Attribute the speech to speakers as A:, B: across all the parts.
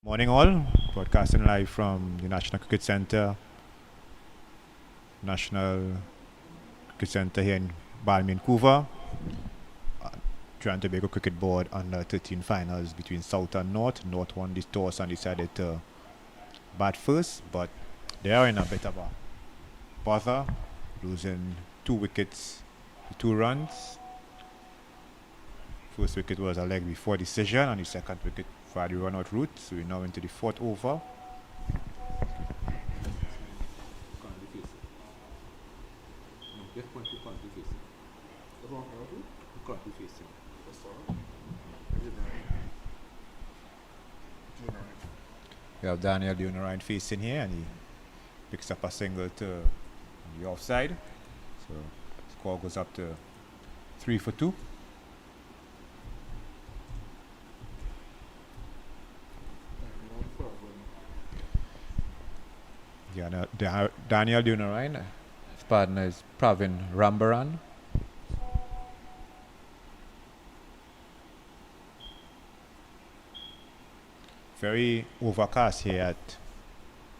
A: Morning all, broadcasting live from the National Cricket Centre, National Cricket Centre here in Vancouver. Trying to make a cricket board under 13 finals between South and North. North won this toss and decided to bat first, but they are in a bit of a bother, losing 2 wickets to 2 runs. First wicket was a leg before decision, and the second wicket for the run out route. So we're now into the 4th over. We have Daniel U13 facing here, and he picks up a single to the offside. So score goes up to 3 for 2. Yeah, Daniel U13, his partner is Pravin Rambaran. Very overcast here at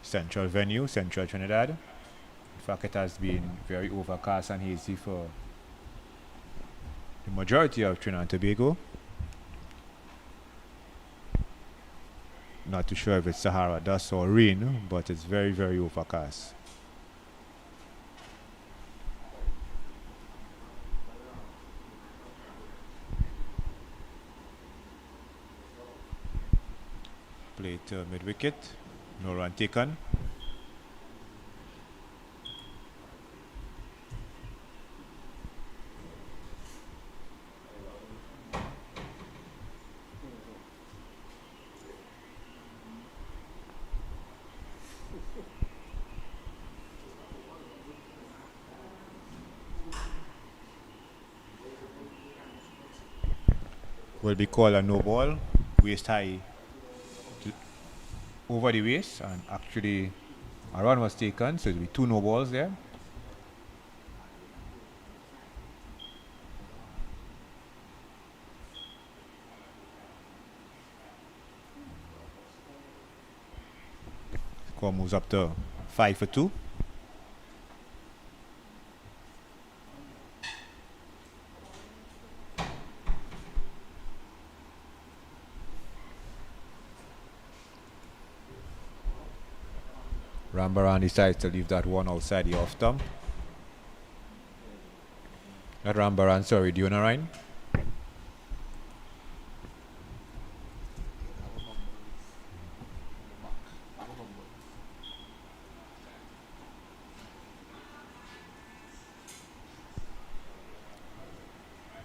A: Central Venue, Central Trinidad. In fact, it has been very overcast and hazy for the majority of Trinidad and Tobago. Not too sure if it's Sahara dust or rain, but it's very, very overcast. Play to mid wicket, no run taken. Will be called a no ball, waist high over the waist, and actually a run was taken, so it'll be 2 no balls there. Score moves up to 5 for 2. Rambaran decides to leave that one outside the off stump. Not Rambaran, sorry, U13.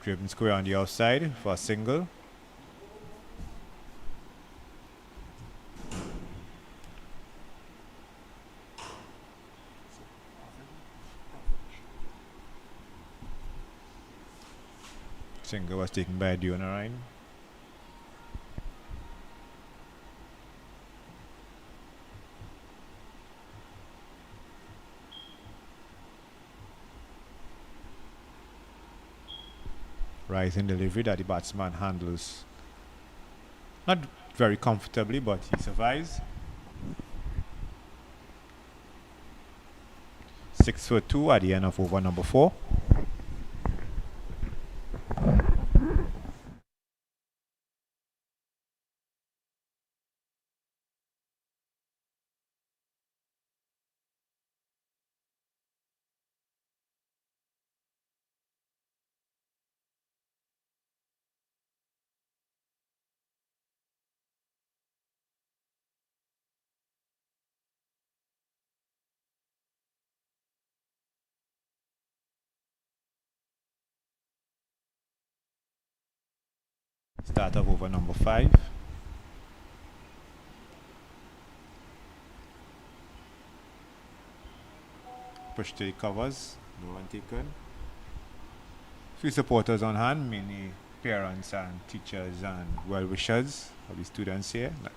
A: Driven square on the outside for a single. Single was taken by U13. Rising delivery that the batsman handles not very comfortably, but he survives. 6 for 2 at the end of over number 4. Start of over number 5. Push to the covers, no one taken. Few supporters on hand, mainly parents and teachers and well-wishers of the students here. You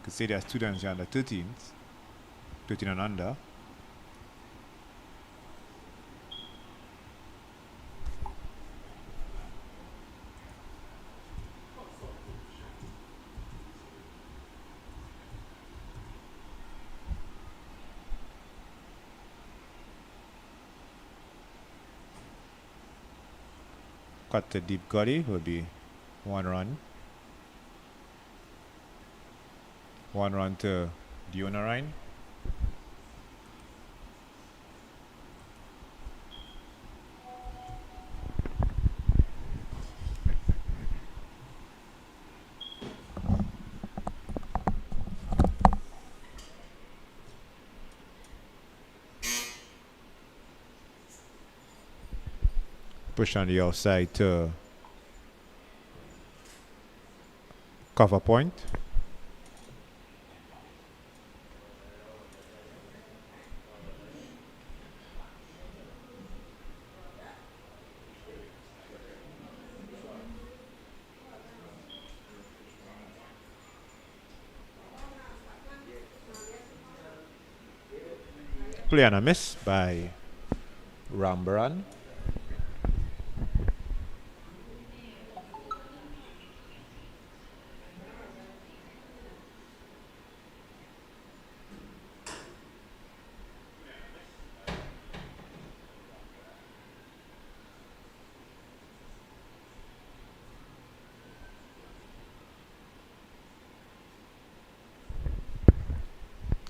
A: could say there are students here under 13s, 13 and under. Cut to deep gully will be 1 run. 1 run to the owner line. Push on the outside to cover point. Play on a miss by Rambaran.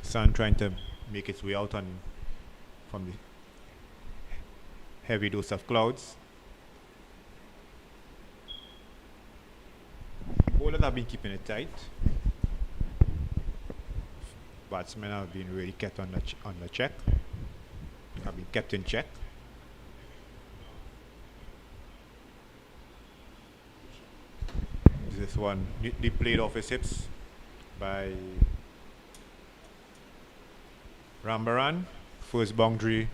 A: Sun trying to make its way out on from the heavy dose of clouds. Bowlers have been keeping it tight. Batsmen have been really kept on the check. Have been kept in check. This one neatly played off his hips by Rambaran. First boundary.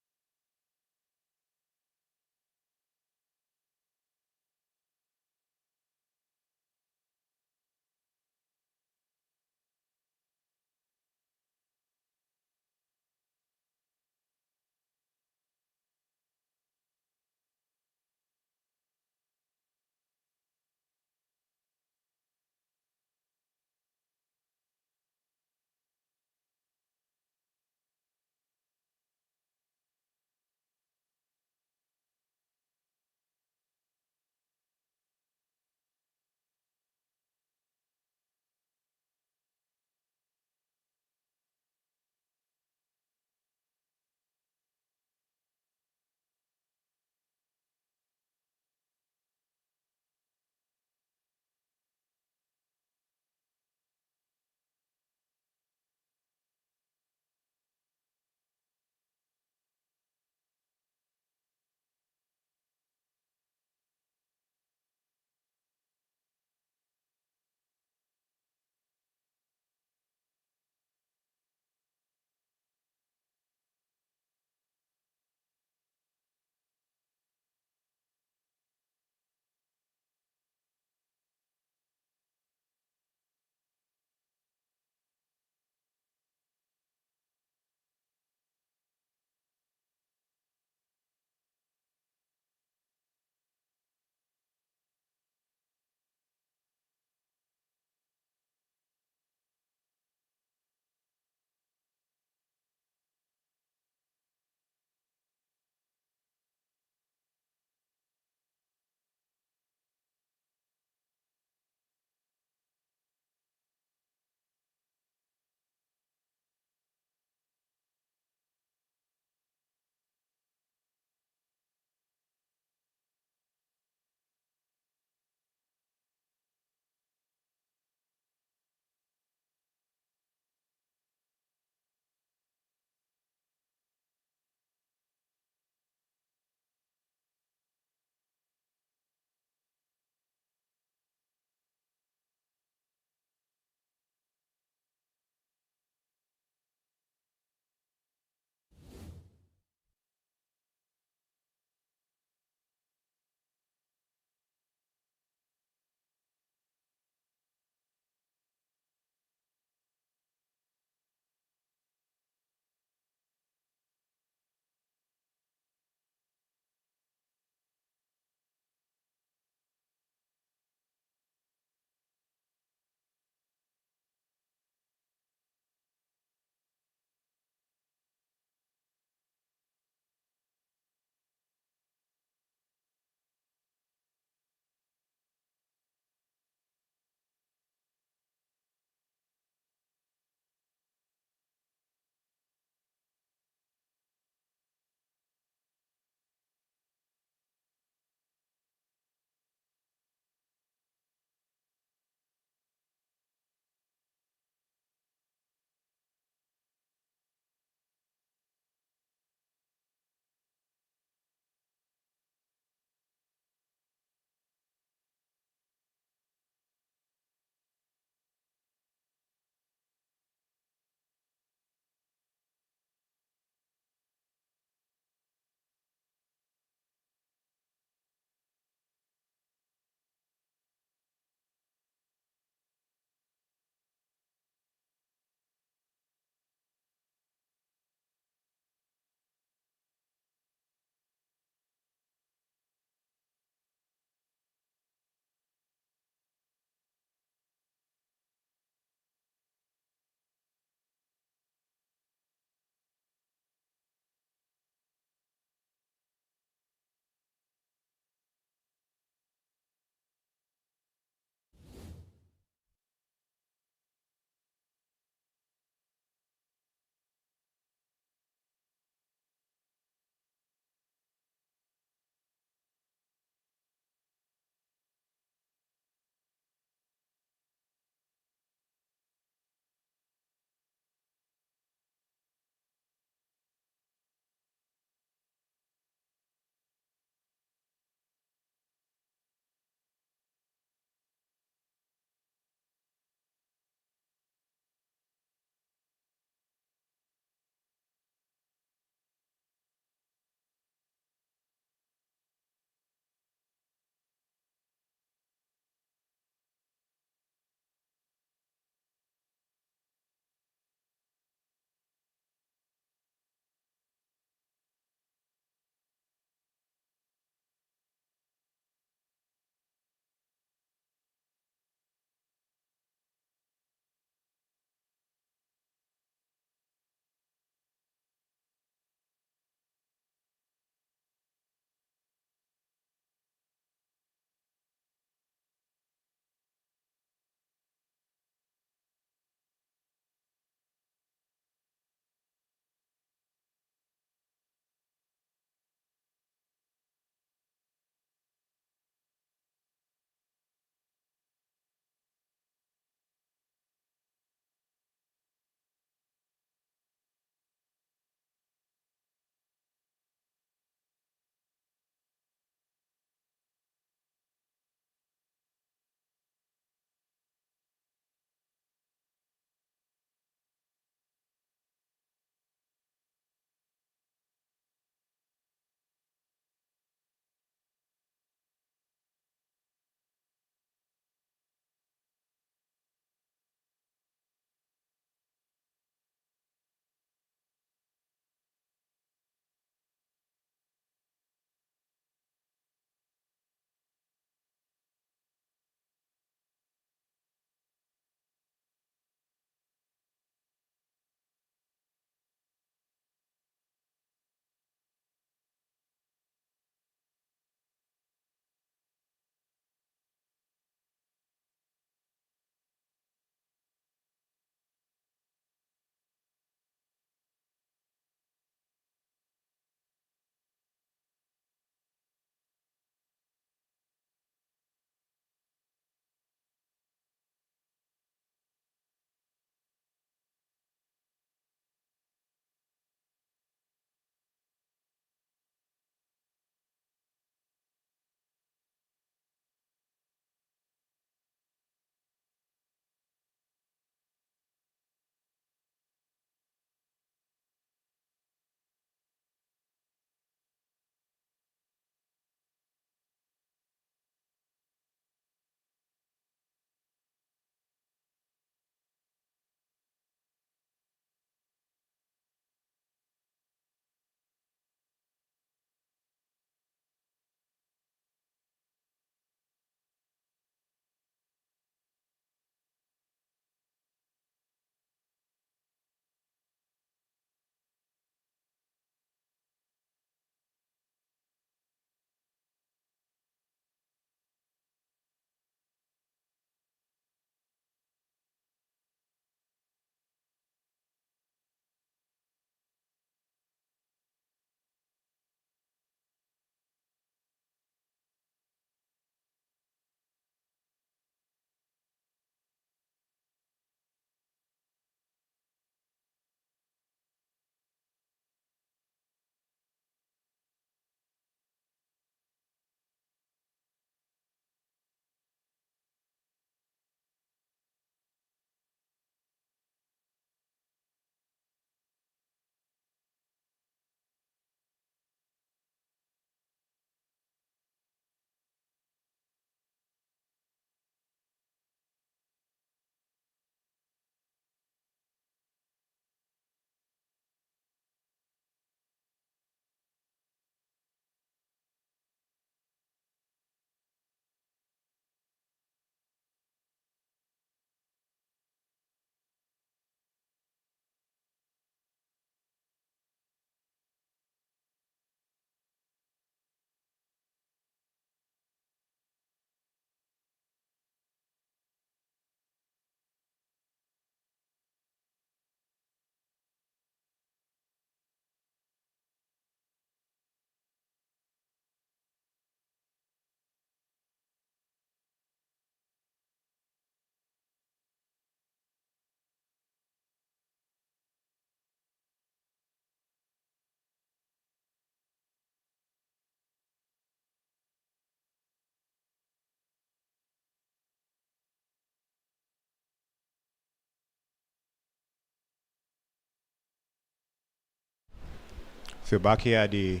A: So back here at the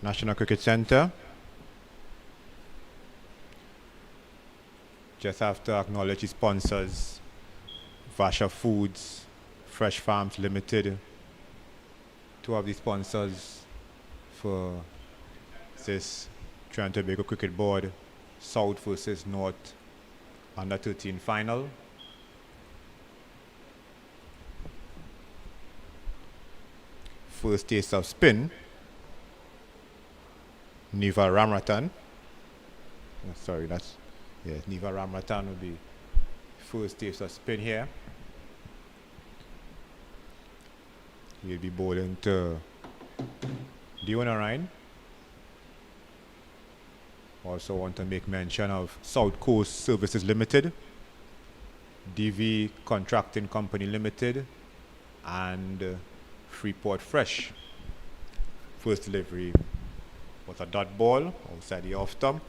A: National Cricket Centre, just have to acknowledge the sponsors, Vasha Foods, Fresh Farms Limited, two of the sponsors for this Trinidad and Tobago Cricket Board South versus North Under 13 final. First taste of spin, Niva Ramratan. Sorry, that's, yes, Niva Ramratan will be first taste of spin here. He'll be bowling to Dion Ryan. Also want to make mention of South Coast Services Limited, DV Contracting Company Limited, and Freeport Fresh. First delivery was a dot ball outside the off stump.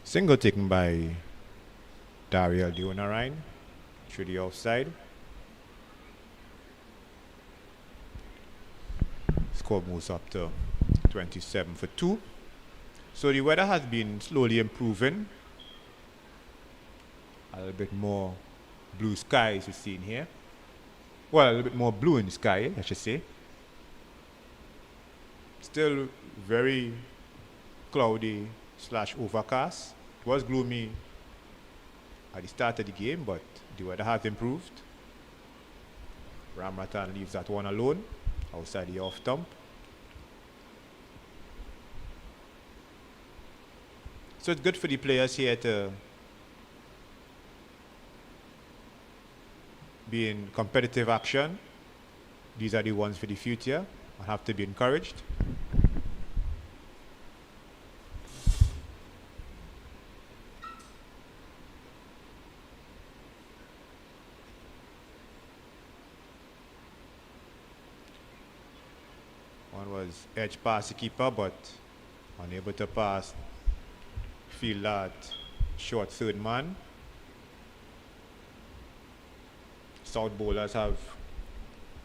A: Single taken by Dariel Dionarine through the offside. Score moves up to 27 for 2. So the weather has been slowly improving. A little bit more blue skies we're seeing here. Well, a little bit more blue in the sky, I should say. Still very cloudy / overcast. It was gloomy at the start of the game, but the weather has improved. Ramratan leaves that one alone outside the off stump. So it's good for the players here to be in competitive action. These are the ones for the future and have to be encouraged. One was edge past the keeper, but unable to pass. Field that short third man. South bowlers have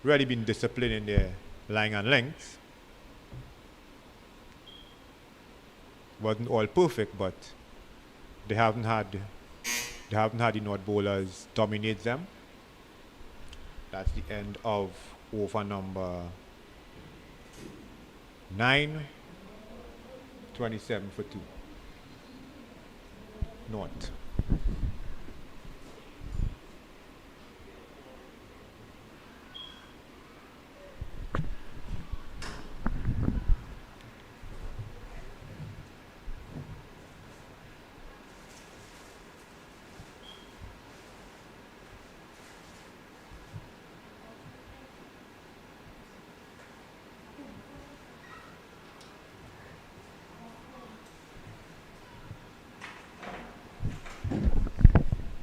A: really been disciplined in their line and length. Wasn't all perfect, but they haven't had the North bowlers dominate them. That's the end of over number 9. 27 for 2. North.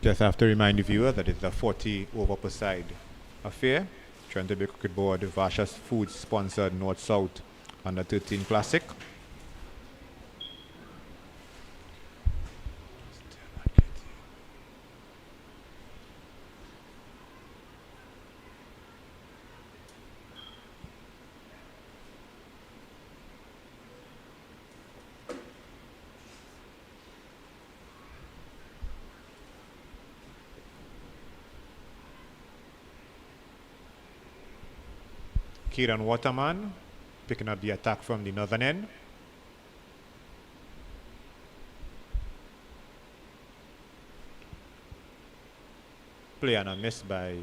A: Just have to remind the viewer that it's a 40 over per side affair. Trinidad and Tobago Cricket Board, Vasha Foods sponsored North-South Under 13 Classic. Kieran Waterman picking up the attack from the northern end. Play and a miss by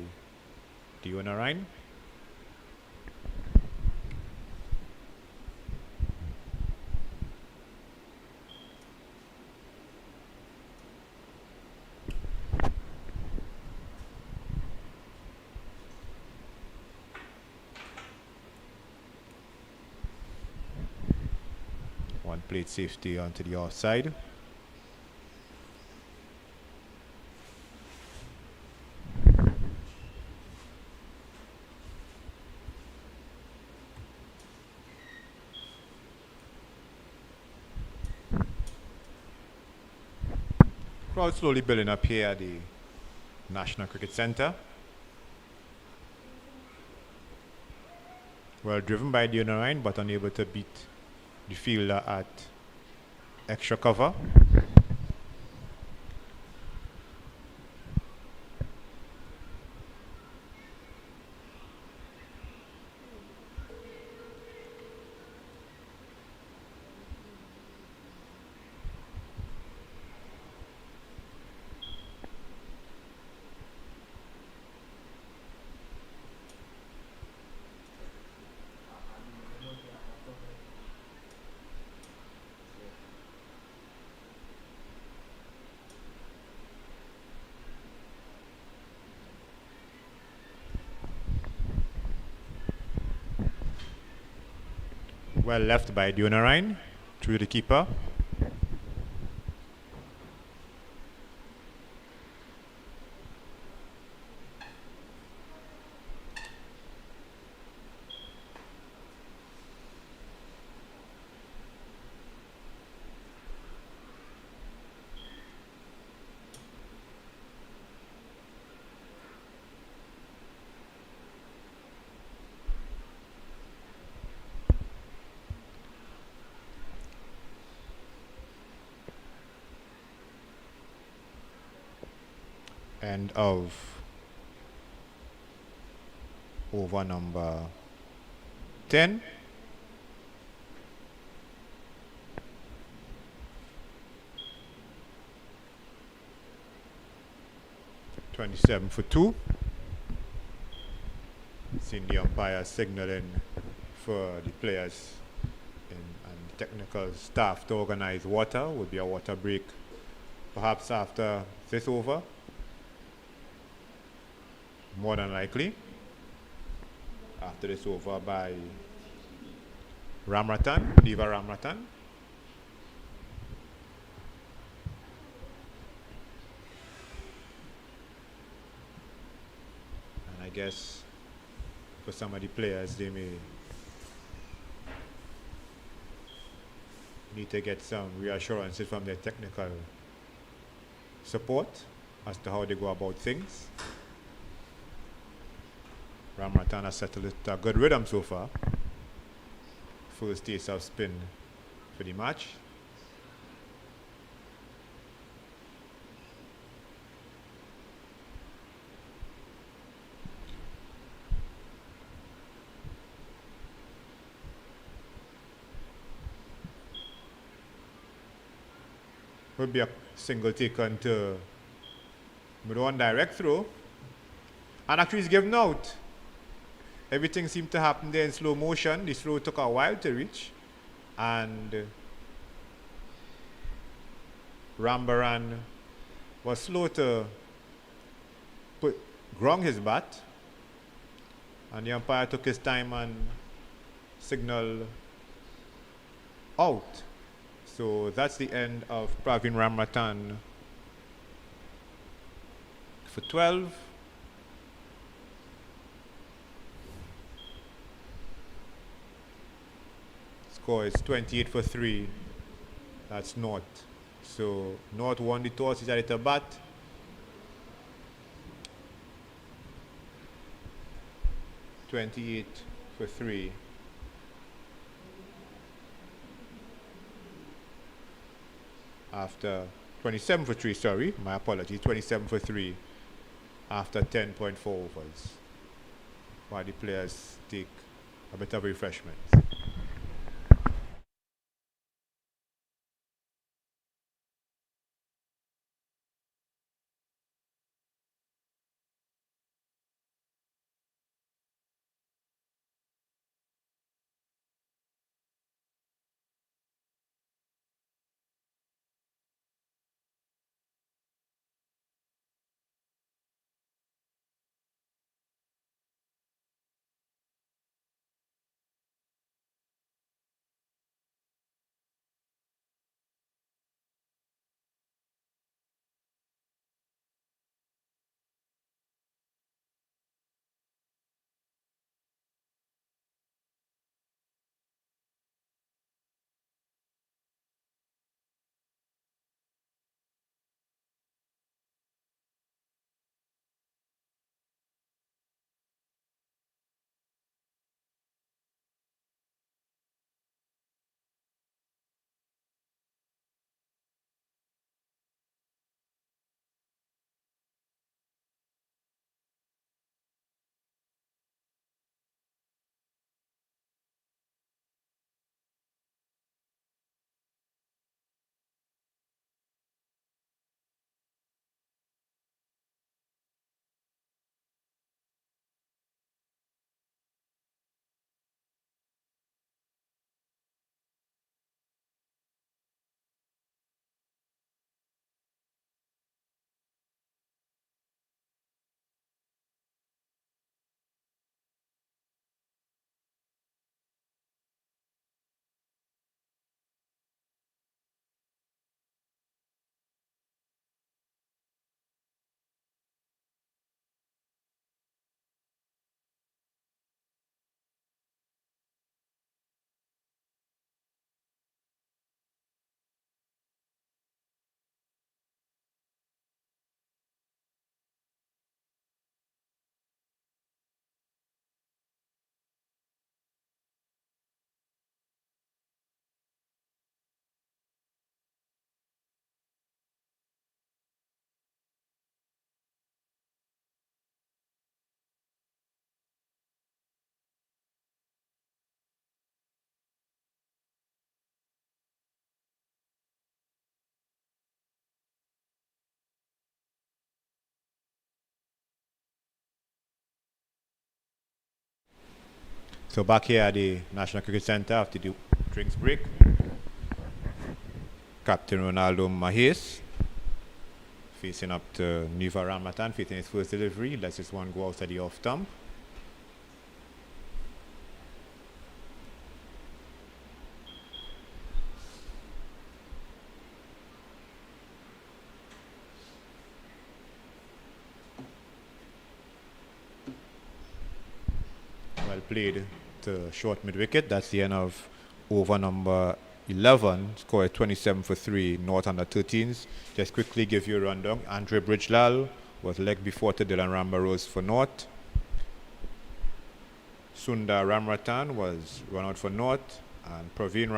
A: Dion Ryan. One plate safety onto the offside. Crowd slowly building up here at the National Cricket Centre. Well driven by Dionarine, but unable to beat the fielder at extra cover. Well left by Dionarine through the keeper. End of over number 10. .27 for 2. Seeing the umpire signaling for the players and technical staff to organize water. Would be a water break perhaps after this over. More than likely. After this over by Diva Ramratan. And I guess for some of the players, they may need to get some reassurances from their technical support as to how they go about things. Ramratan has settled it a good rhythm so far. First taste of spin for the match. Would be a single taken to one direct throw. And actually he's given out. Everything seemed to happen there in slow motion. The throw took a while to reach. And Rambaran was slow to ground his bat. And the umpire took his time and signaled out. So that's the end of Pravin Ramratan for 12. Score is 28 for 3. That's North. So North won the toss, he's at the bat. .28 for 3. After 27 for 3, sorry, my apologies, 27 for 3 after 10.4 overs, while the players take a bit of refreshment. So back here at the National Cricket Centre after the drinks break, Captain Ronaldo Mahis facing up to Niva Ramatan, facing his first delivery. Lets this one go outside the off stump. Well played to short mid wicket. That's the end of over number 11. Scored 27 for 3, North under 13s. Just quickly give you a rundown. Andre Bridgelal was leg before to Dylan Rambarose for North. Sundar Ramratan was run out for North. And Praveen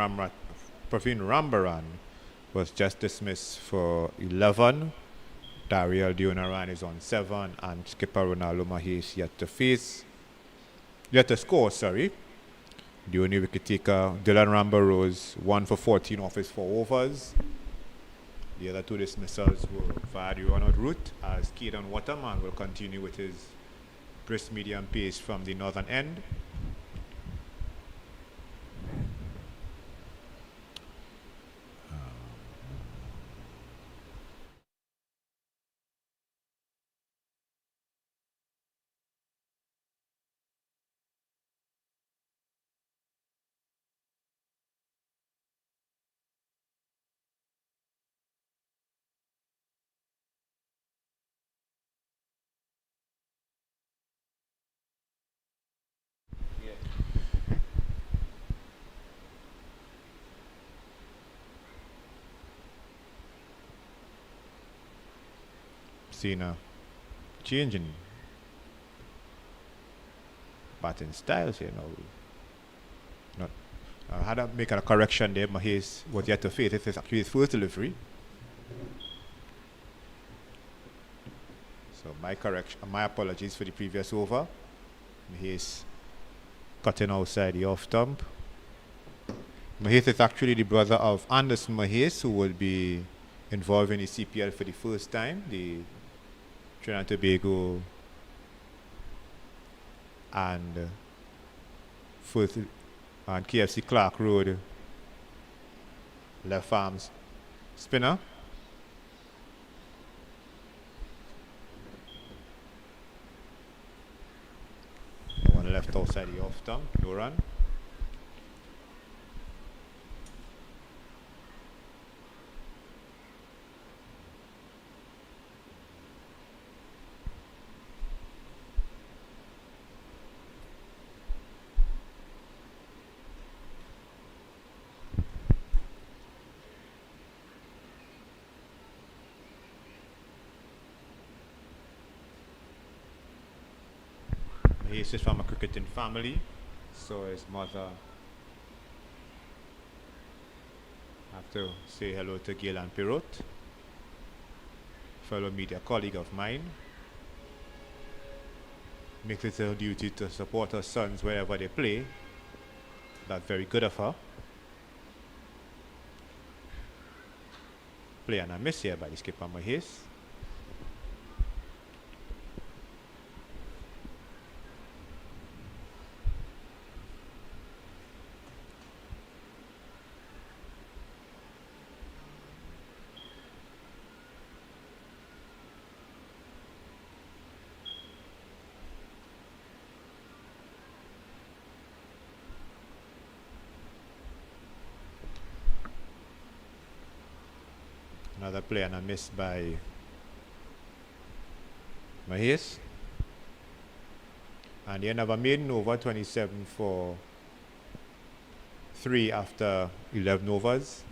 A: Rambaran was just dismissed for 11. Dariel Dionaran is on 7. And skipper Ronaldo Mahis yet to score, sorry. The only wicket taker, Dylan Rambarose, 1 for 14 off his 4 overs. The other 2 dismissals were via the run-out route, as Keaton Waterman will continue with his brisk medium pace from the northern end. Seen a change in batting styles here now. Not, I had to make a correction there. Mahis was yet to face. This is actually his first delivery. So my apologies for the previous over. Mahis cutting outside the off stump. Mahis is actually the brother of Anderson Mahis, who will be involved in the CPL for the first time. The Trinidad and Tobago and KFC Clark Road left arms spinner. One left outside the off stump, no run. He's just from a cricketing family, so his mother. I have to say hello to Gaylan Pirot, fellow media colleague of mine. Makes it her duty to support her sons wherever they play. That's very good of her. Play and a miss here by the skipper Mahis. Another play and a miss by Mahis. And he never made an over 27 for 3 after 11 overs.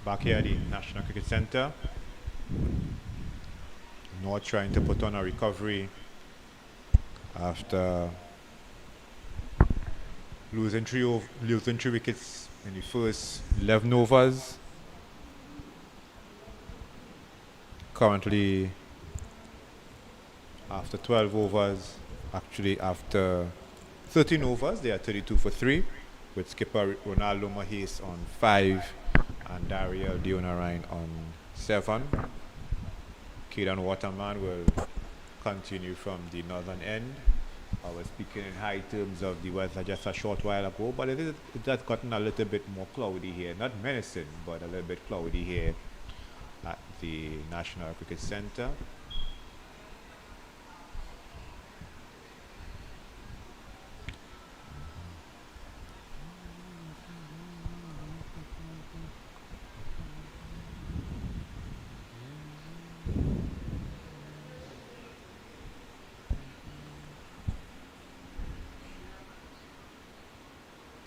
A: Back here at the National Cricket Centre. North trying to put on a recovery after losing three wickets in the first 11 overs. Currently, after 12 overs, actually after 13 overs, they are 32 for 3, with skipper Ronaldo Mahis on 5 and Dariel Dionarine on 7. Kedan Waterman will continue from the northern end. I was speaking in high terms of the weather just a short while ago, but it has gotten a little bit more cloudy here. Not menacing, but a little bit cloudy here at the National Cricket Centre.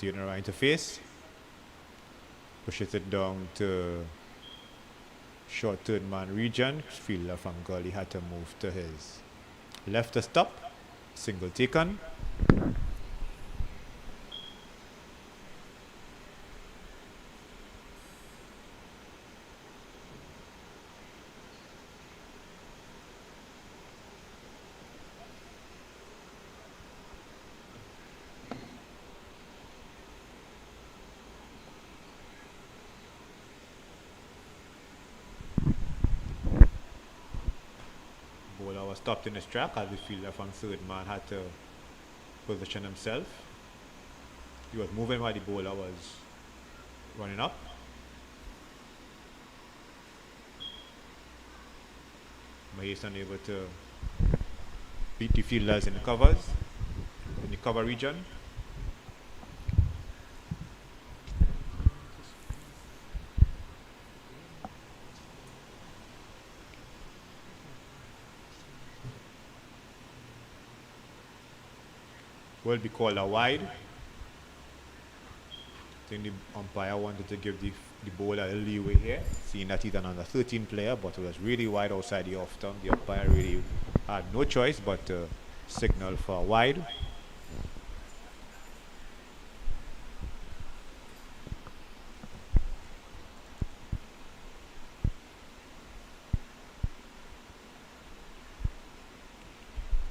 A: Dionarine interface. Pushes it down to short third man region. Fielder from Gully had to move to his left to stop. Single taken. Bowler was stopped in his track as the fielder from third man had to position himself. He was moving while the bowler was running up. Mahis unable to beat the fielders in the covers, in the cover region. Will be called a wide. I think the umpire wanted to give the bowler a leeway here, seeing that he's an under 13 player, but it was really wide outside the off stump. The umpire really had no choice but to signal for a wide.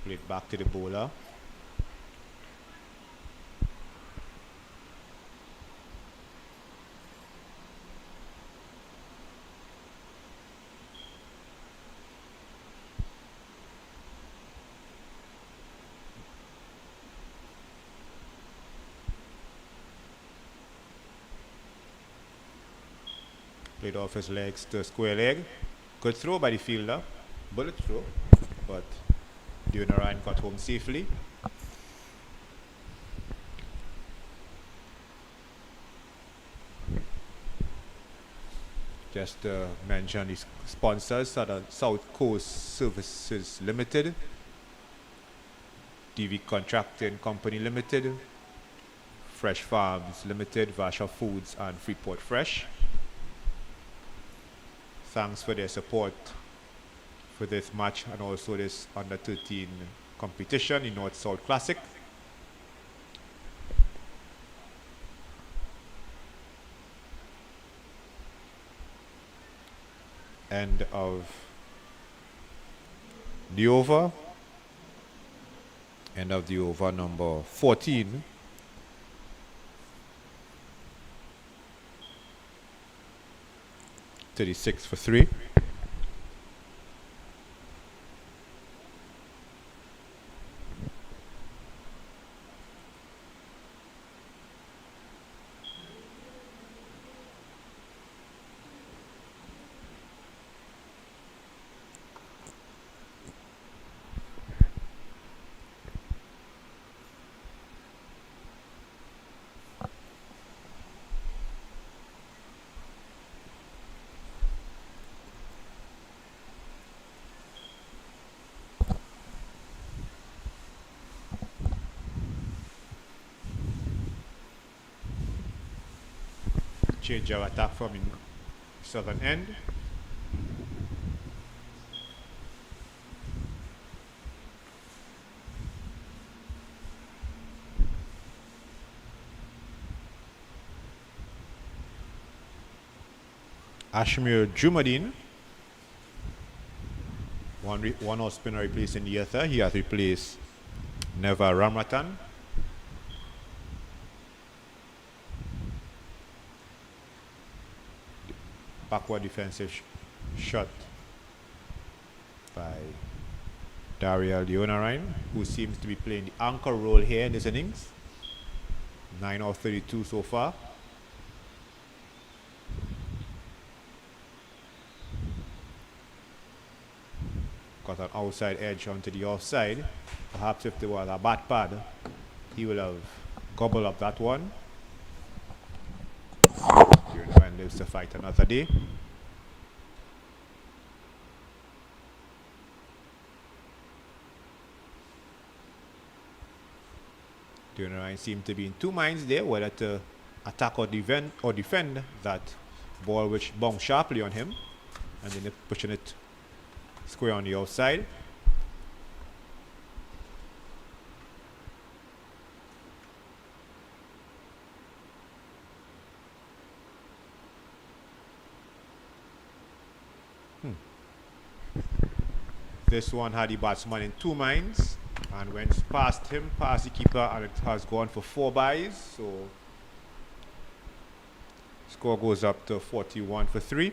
A: Played back to the bowler. Played off his legs to square leg. Good throw by the fielder. Bullet throw. But Dionarine got home safely. Just to mention the sponsors are the South Coast Services Limited, DV Contracting Company Limited, Fresh Farms Limited, Vasha Foods and Freeport Fresh. Thanks for their support for this match and also this under 13 competition, the North-South Classic. End of the over. End of the over number 14. $36 for 3. Change of attack from southern end. Ashmir Jumadin, one off spinner replacing the other. He has replaced Neva Ramratan. Backward defensive shot by Dariel Leonarine, who seems to be playing the anchor role here in this innings. 9 of 32 so far. Got an outside edge onto the offside. Perhaps if there was a bat pad, he will have gobbled up that one. Leonarine lives to fight another day. Leonarine seemed to be in two minds there, whether to attack or defend that ball which bounced sharply on him, and then pushing it square on the outside. This one had the batsman in two minds and went past him, past the keeper, and it has gone for 4 byes. So score goes up to 41 for 3.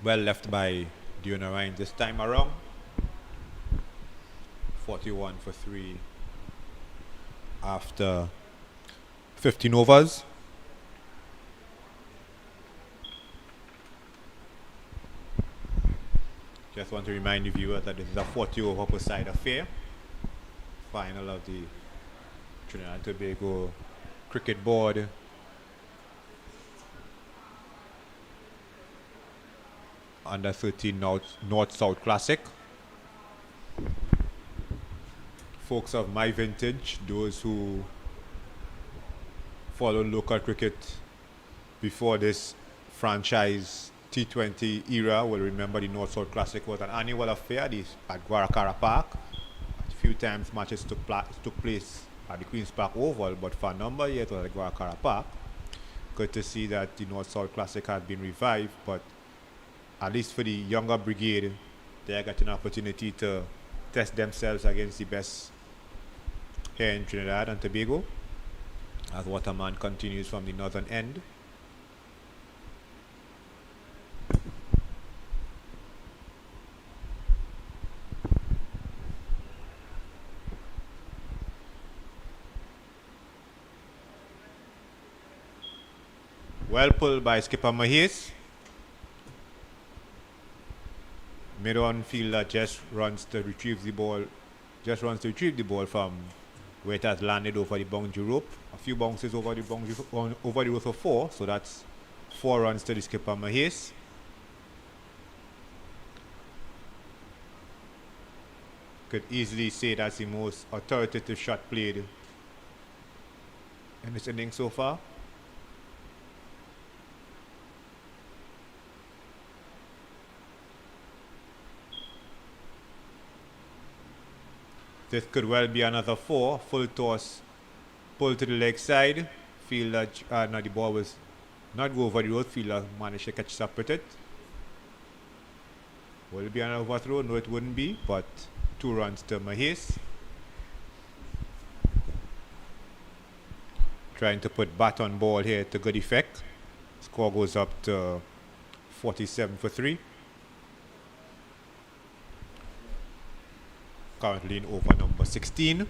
A: Well left by Leonarine this time around. 41 for 3 after 15 overs. Just want to remind the viewer that this is a 40 over per side affair. Final of the Trinidad and Tobago Cricket Board Under 13 North-South Classic. Folks of my vintage, those who follow local cricket before this franchise T20 era will remember the North-South Classic was an annual affair at Guaracara Park. A few times matches took place at the Queen's Park Oval, but for a number of years it was at Guaracara Park. Good to see that the North-South Classic has been revived, but at least for the younger brigade, they got an opportunity to test themselves against the best here in Trinidad and Tobago, as Waterman continues from the northern end. Well pulled by skipper Mahis. Mid-on fielder just runs to retrieve the ball from where it has landed over the boundary rope. A few bounces over the boundary over the rope for 4, so that's 4 runs to the skipper Mahis. Could easily say that's the most authoritative shot played in this inning so far. This could well be another 4. Full toss, pull to the leg side. Fielder, no, the ball was not go over the road. Fielder managed to catch up with it. Will it be an overthrow? No, it wouldn't be, but 2 runs to Mahis. Trying to put bat on ball here to good effect. Score goes up to 47 for 3. Currently in over number 16.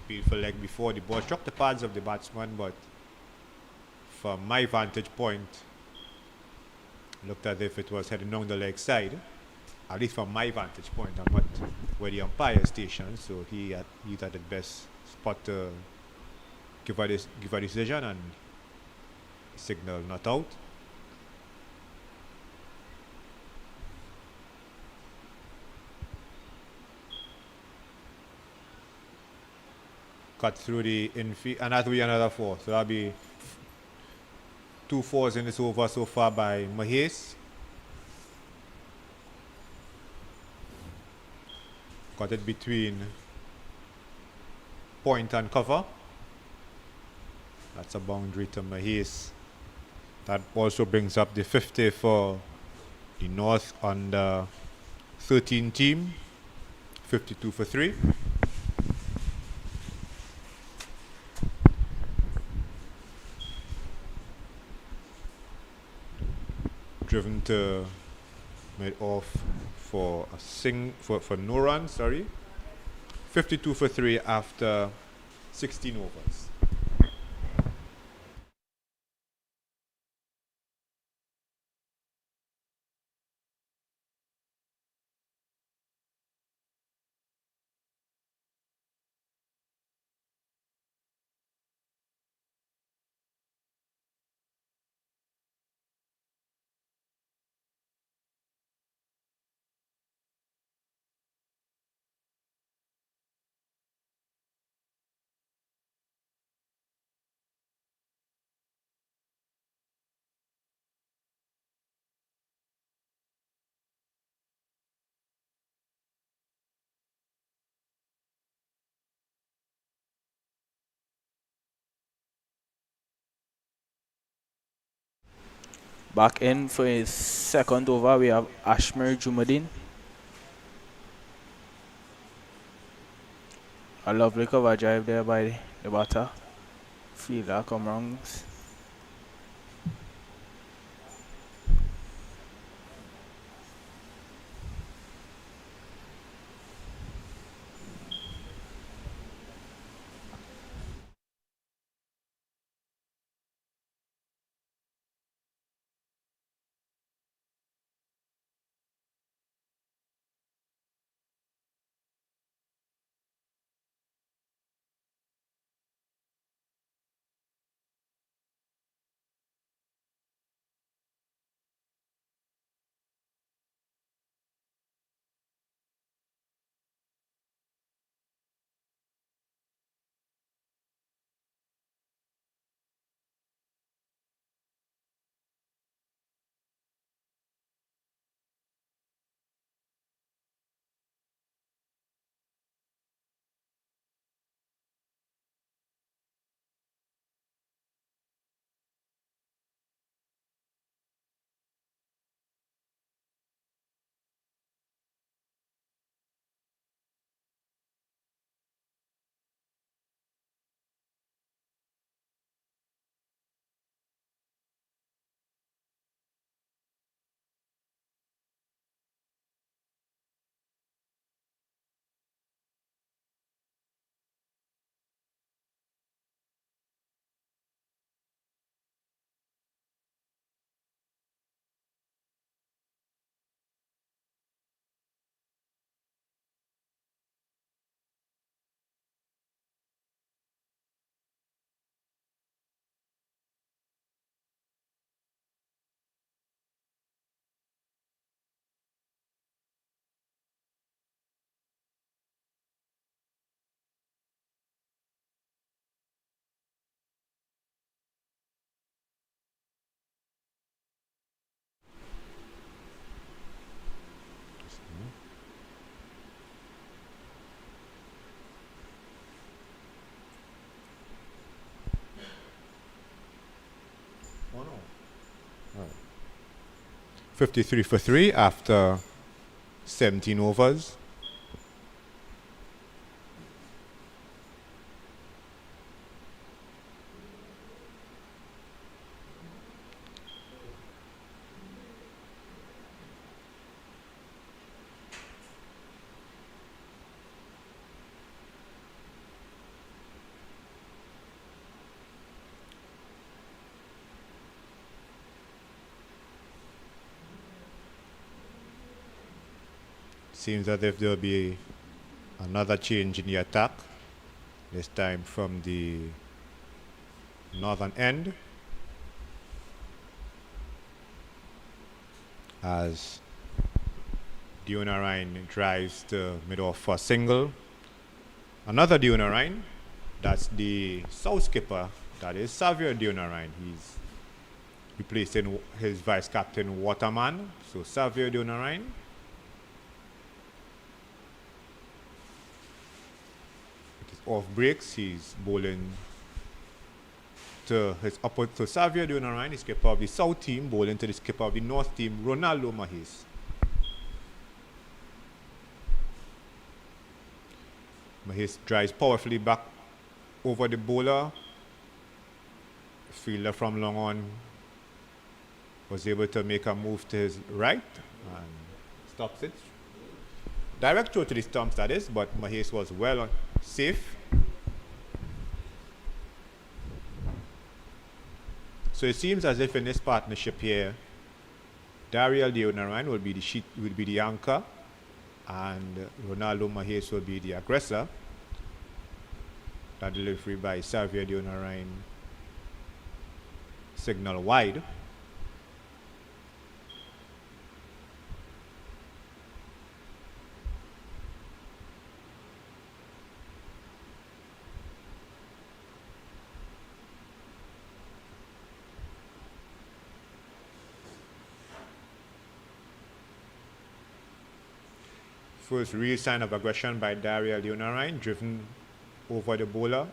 A: appealed for leg before the ball struck the pads of the batsman, but from my vantage point, looked as if it was heading down the leg side. At least from my vantage point, I'm not where the umpire is stationed, so he's at the best spot to give a decision and signal not out. Cut through the infield, and that'll be another 4. So that'll be 2 4s in this over so far by Mahes. Got it between point and cover. That's a boundary to Mahes. That also brings up the 50 for the North under 13 team. 52 for 3. Driven to mid off for a for no run, 52 for 3 after 16 overs.
B: Back in for his second over, we have Ashmir Jumadin. A lovely cover drive there by the batter. Fielder come wrong. Oh no. Right. 53 for 3 after 17 overs.
A: seems as if there'll be another change in the attack, this time from the northern end, as Deonarine drives to mid-off for a single. Another Deonarine, that's the south skipper, that is Xavier Deonarine. He's replacing his vice captain Waterman. So Xavier Deonarine. It is off breaks. He's bowling to his upper. So Xavier Deonarine, the skipper of the south team, bowling to the skipper of the north team, Ronaldo Mahis. Mahis drives powerfully back over the bowler. Fielder from long on was able to make a move to his right and stops it. Direct throw to the stumps, that is, but Mahis was well safe. So it seems as if in this partnership here, Dariel Deonarine will be the anchor, and Ronaldo Mahis will be the aggressor. That delivery by Xavier Deonarine, signal wide. First real sign of aggression by Dariel Deonarine, driven over the bowler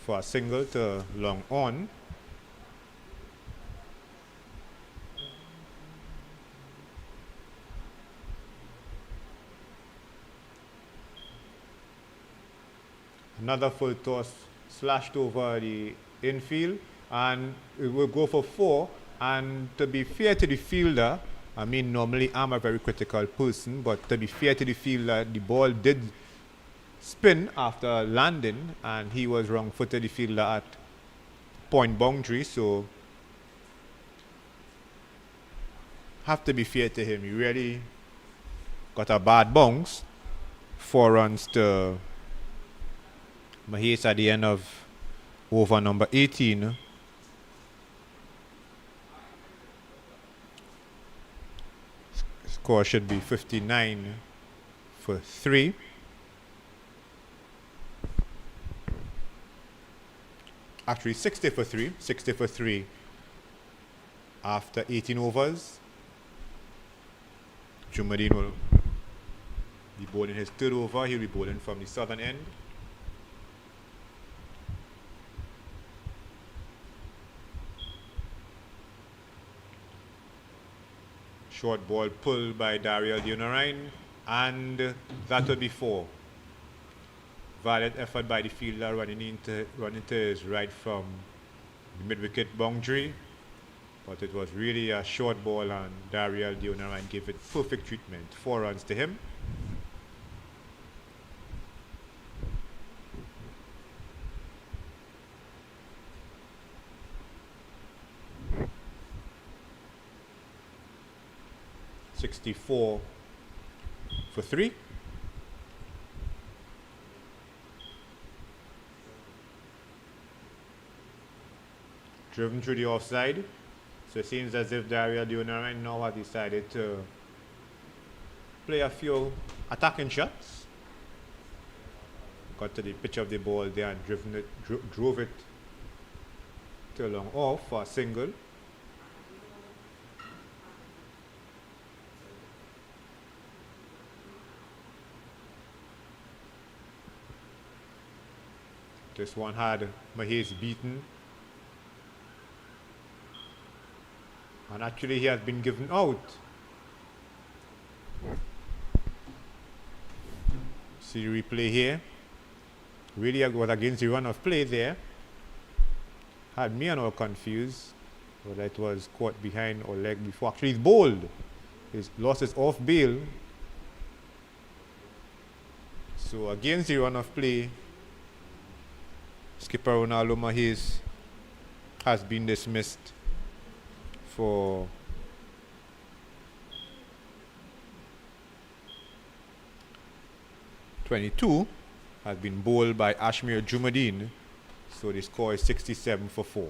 A: for a single to long on. Another full toss slashed over the infield, and it will go for 4. And to be fair to the fielder, I mean, normally I'm a very critical person, but to be fair to the fielder, the ball did spin after landing, and he was wrong-footed, the fielder, at point boundary, so have to be fair to him. He really got a bad bounce. 4 runs to Mahis at the end of over number 18. Score should be 59 for 3. Actually 60 for 3. 60 for 3 after 18 overs. Jumadine will be bowling his third over. He'll be bowling from the southern end. Short ball pulled by Dariel Deonarine, and that will be 4. Valiant effort by the fielder running into his right from the mid-wicket boundary, but it was really a short ball, and Dariel Deonarine gave it perfect treatment. 4 runs to him. $64 for 3. Driven through the offside. So it seems as if Dariel Deonarine now has decided to play a few attacking shots. Got to the pitch of the ball there and drove it to a long off for a single. This one had Mahis beaten. And actually he has been given out. See the replay here. Really was against the run of play there. Had me and all confused whether it was caught behind or leg before. Actually he's bowled. His loss is off bail. So against the run of play, skipper Ronaldo Mahis has been dismissed for 22 has been bowled by Ashmir Jumadeen. So the score is 67 for 4.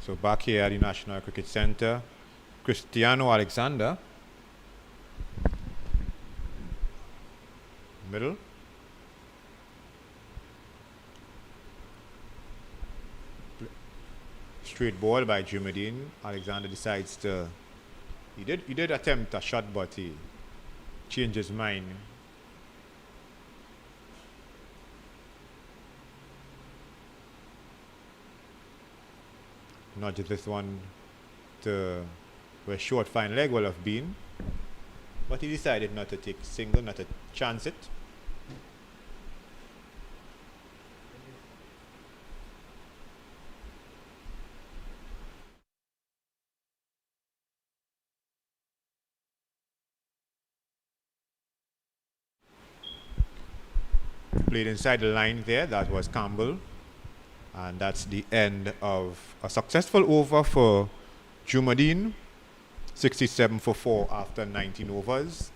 A: So back here at the National Cricket Centre, Cristiano Alexander, middle. Straight ball by Jumadeen. Alexander decides to. He did attempt a shot, but he changed his mind. Nudges this one to where short fine leg will have been. But he decided not to take single, not to chance it. Played inside the line there, that was Campbell. And that's the end of a successful over for Jumadeen. 67 for 4 after 19 overs.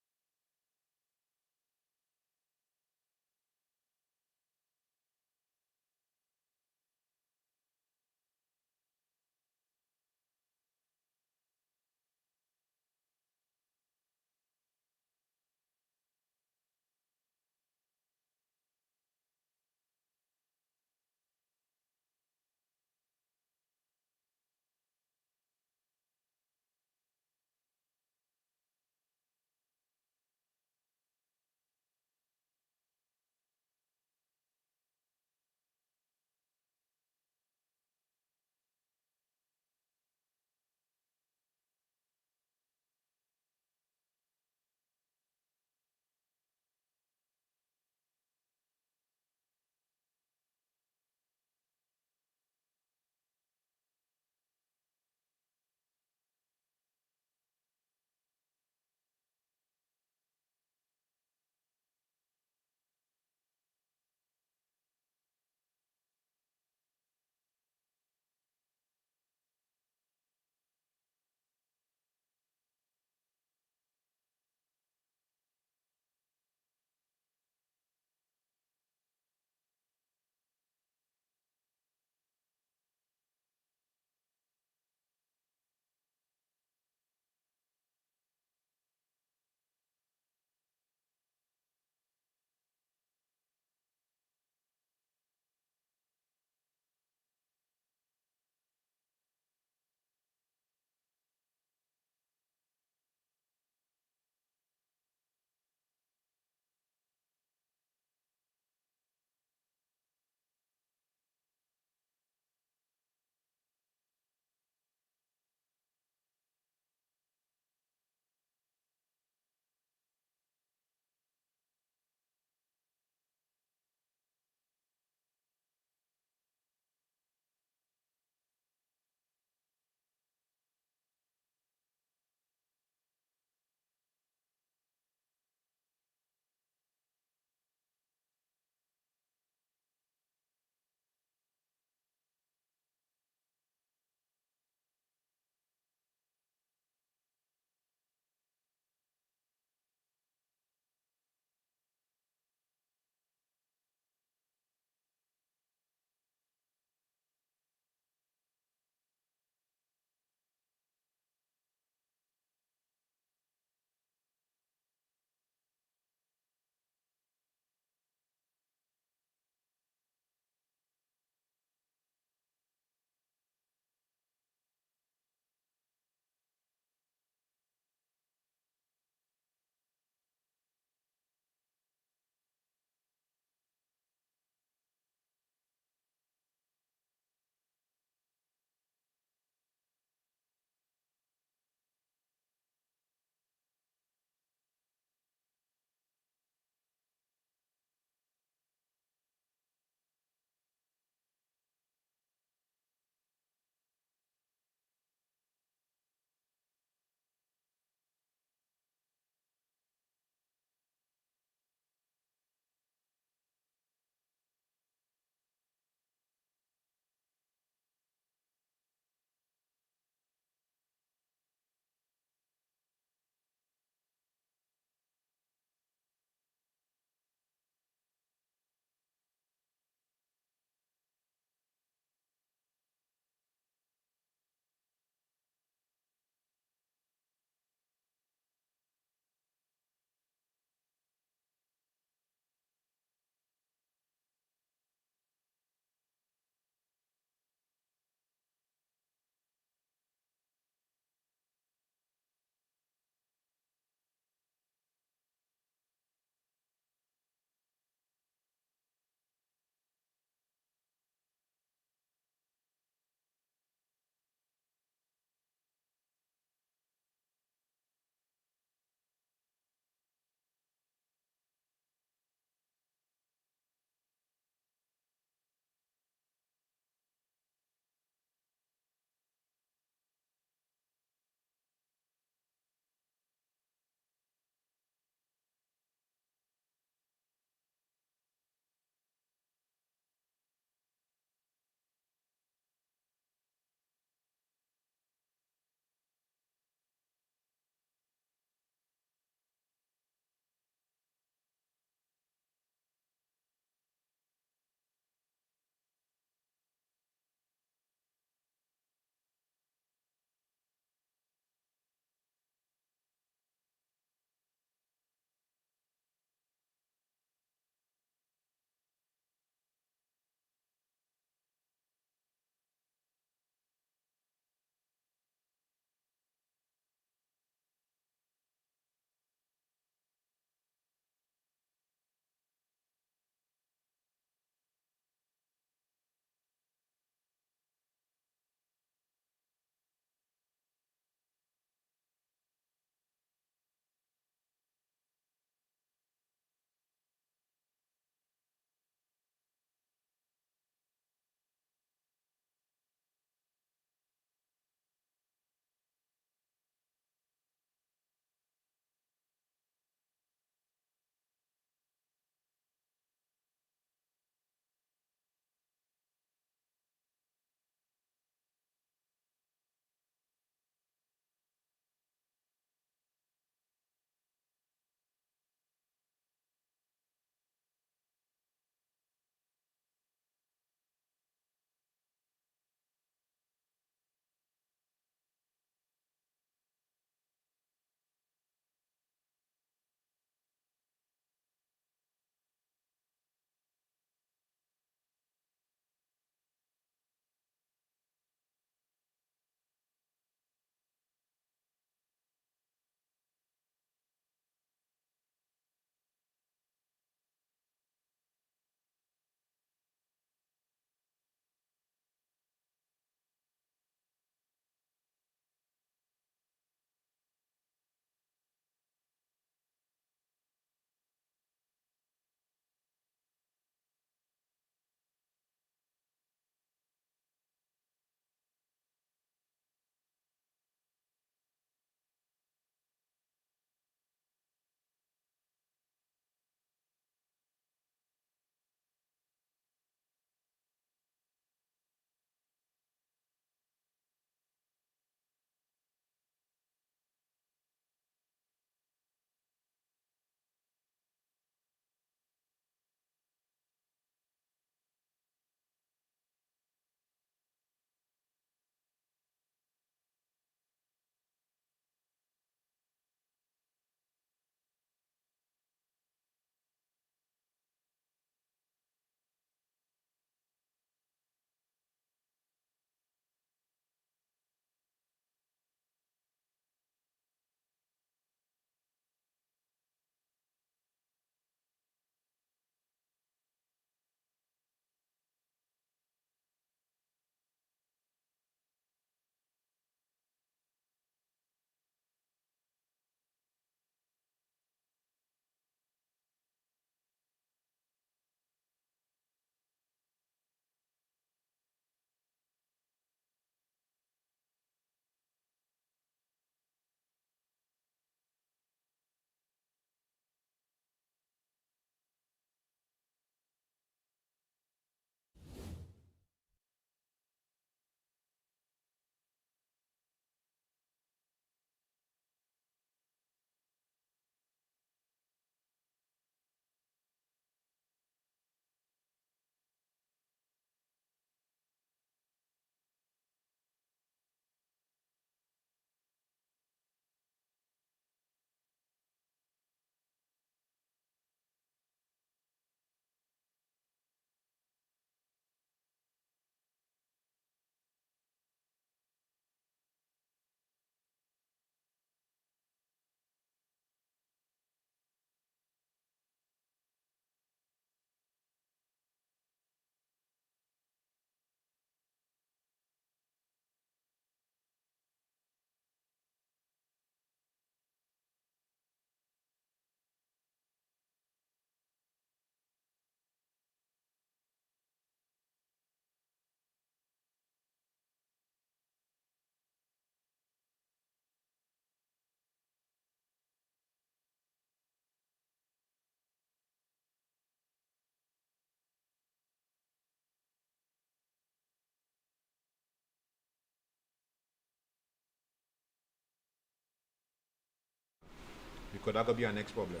A: Because that could be our next problem.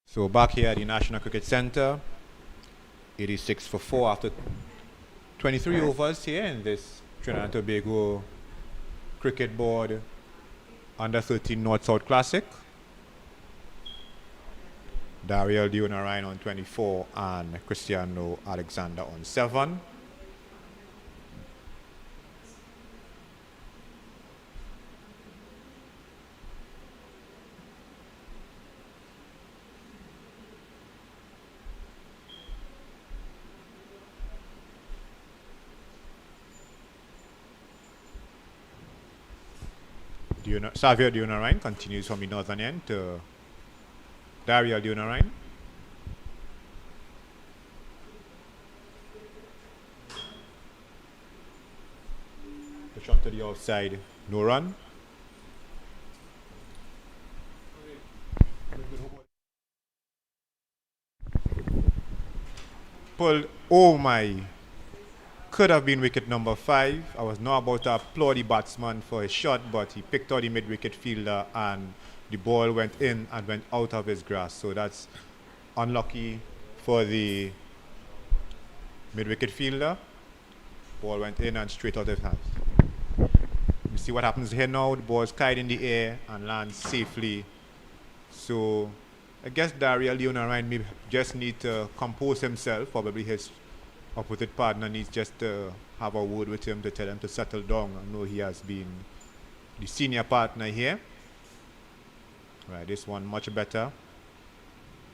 A: So back here at the National Cricket Centre, 86 for 4 after 23 overs here in this Trinidad and Tobago Cricket Board Under 13 North-South Classic. Dariel Dionarine on 24 and Cristiano Alexander on 7. Xavier Dionarine continues from the northern end to Dariel Dionarine. Push on to the outside, no run. Pulled, oh my, could have been wicket number 5. I was not about to applaud the batsman for his shot, but he picked out the mid-wicket fielder and the ball went in and went out of his grasp. So that's unlucky for the mid-wicket fielder. Ball went in and straight out of his hands. You see what happens here now. The ball is kite in the air and lands safely. So I guess Dariel Dionarine maybe just need to compose himself. Probably his opposite partner needs just to have a word with him to tell him to settle down. I know he has been the senior partner here. Right, this one much better.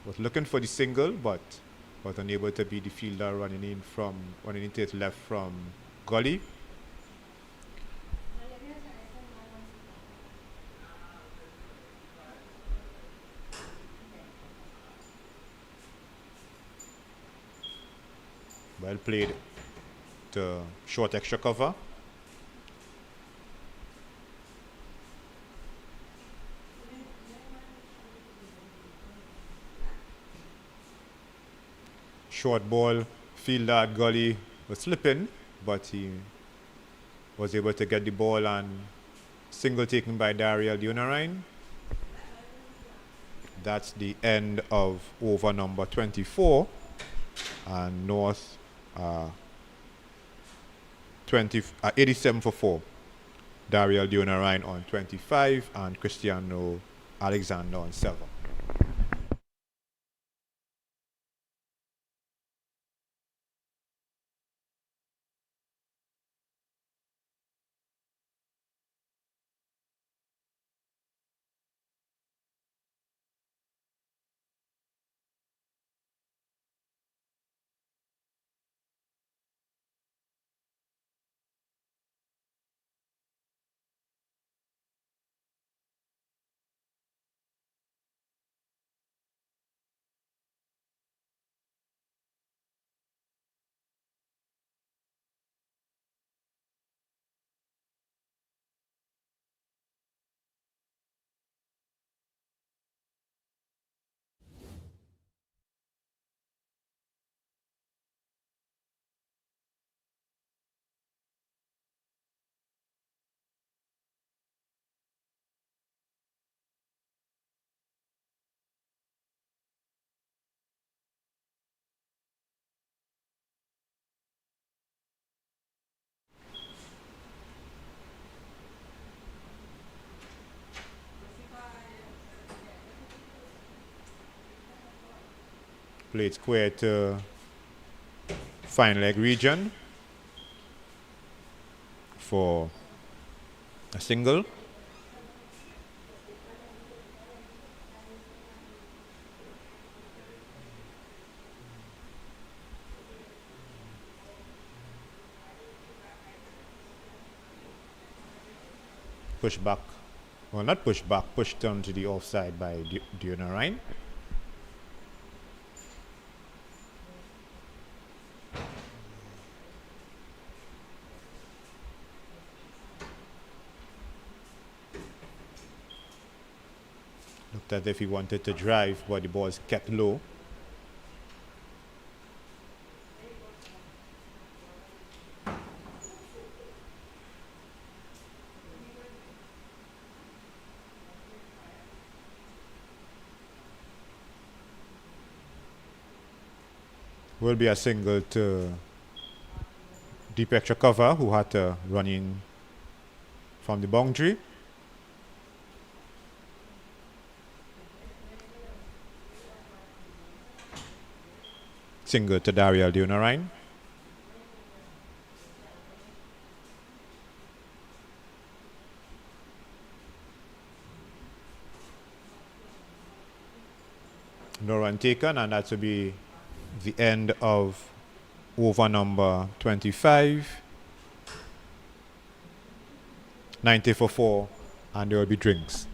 A: Was looking for the single, but was unable to be the fielder running into his left from gully. Well played to short extra cover. Short ball, fielder at gully was slipping, but he was able to get the ball and single taken by Dariel Dionarine. That's the end of over number 24, and North 87 for 4. Dariel Dionarine on 25 and Cristiano Alexander on 7. Played square to fine leg region for a single. Push back, well not push back, pushed down to the offside by Dionarine. Looked as if he wanted to drive, but the ball is kept low. Will be a single to deep extra cover, who had to run in from the boundary. Single to Daryl Dunarine. No run taken, and that will be the end of over number 25. 90 for 4, and there will be drinks.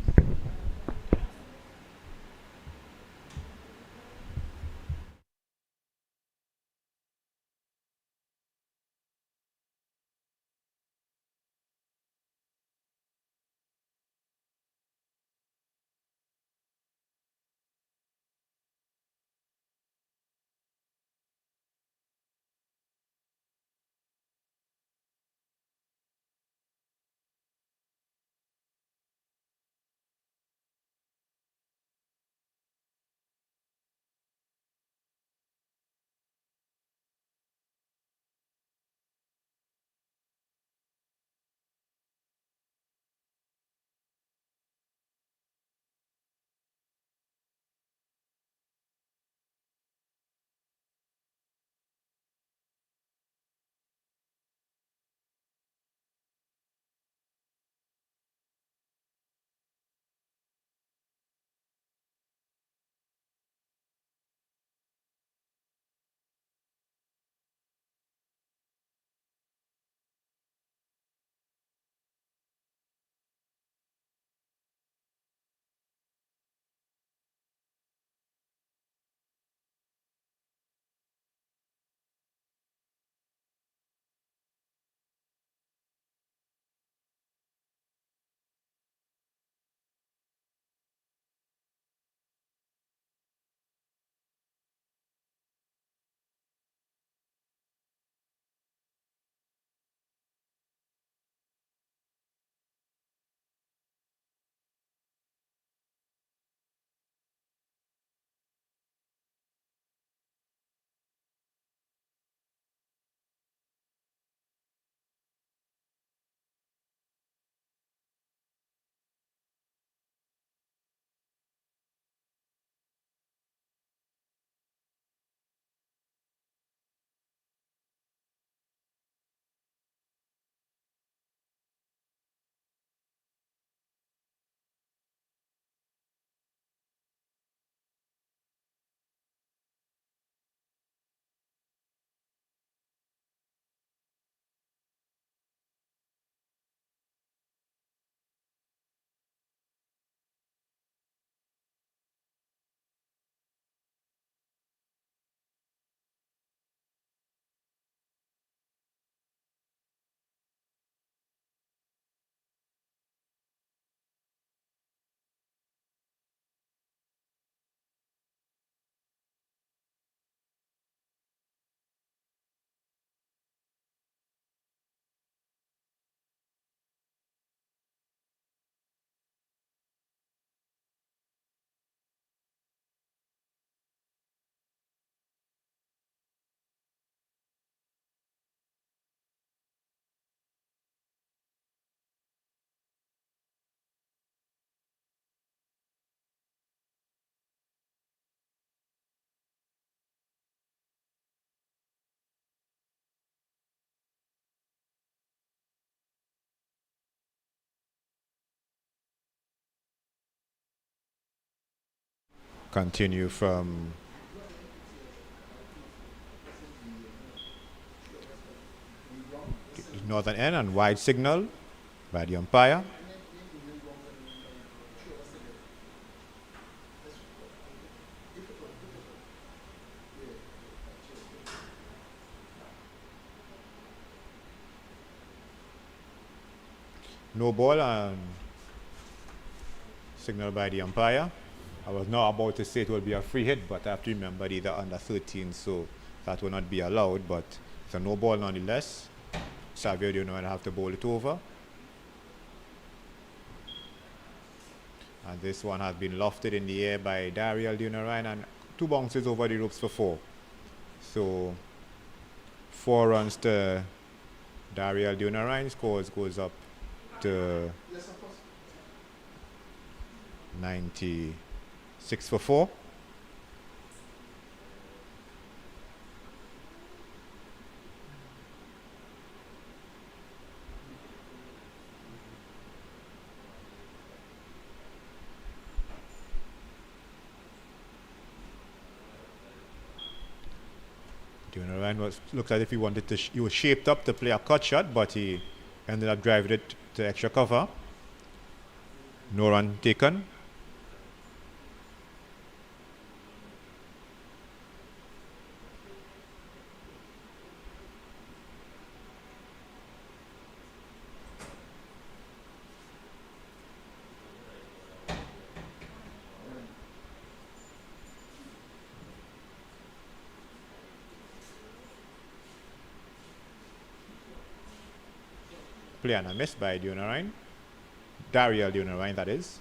A: Continue from the northern end, and wide signal by the umpire. No ball, and signal by the umpire. I was not about to say it will be a free hit, but I have to remember these are under 13, so that will not be allowed. But it's a no ball nonetheless. Savio, you know, I'll have to bowl it over. And this one has been lofted in the air by Daryl Dunarine, and 2 bounces over the ropes for 4. So 4 runs to Dariel Dunarine. Scores goes up to 96 for 4. Dunarine looks as if he wanted to. He was shaped up to play a cut shot, but he ended up driving it to extra cover. No run taken. Play and a miss by Dunarine. Dariel Dunarine, that is.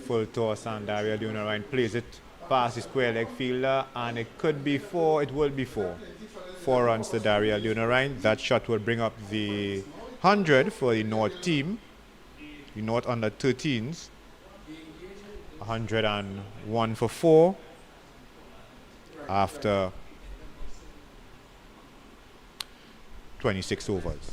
A: Full toss and Dariel Dunarine plays it past the square leg fielder, and it could be 4. It will be 4. 4 runs to Dariel Dunarine. That shot will bring up the 100 for the North team. The North under 13s. 101 for 4 after 26 overs.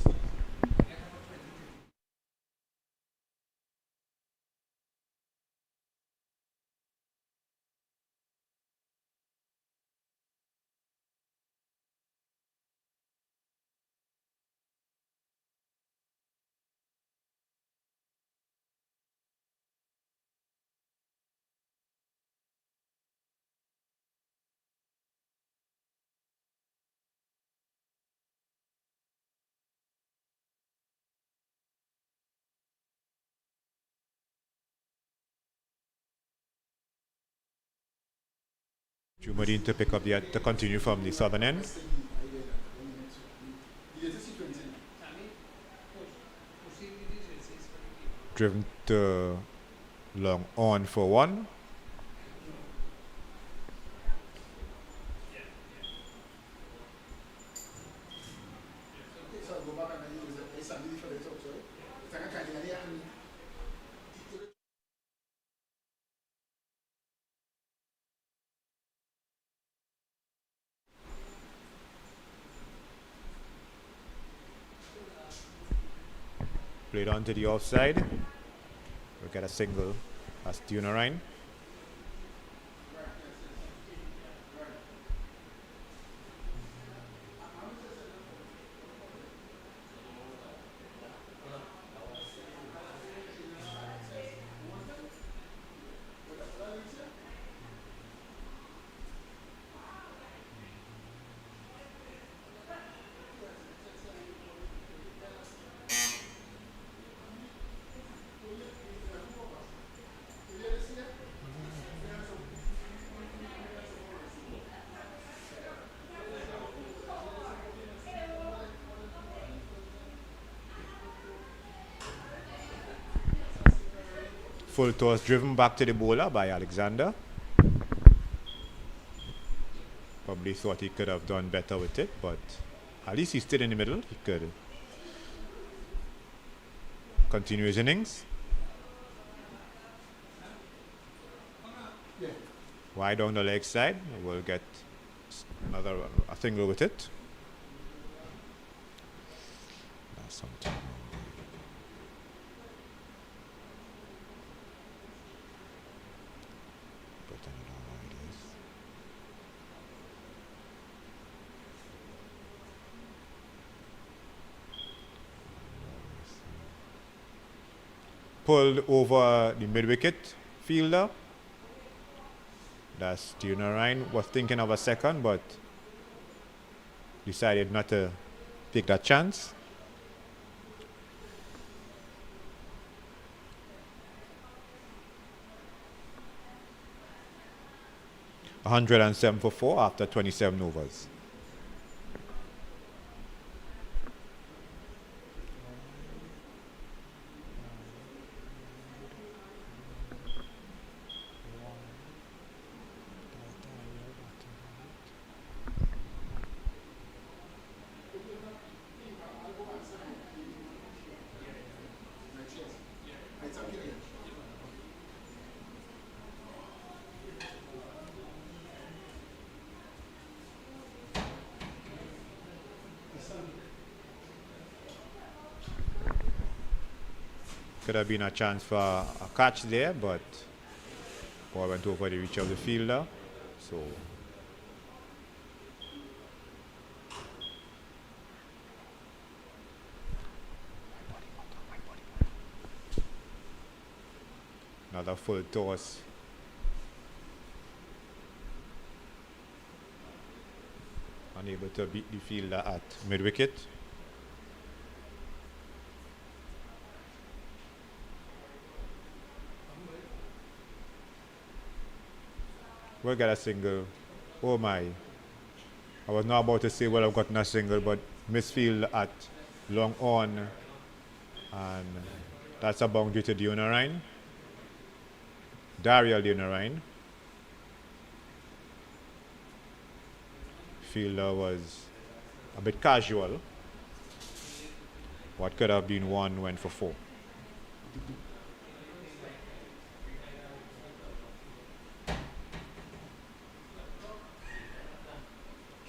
A: Jumadine to pick up to continue from the southern end. Driven to long on for 1. Played onto the offside. We'll get a single as Dunarine. Full toss driven back to the bowler by Alexander. Probably thought he could have done better with it, but at least he stayed in the middle. He could continue his innings. Wide down the leg side. We'll get another a single with it. That's something. Pulled over the mid-wicket fielder. That's Dunarine. Was thinking of a second, but decided not to take that chance. 107 for 4 after 27 overs. Could have been a chance for a catch there, but ball went over the reach of the fielder. So another full toss. Unable to beat the fielder at mid-wicket. We'll get a single. Oh my. I was not about to say, well, I've gotten a single, but misfield at long on. And that's a boundary to the Unarine. Daryl the Unarine. Fielder was a bit casual. What could have been one went for 4.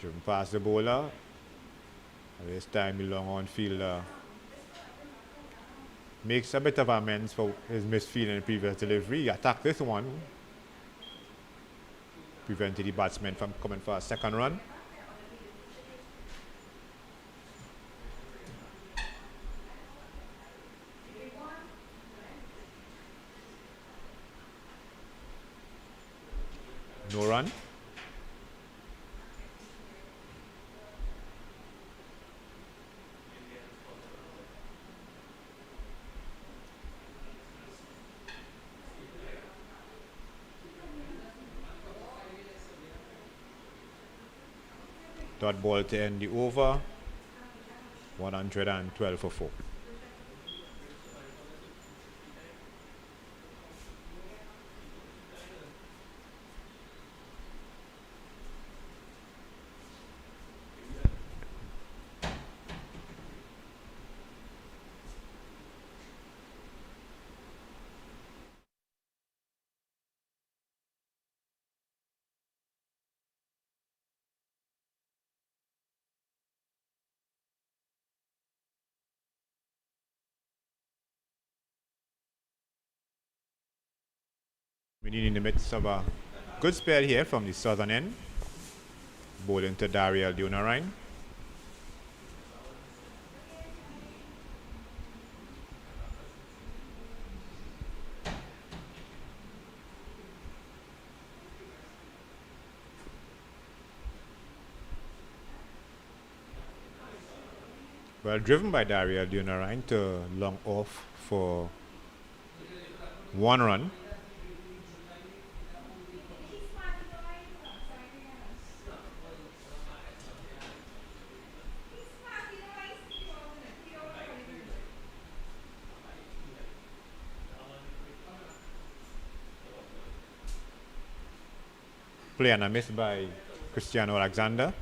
A: Driven past the bowler. This time the long on fielder makes a bit of amends for his misfield in the previous delivery. He attacked this one. Prevented the batsman from coming for a second run. No run. Dot ball to end the over. 112 for 4. We need in the midst of a good spell here from the southern end. Bowling to Daryl Dunarine. Well, driven by Daryl Dunarine to long off for 1 run. Play and a miss by Cristiano Alexander.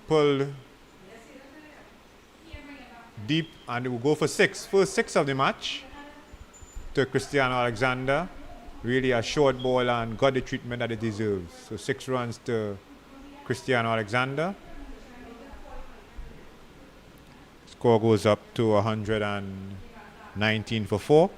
A: Pull deep and it will go for 6. First 6 of the match to Cristiano Alexander. Really a short ball and got the treatment that it deserves. So 6 runs to Cristiano Alexander. Score goes up to 119 for 4.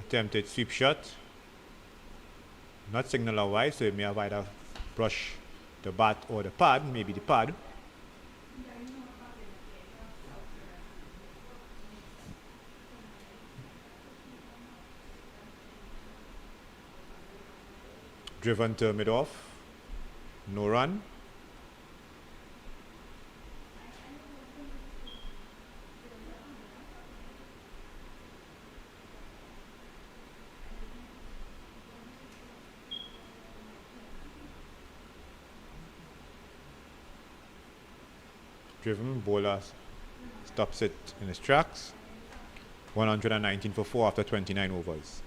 A: Attempted sweep shot. Not signaler wise, so it may have either brushed the bat or the pad, maybe the pad. Driven to mid-off. No run. Driven, bowler stops it in his tracks. 119 for 4 after 29 overs.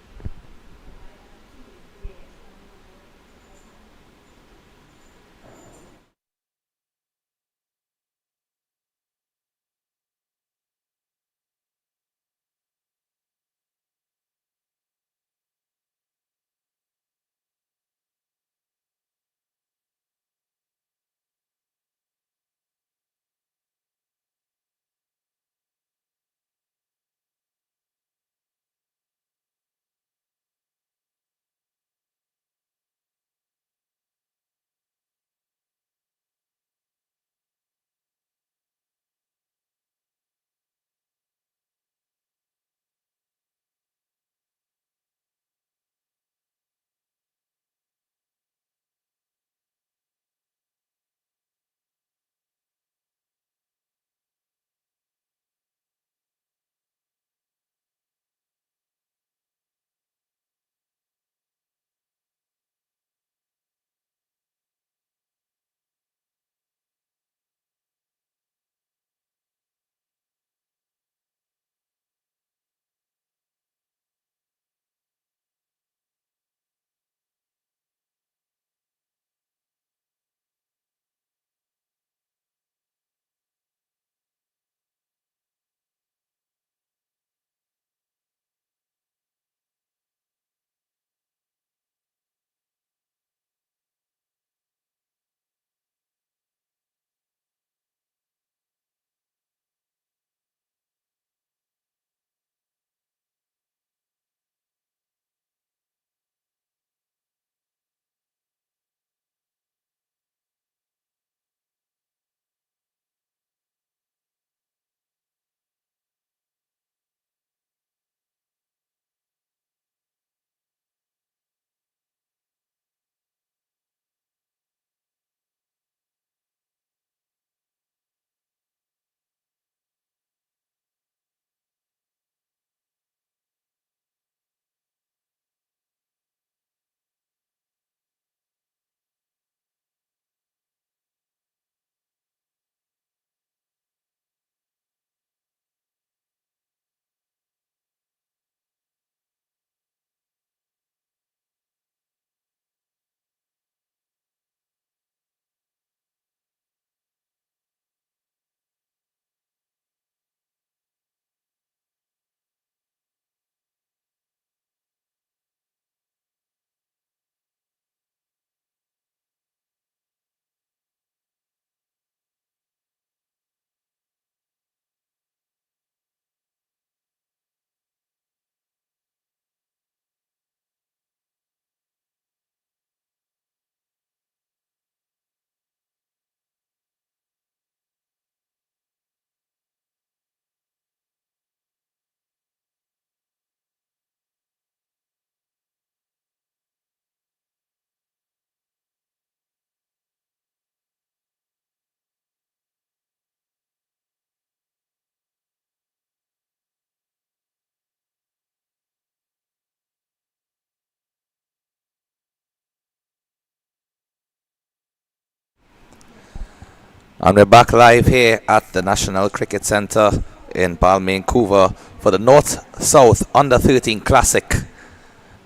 C: And we're back live here at the National Cricket Centre in Balmain, Vancouver for the North-South Under-13 Classic.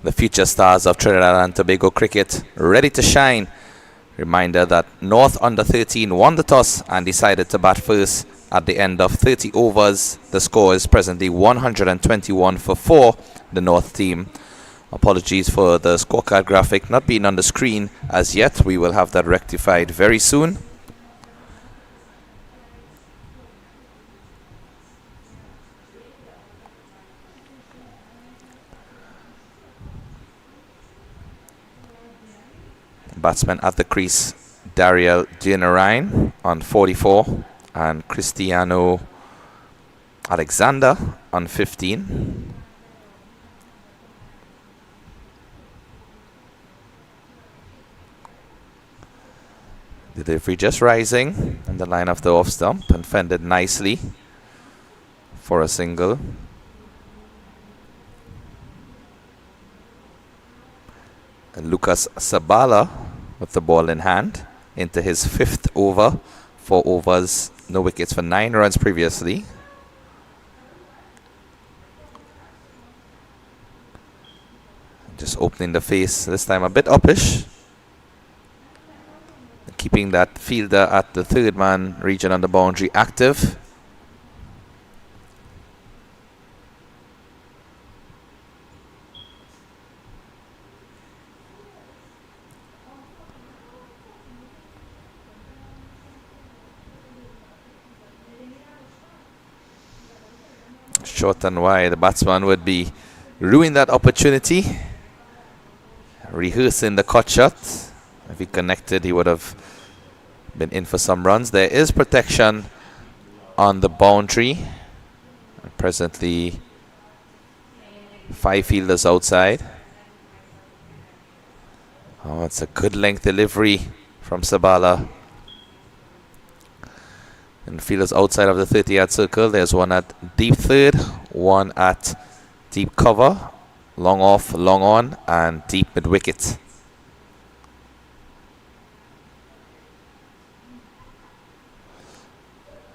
C: The future stars of Trinidad and Tobago cricket ready to shine. Reminder that North Under-13 won the toss and decided to bat first at the end of 30 overs. The score is presently 121 for 4, the North team. Apologies for the scorecard graphic not being on the screen as yet. We will have that rectified very soon. Batsmen at the crease, Dariel Jennerine on 44 and Cristiano Alexander on 15. Delivery just rising on the line of the off stump and fended nicely for a single. And Lucas Sabala with the ball in hand into his 5th over. 4 overs, no wickets for 9 runs previously. Just opening the face, this time a bit uppish. Keeping that fielder at the 3rd man region on the boundary active. Short and wide, the batsman would be ruining that opportunity. Rehearsing the cut shot. If he connected, he would have been in for some runs. There is protection on the boundary. Presently, 5 fielders outside. Oh, it's a good length delivery from Sabala. And fielders outside of the 30-yard circle. There's one at deep 3rd, one at deep cover, long off, long on, and deep mid-wicket.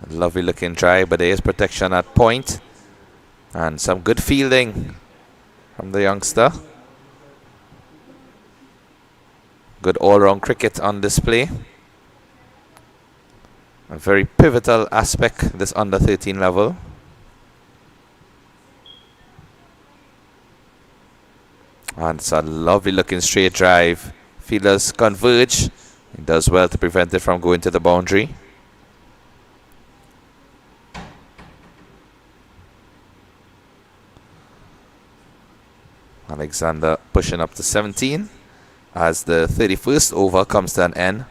C: Lovely looking try, but there is protection at point. And some good fielding from the youngster. Good all-round cricket on display. A very pivotal aspect, this under 13 level. And it's a lovely looking straight drive. Fielders converge. He does well to prevent it from going to the boundary. Alexander pushing up to 17 as the 31st over comes to an end.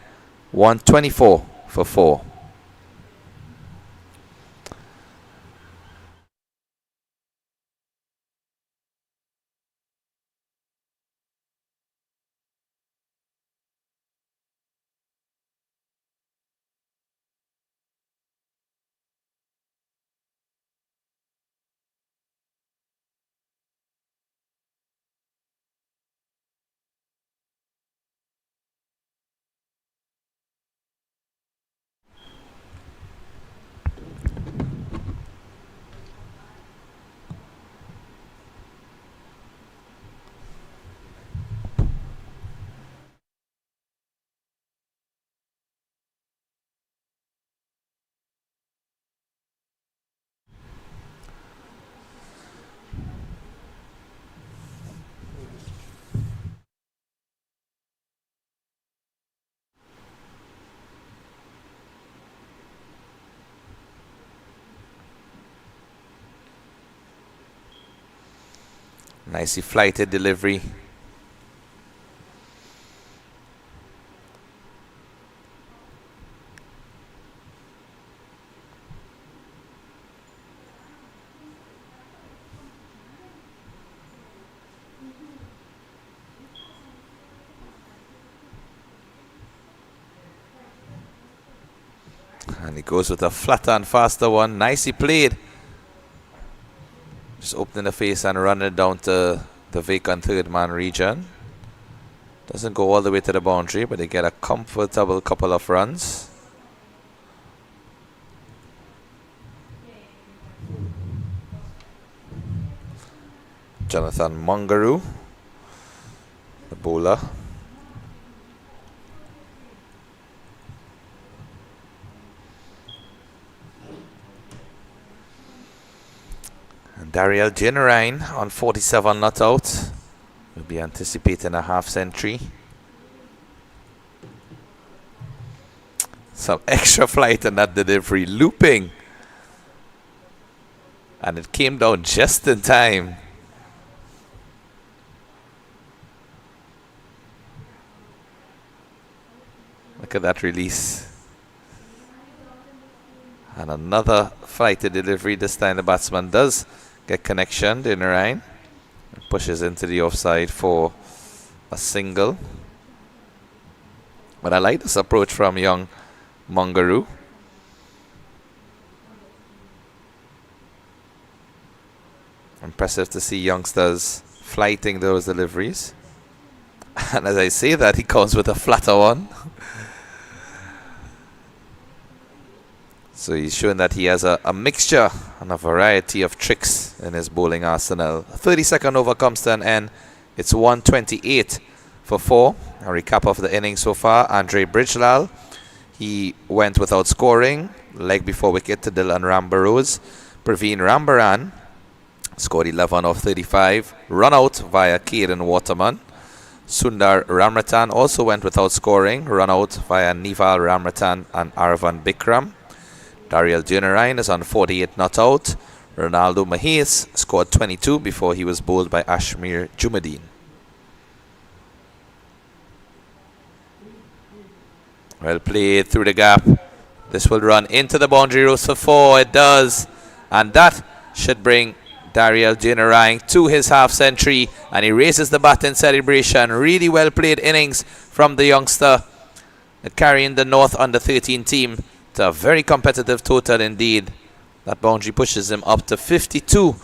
C: 124 for 4. Nicely flighted delivery. And he goes with a flatter and faster one. Nicely played. Just opening the face and running it down to the vacant 3rd man region. Doesn't go all the way to the boundary, but they get a comfortable couple of runs. Jonathan Mungaroo, the bowler. Dariel Jennerine on 47 not out. We'll be anticipating a half century. Some extra flight in that delivery, looping. And it came down just in time. Look at that release. And another flighted delivery. This time the batsman does get connection. Dinarine pushes into the offside for a single. But I like this approach from young Mungaroo. Impressive to see youngsters flighting those deliveries. And as I say that, he comes with a flatter one. So he's showing that he has a mixture and a variety of tricks in his bowling arsenal. 32nd over comes to an end. It's 128 for 4. A recap of the innings so far. Andre Bridgelal, he went without scoring. Leg before wicket to Dylan Rambarose. Praveen Rambaran scored 11 of 35. Run out via Caden Waterman. Sundar Ramratan also went without scoring. Run out via Nival Ramratan and Arvan Bikram. Dariel Dinarine is on 48 not out. Ronaldo Mahes scored 22 before he was bowled by Ashmir Jumadeen. Well played through the gap. This will run into the boundary rows for 4. It does. And that should bring Dariel Dinarine to his half century. And he raises the bat in celebration. Really well played innings from the youngster, carrying the North under 13 team to a very competitive total indeed. That boundary pushes him up to 52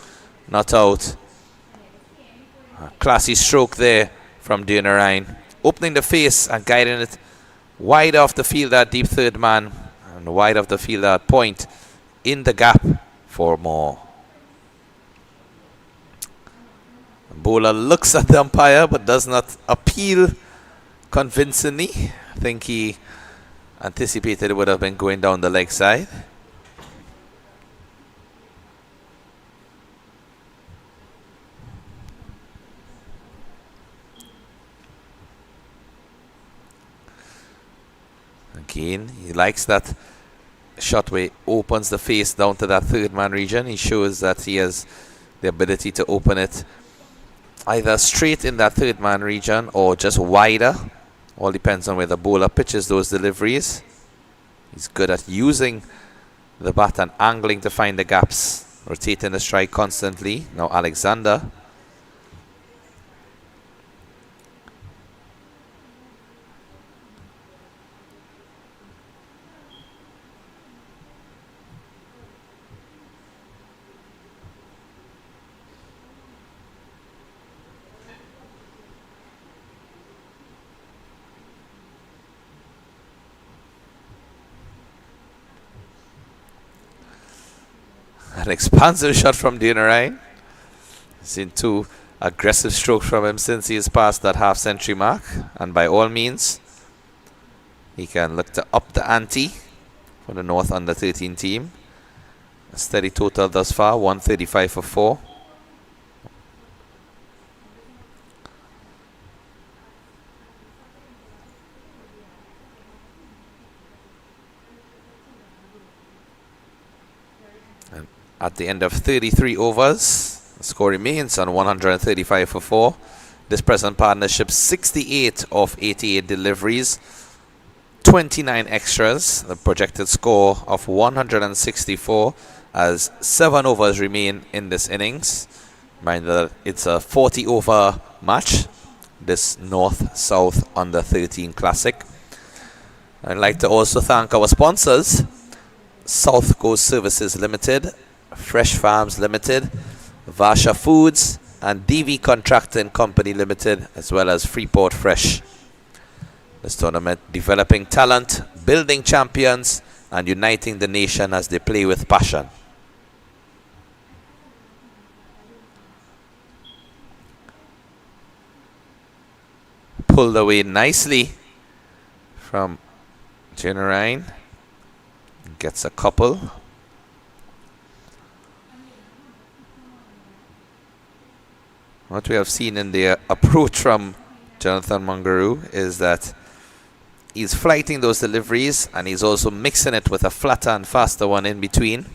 C: not out. A classy stroke there from Dinarine, opening the face and guiding it wide off the field at deep third man and wide off the field at point in the gap for more. Bowler looks at the umpire but does not appeal convincingly. I think he anticipated it would have been going down the leg side. Again, he likes that shot where he opens the face down to that third man region. He shows that he has the ability to open it either straight in that third man region or just wider. All depends on where the bowler pitches those deliveries. He's good at using the bat and angling to find the gaps, rotating the strike constantly. Now Alexander. An expansive shot from Dinarine. Seen 2 aggressive strokes from him since he has passed that half century mark, and by all means he can look to up the ante for the North under 13 team. A steady total thus far, 135 for 4. At the end of 33 overs, the score remains on 135 for 4. This present partnership, 68 of 88 deliveries, 29 extras, the projected score of 164 as 7 overs remain in this innings. Mind that it's a 40 over match, this North-South under 13 Classic. I'd like to also thank our sponsors, South Coast Services Limited, Fresh Farms Limited, Vasha Foods, and DV Contracting Company Limited, as well as Freeport Fresh. This tournament developing talent, building champions, and uniting the nation as they play with passion. Pulled away nicely from Dinarine. Gets a couple. What we have seen in the approach from Jonathan Mungaroo is that he's flighting those deliveries and he's also mixing it with a flatter and faster one in between.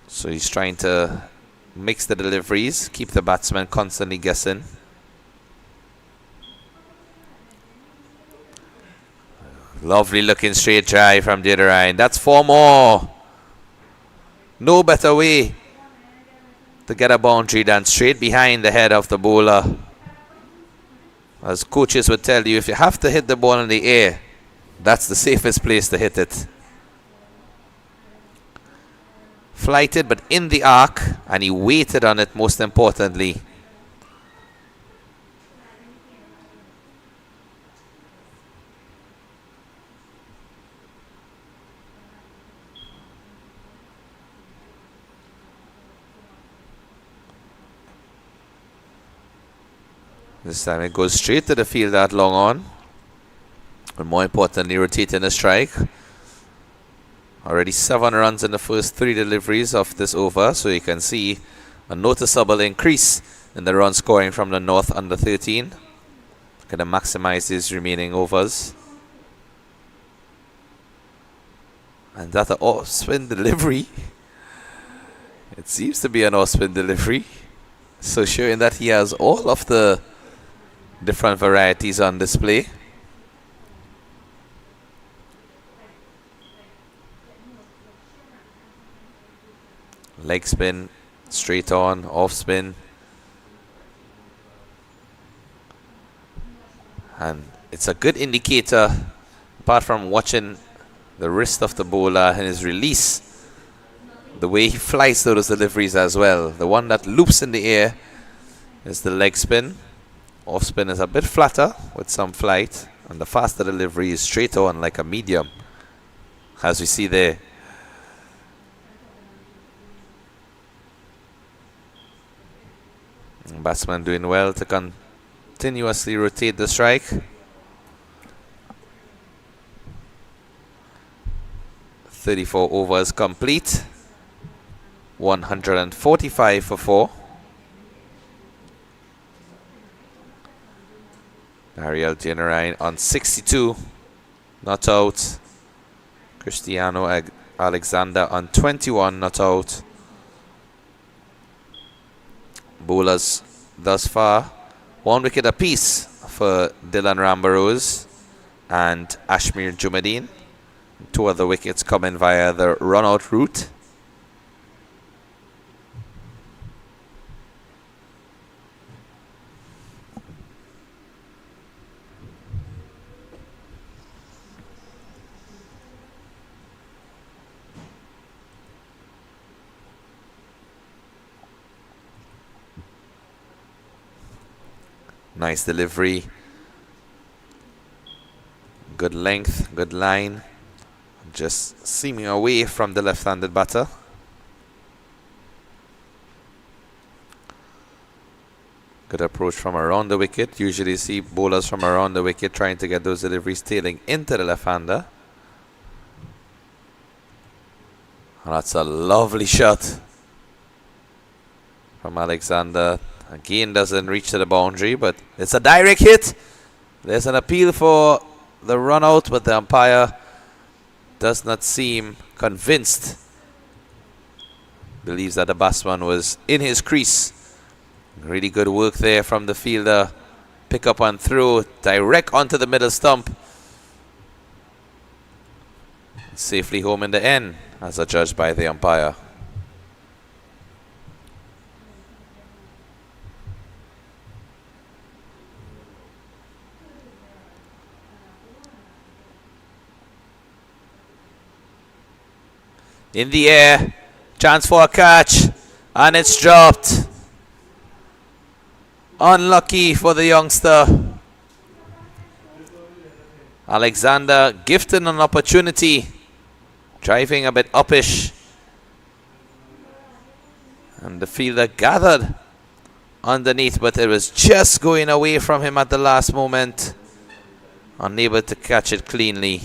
C: So he's trying to mix the deliveries, keep the batsman constantly guessing. Lovely looking straight drive from the other end. That's 4 more. No better way to get a boundary than straight behind the head of the bowler. As coaches would tell you, if you have to hit the ball in the air, that's the safest place to hit it. Flighted but in the arc, and he waited on it most importantly. This time it goes straight to the field that long on. And more importantly, rotating the strike. Already 7 runs in the first 3 deliveries of this over. So you can see a noticeable increase in the run scoring from the North under 13. Going to maximize these remaining overs. And that off-spin delivery. It seems to be an off-spin delivery. So showing that he has all of the different varieties on display. Leg spin, straight on, off spin. And it's a good indicator, apart from watching the wrist of the bowler and his release, the way he flies through those deliveries as well. The one that loops in the air is the leg spin. Off spin is a bit flatter with some flight, and the faster delivery is straight on like a medium, as we see there. Batsman doing well to continuously rotate the strike. 34 overs complete. 145 for 4. Ariel Generine on 62, not out. Cristiano Alexander on 21, not out. Bowlers thus far, 1 wicket apiece for Dylan Rambarose and Ashmir Jumadeen. 2 other wickets coming via the run-out route. Nice delivery. Good length, good line. Just seaming away from the left-handed batter. Good approach from around the wicket. Usually see bowlers from around the wicket trying to get those deliveries tailing into the left-hander. And that's a lovely shot from Alexander. Again, doesn't reach to the boundary, but it's a direct hit. There's an appeal for the run out, but the umpire does not seem convinced. Believes that the batsman was in his crease. Really good work there from the fielder. Pick up and throw direct onto the middle stump. Safely home in the end, as adjudged by the umpire. In the air, chance for a catch, and it's dropped. Unlucky for the youngster. Alexander gifted an opportunity, driving a bit uppish. And the fielder gathered underneath, but it was just going away from him at the last moment. Unable to catch it cleanly.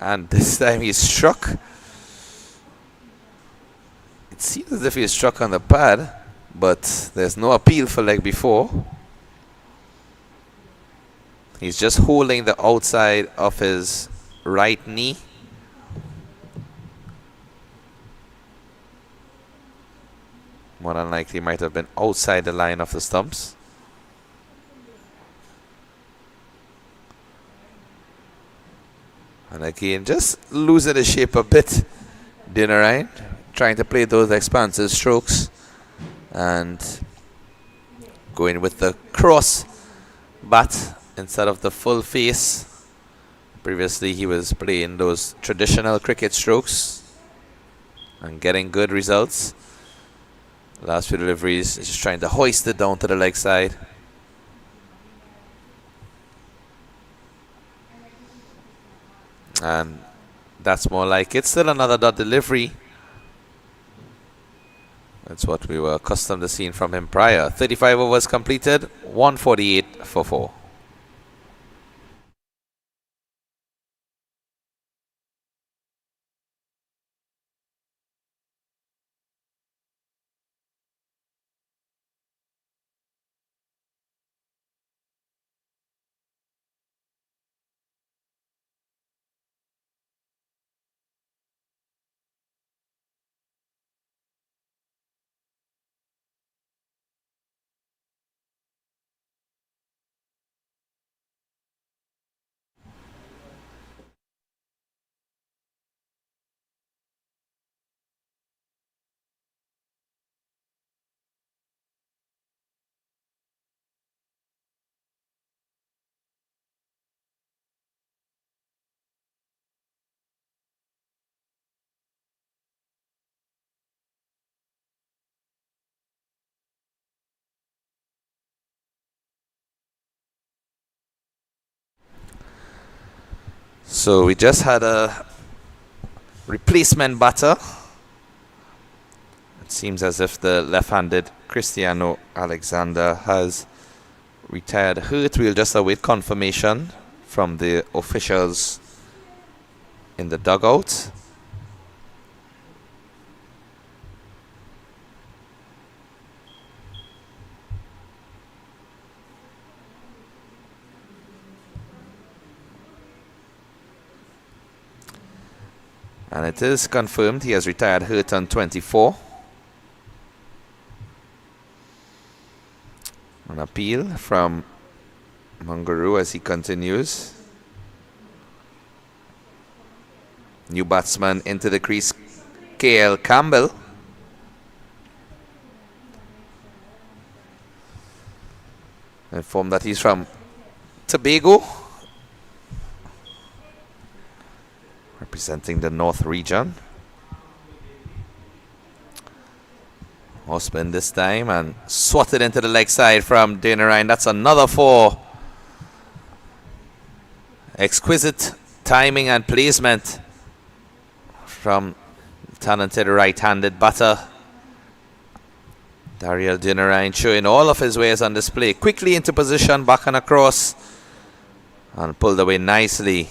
C: And this time he's struck. It seems as if he's struck on the pad, but there's no appeal for leg before. He's just holding the outside of his right knee. More than likely might have been outside the line of the stumps. And again, just losing the shape a bit, Dinnerine, trying to play those expansive strokes and going with the cross bat instead of the full face. Previously he was playing those traditional cricket strokes and getting good results. Last few deliveries, just trying to hoist it down to the leg side. And that's more like it. Still another dot delivery. That's what we were accustomed to seeing from him prior. 35 overs completed, 148 for 4. So we just had a replacement batter. It seems as if the left-handed Cristiano Alexander has retired hurt. We'll just await confirmation from the officials in the dugout. And it is confirmed he has retired hurt on 24. An appeal from Mungaru as he continues. New batsman into the crease, KL Campbell. Informed that he's from Tobago, representing the North region. Osman this time and swatted into the leg side from Dinnerine. That's another 4. Exquisite timing and placement from talented right-handed batter Daryl Dinnerine, showing all of his ways on display. Quickly into position, back and across, and pulled away nicely.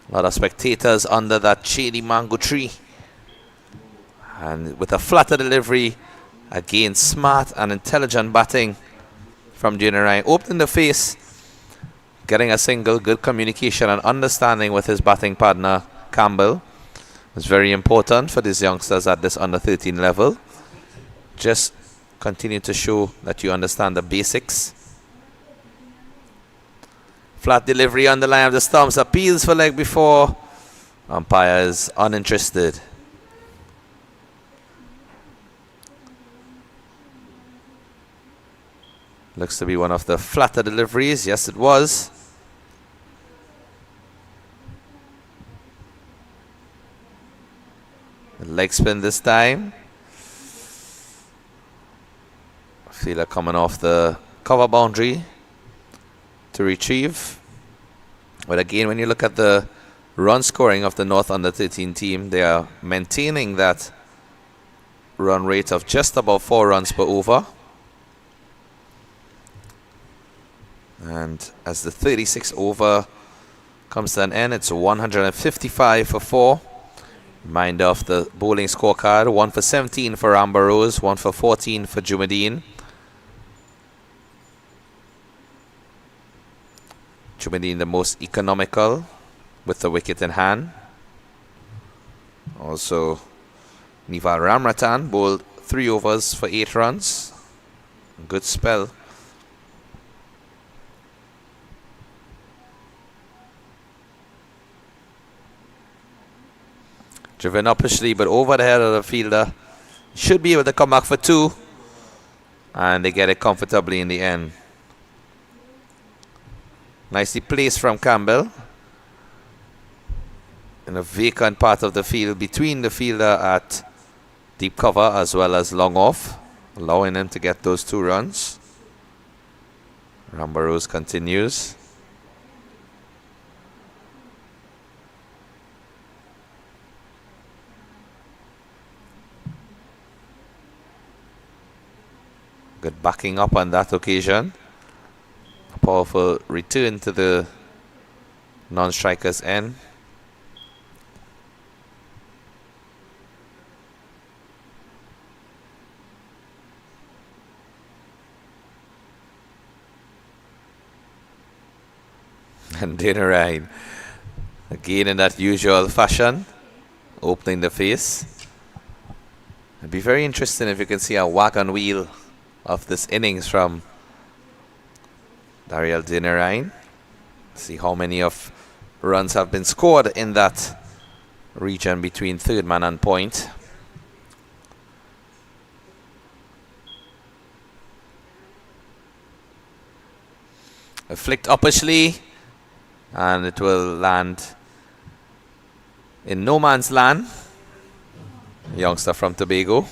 C: A lot of spectators under that shady mango tree. And with a flatter delivery, again smart and intelligent batting from Dinnerine. Opening the face, getting a single, good communication and understanding with his batting partner Campbell. It's very important for these youngsters at this under 13 level. Just continue to show that you understand the basics. Flat delivery on the line of the stumps. Appeals for leg before. Umpire is uninterested. Looks to be one of the flatter deliveries. Yes, it was. Leg spin this time. Fielder coming off the cover boundary to retrieve. But again, when you look at the run scoring of the North Under 13 team, they are maintaining that run rate of just about 4 runs per over. And as the 36th over comes to an end, it's 155 for 4. Reminder of the bowling scorecard: 1 for 17 for Amber Rose, 1 for 14 for Jumadine. Jumadine the most economical with the wicket in hand. Also, Nival Ramratan bowled 3 overs for 8 runs. Good spell. Driven uppishly, but over the head of the fielder. Should be able to come back for 2. And they get it comfortably in the end. Nicely placed from Campbell. In a vacant part of the field between the fielder at deep cover as well as long off, allowing him to get those 2 runs. Rambarose continues. Good backing up on that occasion. A powerful return to the non-striker's end. And dinner Ryan again in that usual fashion, opening the face. It'd be very interesting if you can see a wagon wheel of this innings from Dariel Dinnerine. See how many of runs have been scored in that region between third man and point. Flicked uppishly, and it will land in no man's land. Youngster from Tobago.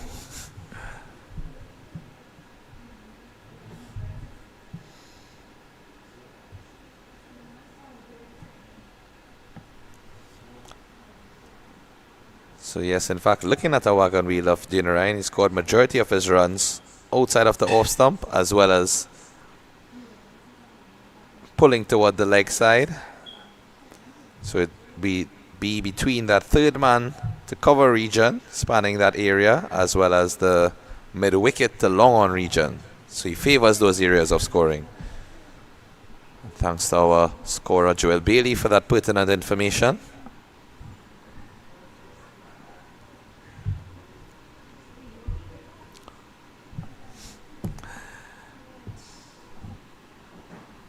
C: So yes, in fact, looking at the wagon wheel of Dinnerine, he scored majority of his runs outside of the off stump, as well as pulling toward the leg side. So it be between that third man to cover region, spanning that area, as well as the mid wicket to long on region. So he favors those areas of scoring. Thanks to our scorer Joel Bailey for that pertinent information.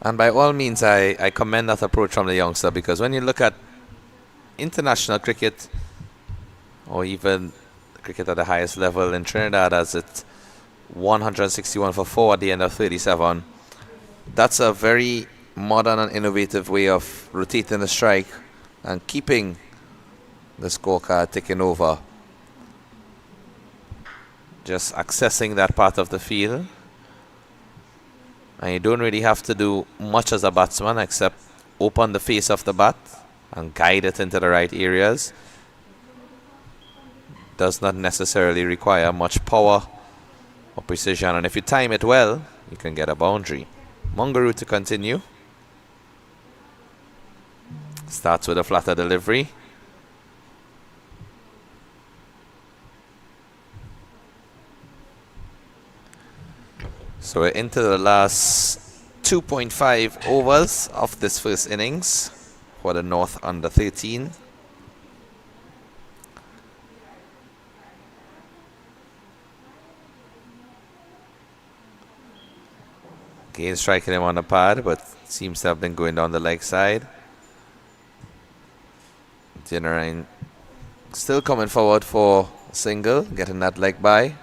C: And by all means, I commend that approach from the youngster, because when you look at international cricket, or even cricket at the highest level in Trinidad, as it's 161 for 4 at the end of 37, that's a very modern and innovative way of rotating the strike and keeping the scorecard ticking over. Just accessing that part of the field. And you don't really have to do much as a batsman except open the face of the bat and guide it into the right areas. Does not necessarily require much power or precision. And if you time it well, you can get a boundary. Mungaroo to continue. Starts with a flatter delivery. So we're into the last 2.5 overs of this first innings for the North under 13. Again striking him on the pad, but seems to have been going down the leg side. Dinnerine still coming forward for a single, getting that leg by.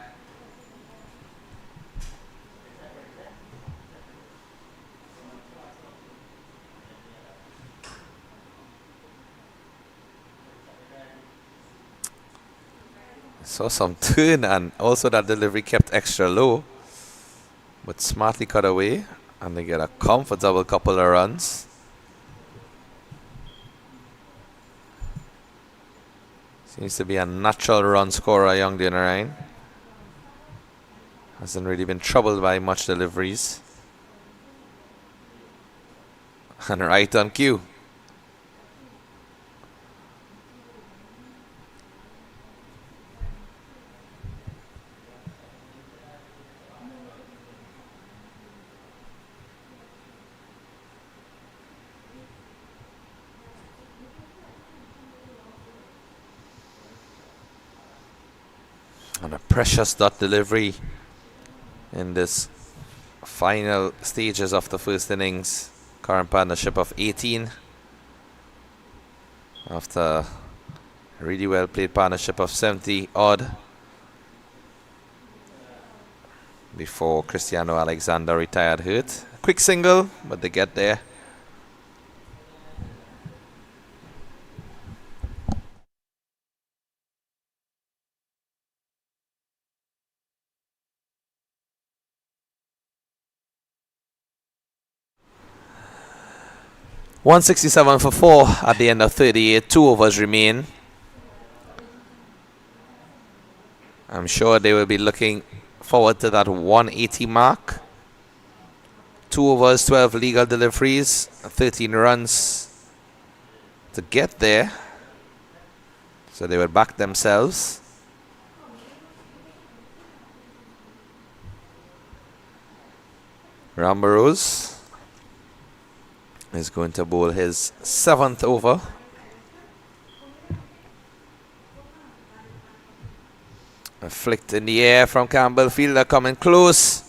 C: Saw some turn, and also that delivery kept extra low, but smartly cut away, and they get a comfortable couple of runs. Seems to be a natural run scorer, young Dinnerine. Hasn't really been troubled by much deliveries. And right on cue. And a precious dot delivery in this final stages of the first innings. Current partnership of 18 after Really well played partnership of 70 odd before Cristiano Alexander retired hurt. Quick single, but they get there. .167 for 4 at the end of 38. 2 overs remain. I'm sure they will be looking forward to that 180 mark. 2 overs, 12 legal deliveries, 13 runs to get there. So they will back themselves. Rambarose is going to bowl his 7th over. A flicked in the air from Campbell. Fielder coming close.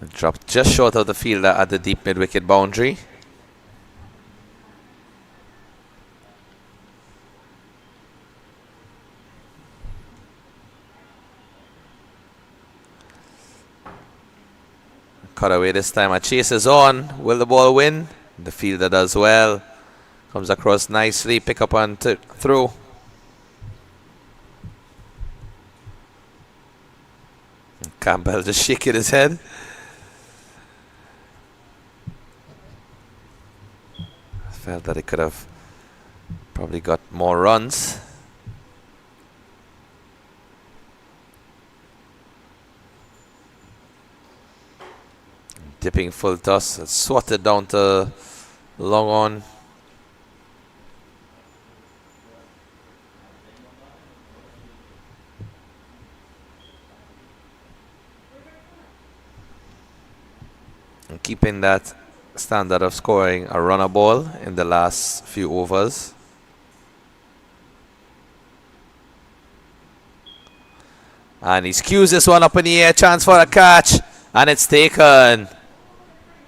C: Dropped just short of the fielder at the deep mid-wicket boundary. Cut away this time. A chase is on. Will the ball win? The fielder does well. Comes across nicely. Pick up and throw. Campbell just shaking his head. Felt that he could have probably got more runs. Dipping full toss, swatted down to long on. And keeping that standard of scoring a runner ball in the last few overs. And he skews this one up in the air, chance for a catch, and it's taken.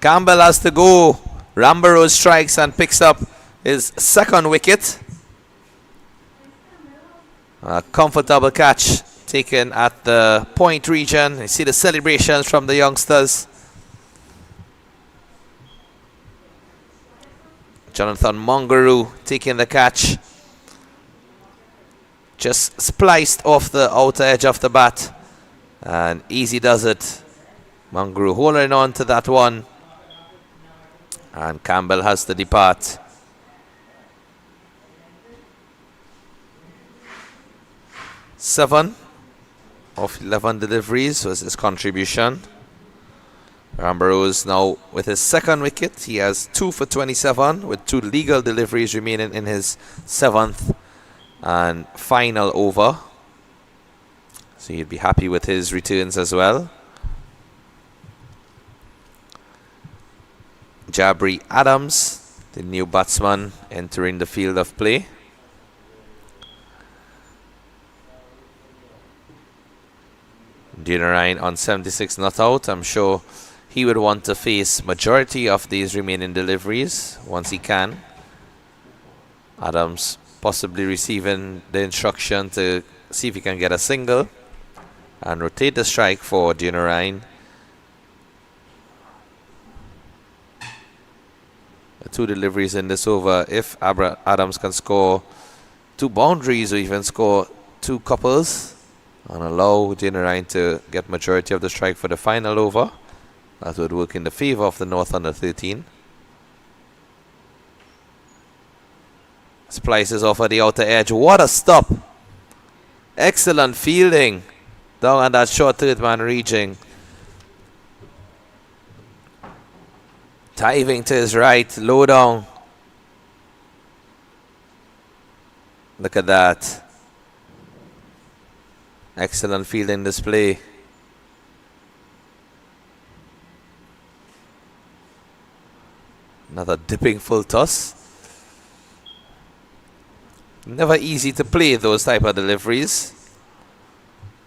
C: Campbell has to go. Rambarose strikes and picks up his 2nd wicket. A comfortable catch taken at the point region. You see the celebrations from the youngsters. Jonathan Mungaroo taking the catch. Just spliced off the outer edge of the bat. And easy does it. Mungaroo holding on to that one. And Campbell has to depart. Seven of 11 deliveries was his contribution. Rambarose now with his 2nd wicket. He has 2 for 27 with 2 legal deliveries remaining in his 7th and final over. So he'd be happy with his returns as well. Jabri Adams, the new batsman, entering the field of play. Dinarine on 76 not out. I'm sure he would want to face majority of these remaining deliveries once he can. Adams possibly receiving the instruction to see if he can get a single and rotate the strike for Dinarine. 2 deliveries in this over. If Adams can score 2 boundaries or even score 2 couples and allow Dinarine to get majority of the strike for the final over, that would work in the favor of the North under 13. Splices off at the outer edge. What a stop! Excellent fielding down at that short third man region. Diving to his right, low down. Look at that. Excellent fielding display. Another dipping full toss. Never easy to play those type of deliveries.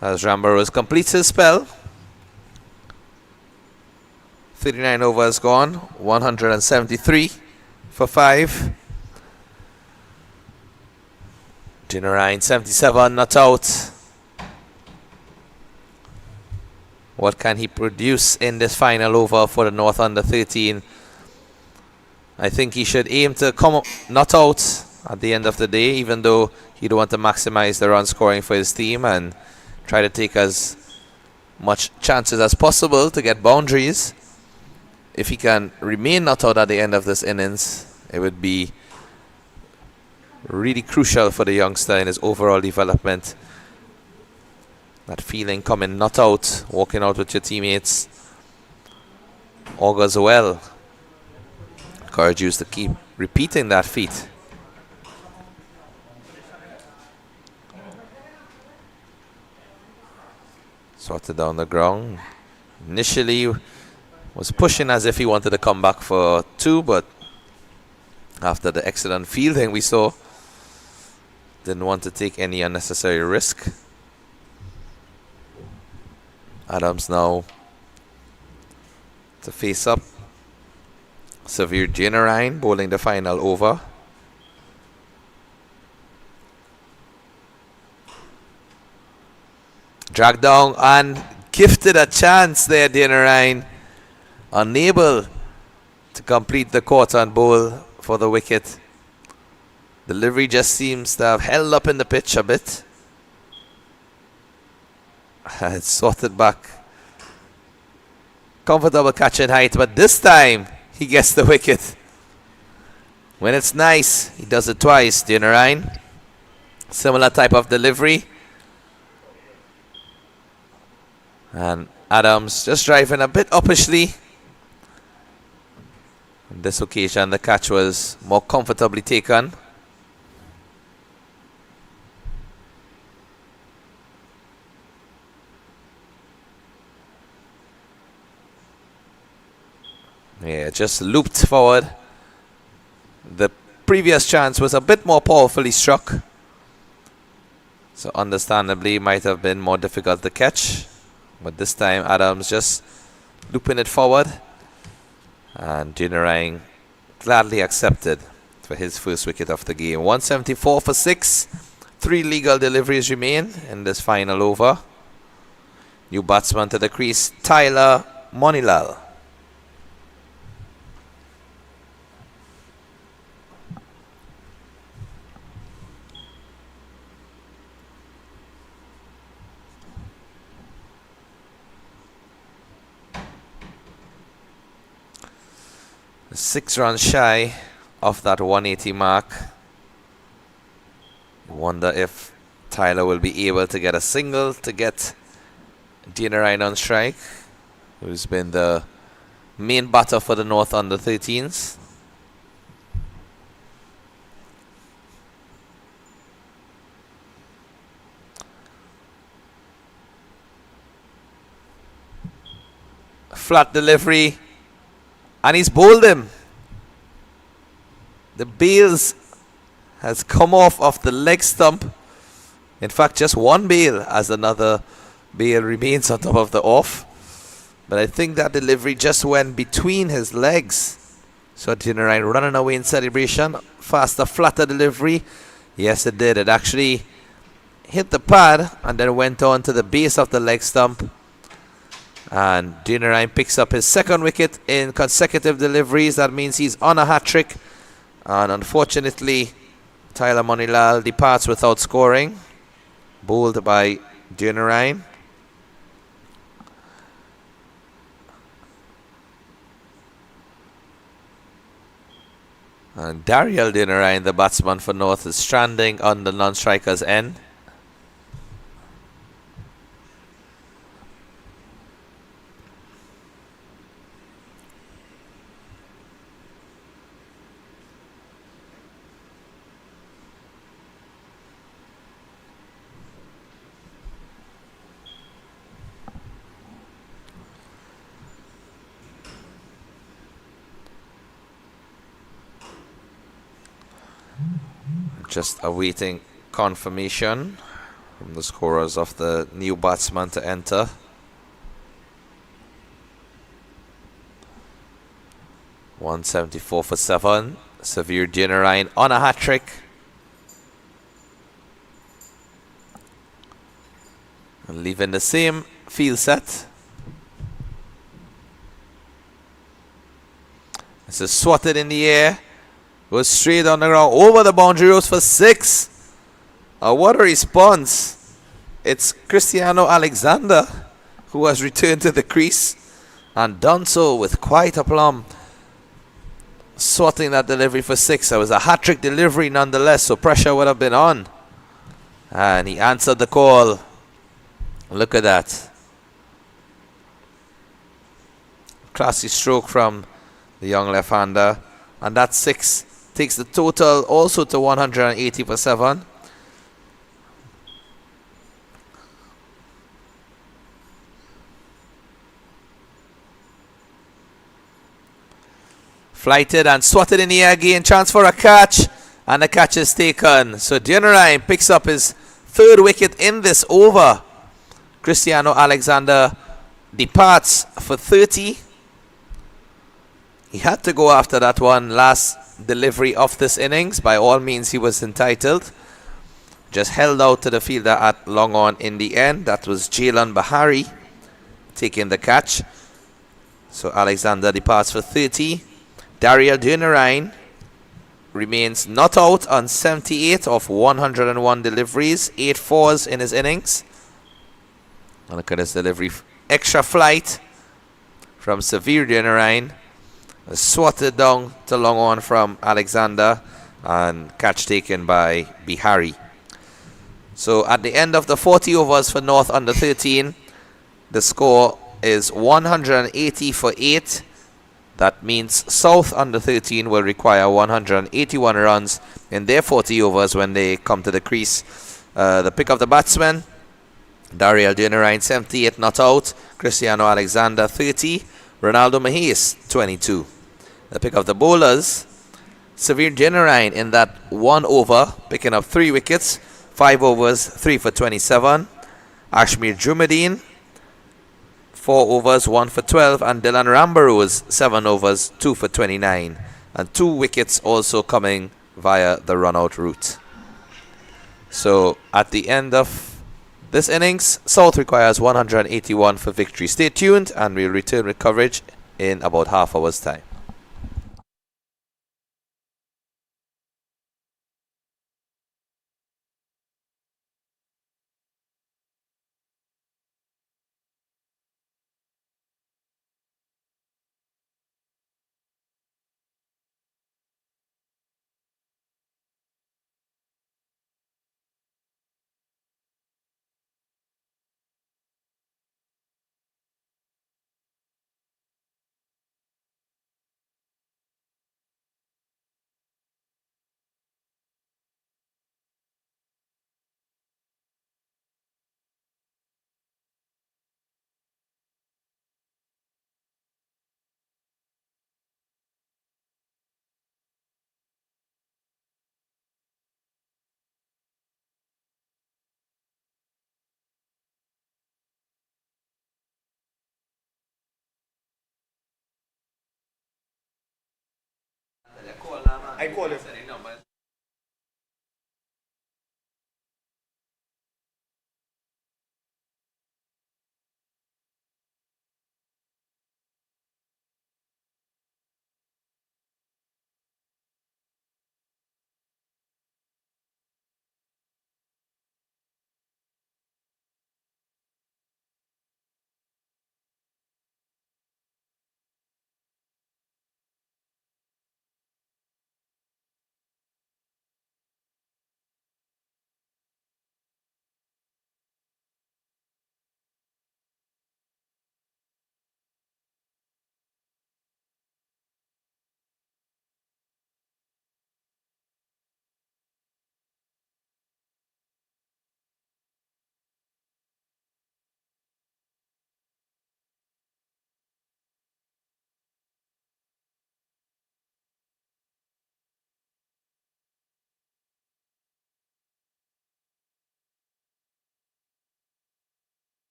C: As Rambarose completes his spell. 39 overs gone, 173 for 5. Dinarine 77 not out. What can he produce in this final over for the North under 13? I think he should aim to come not out at the end of the day, even though he'd want to maximize the run scoring for his team and try to take as much chances as possible to get boundaries. If he can remain not out at the end of this innings, it would be really crucial for the youngster in his overall development. That feeling coming not out, walking out with your teammates, augurs well. Encourage you to keep repeating that feat. Sorted down the ground. Initially was pushing as if he wanted to come back for 2, but after the excellent fielding we saw, didn't want to take any unnecessary risk. Adams now to face up Severe Dinarine, bowling the final over. Dragged down and gifted a chance there, Dinarine. Unable to complete the quarter and bowl for the wicket. Delivery just seems to have held up in the pitch a bit. It's sorted back. Comfortable catch at height, but this time he gets the wicket. When it's nice, he does it twice, Dinarine. Similar type of delivery. And Adams just driving a bit uppishly. On this occasion, the catch was more comfortably taken. Yeah, just looped forward. The previous chance was a bit more powerfully struck, so understandably might have been more difficult to catch. But this time Adams just looping it forward, and Dinarine gladly accepted for his first wicket of the game. 174 for 6. 3 legal deliveries remain in this final over. New batsman to the crease, Tyler Monilal. Six runs shy of that 180 mark. Wonder if Tyler will be able to get a single to get Dinarine on strike, who's been the main batter for the North under 13s. Flat delivery. And he's bowled him. The bails has come off the leg stump. In fact, just one bail as another bail remains on top of the off. But I think that delivery just went between his legs. So Dinarine running away in celebration. Faster, flatter delivery. Yes, it did. It actually hit the pad and then went on to the base of the leg stump. And Dinarine picks up his second wicket in consecutive deliveries. That means he's on a hat-trick. And unfortunately, Tyler Monilal departs without scoring. Bowled by Dinarine. And Dariel Dinarine, the batsman for North, is stranding on the non-striker's end. Just awaiting confirmation from the scorers of the new batsman to enter. 174 for 7. Severe Dinnerine on a hat trick. And leaving the same field set. This is swatted in the air. Goes straight on the ground. Over the boundary rows for 6. What a response. It's Cristiano Alexander who has returned to the crease and done so with quite aplomb. Swatting that delivery for 6. It was a hat-trick delivery nonetheless, so pressure would have been on. And he answered the call. Look at that. Classy stroke from the young left-hander. And that 6 takes the total also to 180 for 7. Flighted and swatted in the air again. Chance for a catch. And the catch is taken. So Dinnerine picks up his 3rd wicket in this over. Cristiano Alexander departs for 30. He had to go after that one last delivery of this innings. By all means, he was entitled. Just held out to the fielder at long on in the end. That was Jalen Bahari taking the catch. So Alexander departs for 30. Daryl Dinnerine remains not out on 78 of 101 deliveries. 8 fours in his innings. And look at his delivery. Extra flight from Severe Dinnerine. Swatted down to long on from Alexander. And catch taken by Bihari. So at the end of the 40 overs for North under 13, the score is 180 for 8. That means South under 13 will require 181 runs in their 40 overs when they come to the crease. The pick of the batsmen, Daryl Dinnerine 78 not out, Cristiano Alexander 30, Ronaldo Mahis 22. The pick of the bowlers, Severe Dinnerine in that 1 over, picking up 3 wickets, 5 overs, 3 for 27. Ashmir Jumadeen, 4 overs, 1 for 12, and Dylan Rambarose, 7 overs, 2 for 29. And 2 wickets also coming via the run-out route. So at the end of this innings, South requires 181 for victory. Stay tuned and we'll return with coverage in about half hour's time.
A: I call him.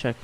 B: Check.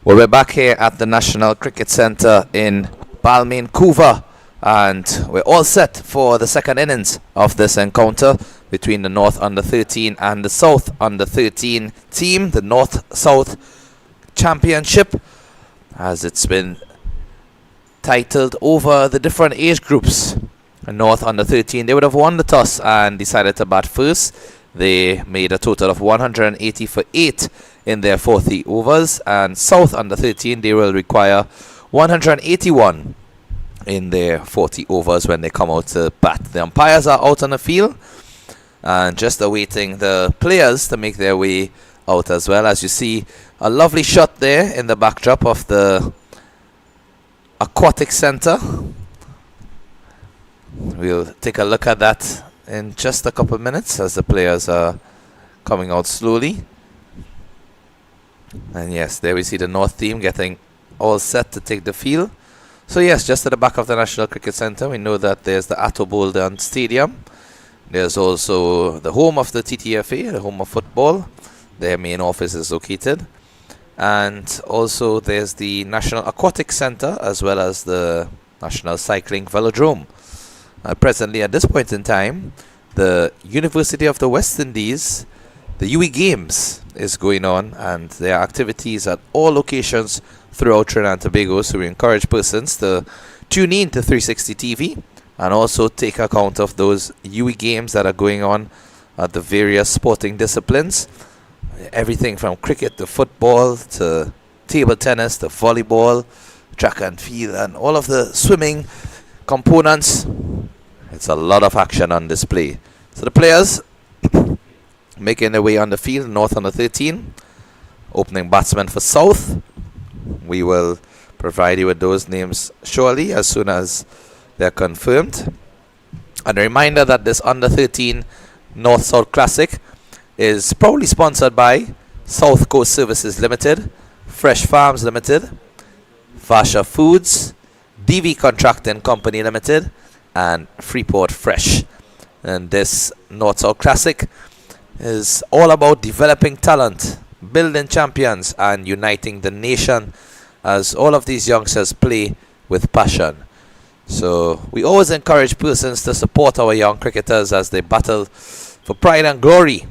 C: Well, we're back here at the National Cricket Centre in Balmain, Couva, and we're all set for the second innings of this encounter between the North Under 13 and the South Under 13 team, the North-South Championship, as it's been titled over the different age groups. The North Under 13, they would have won the toss and decided to bat first. They made a total of 180 for 8 in their 40 overs, and South Under 13, they will require 181 in their 40 overs when they come out to bat. The umpires are out on the field and just awaiting the players to make their way out as well. As you see, a lovely shot there in the backdrop of the Aquatic Centre. We'll take a look at that in just a couple of minutes as the players are coming out slowly. And yes, there we see the North team getting all set to take the field. So yes, just at the back of the National Cricket Centre, we know that there's the Atto Boulden Stadium. There's also the home of the TTFA, the home of football. Their main office is located. And also there's the National Aquatic Centre as well as the National Cycling Velodrome. Presently, at this point in time, the University of the West Indies, the UE Games, is going on, and there are activities at all locations throughout Trinidad and Tobago. So we encourage persons to tune in to 360 TV and also take account of those UE Games that are going on at the various sporting disciplines. Everything from cricket to football to table tennis to volleyball, track and field, and all of the swimming components. It's a lot of action on display. So the players making their way on the field. North Under 13, opening batsman for South. We will provide you with those names shortly as soon as they're confirmed. And a reminder that this Under 13 North-South Classic is proudly sponsored by South Coast Services Limited, Fresh Farms Limited, Vasha Foods, DV Contracting Company Limited, and Freeport Fresh. And this North-South Classic is all about developing talent, building champions, and uniting the nation as all of these youngsters play with passion. So we always encourage persons to support our young cricketers as they battle for pride and glory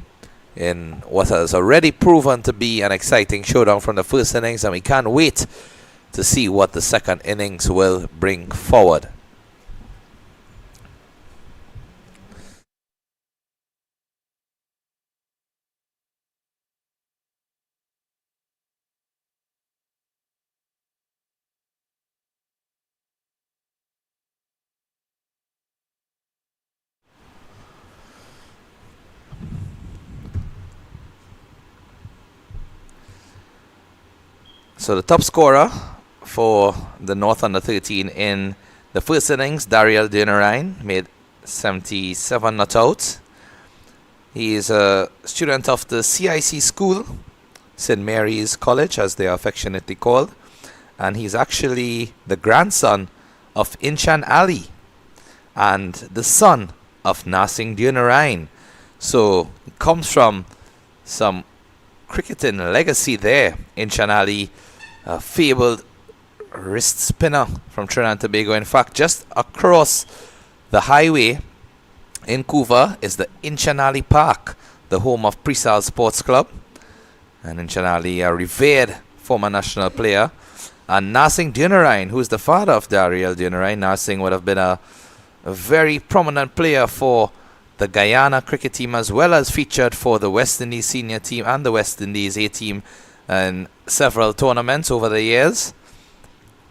C: in what has already proven to be an exciting showdown from the first innings, and we can't wait to see what the second innings will bring forward. So the top scorer for the North Under 13 in the first innings, Dariel Dinarine, made 77 not out. He is a student of the CIC school, St. Mary's College as they are affectionately called, and he's actually the grandson of Inchan Ali and the son of Nasing Dinarine. So he comes from some cricketing legacy there. Inchan Ali, a fabled wrist spinner from Trinidad and Tobago. In fact, just across the highway in Couva is the Inchan Ali Park, the home of Presal Sports Club. And Inchan Ali, a revered former national player. And Nasing Dinarine, who is the father of Dariel Dinarine. Nasing would have been a very prominent player for the Guyana cricket team, as well as featured for the West Indies senior team and the West Indies A team in several tournaments over the years.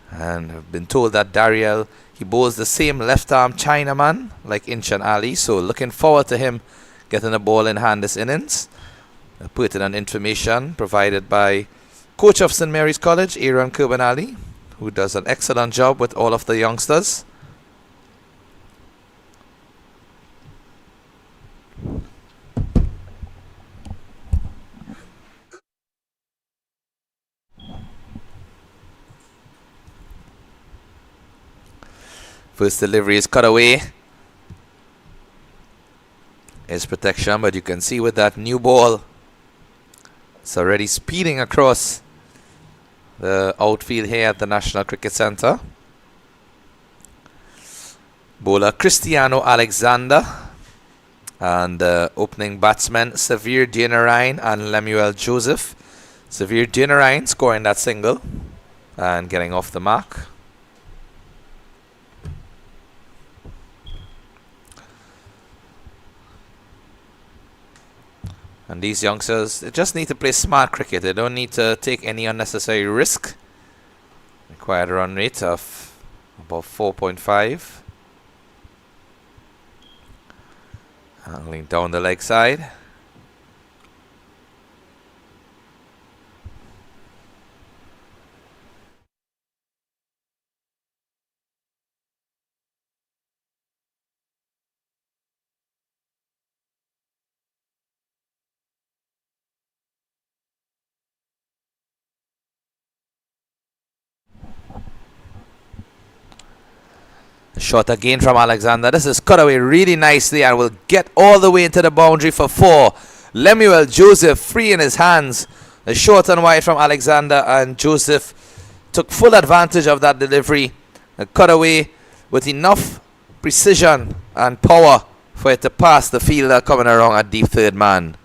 C: And I've been told that Dariel, he bowls the same left arm Chinaman like Inchan Ali, so looking forward to him getting the ball in hand this innings. Pertinent information provided by coach of St. Mary's College, Aaron Kurban Ali, who does an excellent job with all of the youngsters. First delivery is cut away. Is protection, but you can see with that new ball, it's already speeding across the outfield here at the National Cricket Centre. Bowler Cristiano Alexander and opening batsmen Severe Dinarine and Lemuel Joseph. Severe Dinarine scoring that single and getting off the mark. And these youngsters, they just need to play smart cricket. They don't need to take any unnecessary risk. Required run rate of about 4.5. Angling down the leg side. Shot again from Alexander. This is cut away really nicely and will get all the way into the boundary for 4. Lemuel Joseph free in his hands. A short and wide from Alexander, and Joseph took full advantage of that delivery. A cut away with enough precision and power for it to pass the fielder coming around at deep third man.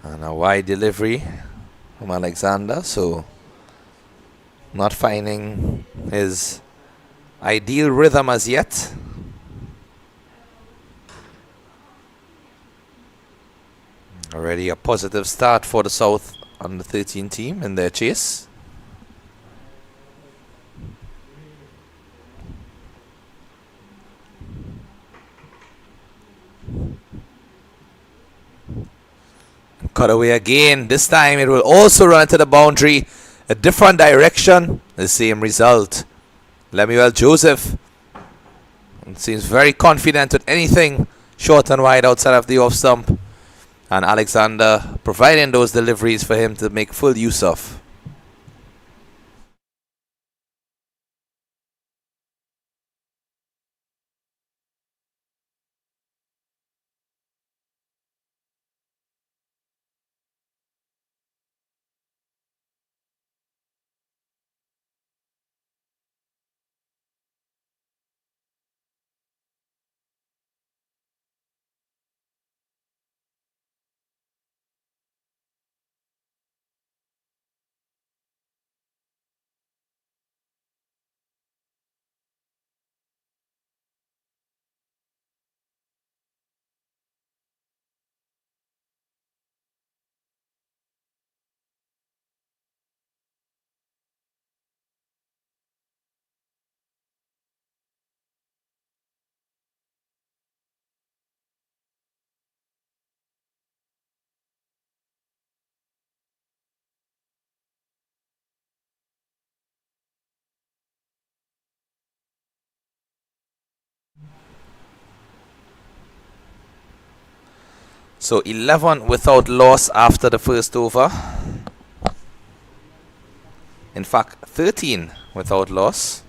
C: And a wide delivery from Alexander, so not finding his ideal rhythm as yet. Already a positive start for the South under 13 team in their chase. Cut away again. This time it will also run into the boundary. A different direction. The same result. Lemuel Joseph seems very confident with anything short and wide outside of the off stump. And Alexander providing those deliveries for him to make full use of. So 11 without loss after the first over. In fact, 13 without loss.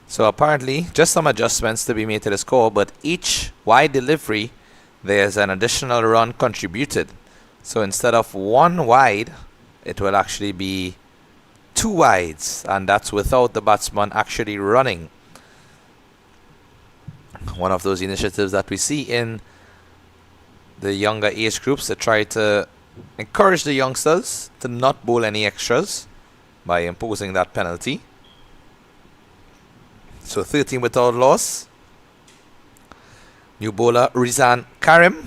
C: So apparently, just some adjustments to be made to the score, but each wide delivery, there's an additional run contributed. So instead of 1 wide, it will actually be 2 wides, and that's without the batsman actually running. One of those initiatives that we see in the younger age groups to try to encourage the youngsters to not bowl any extras by imposing that penalty. So 13 without loss. New bowler Rizan Karim.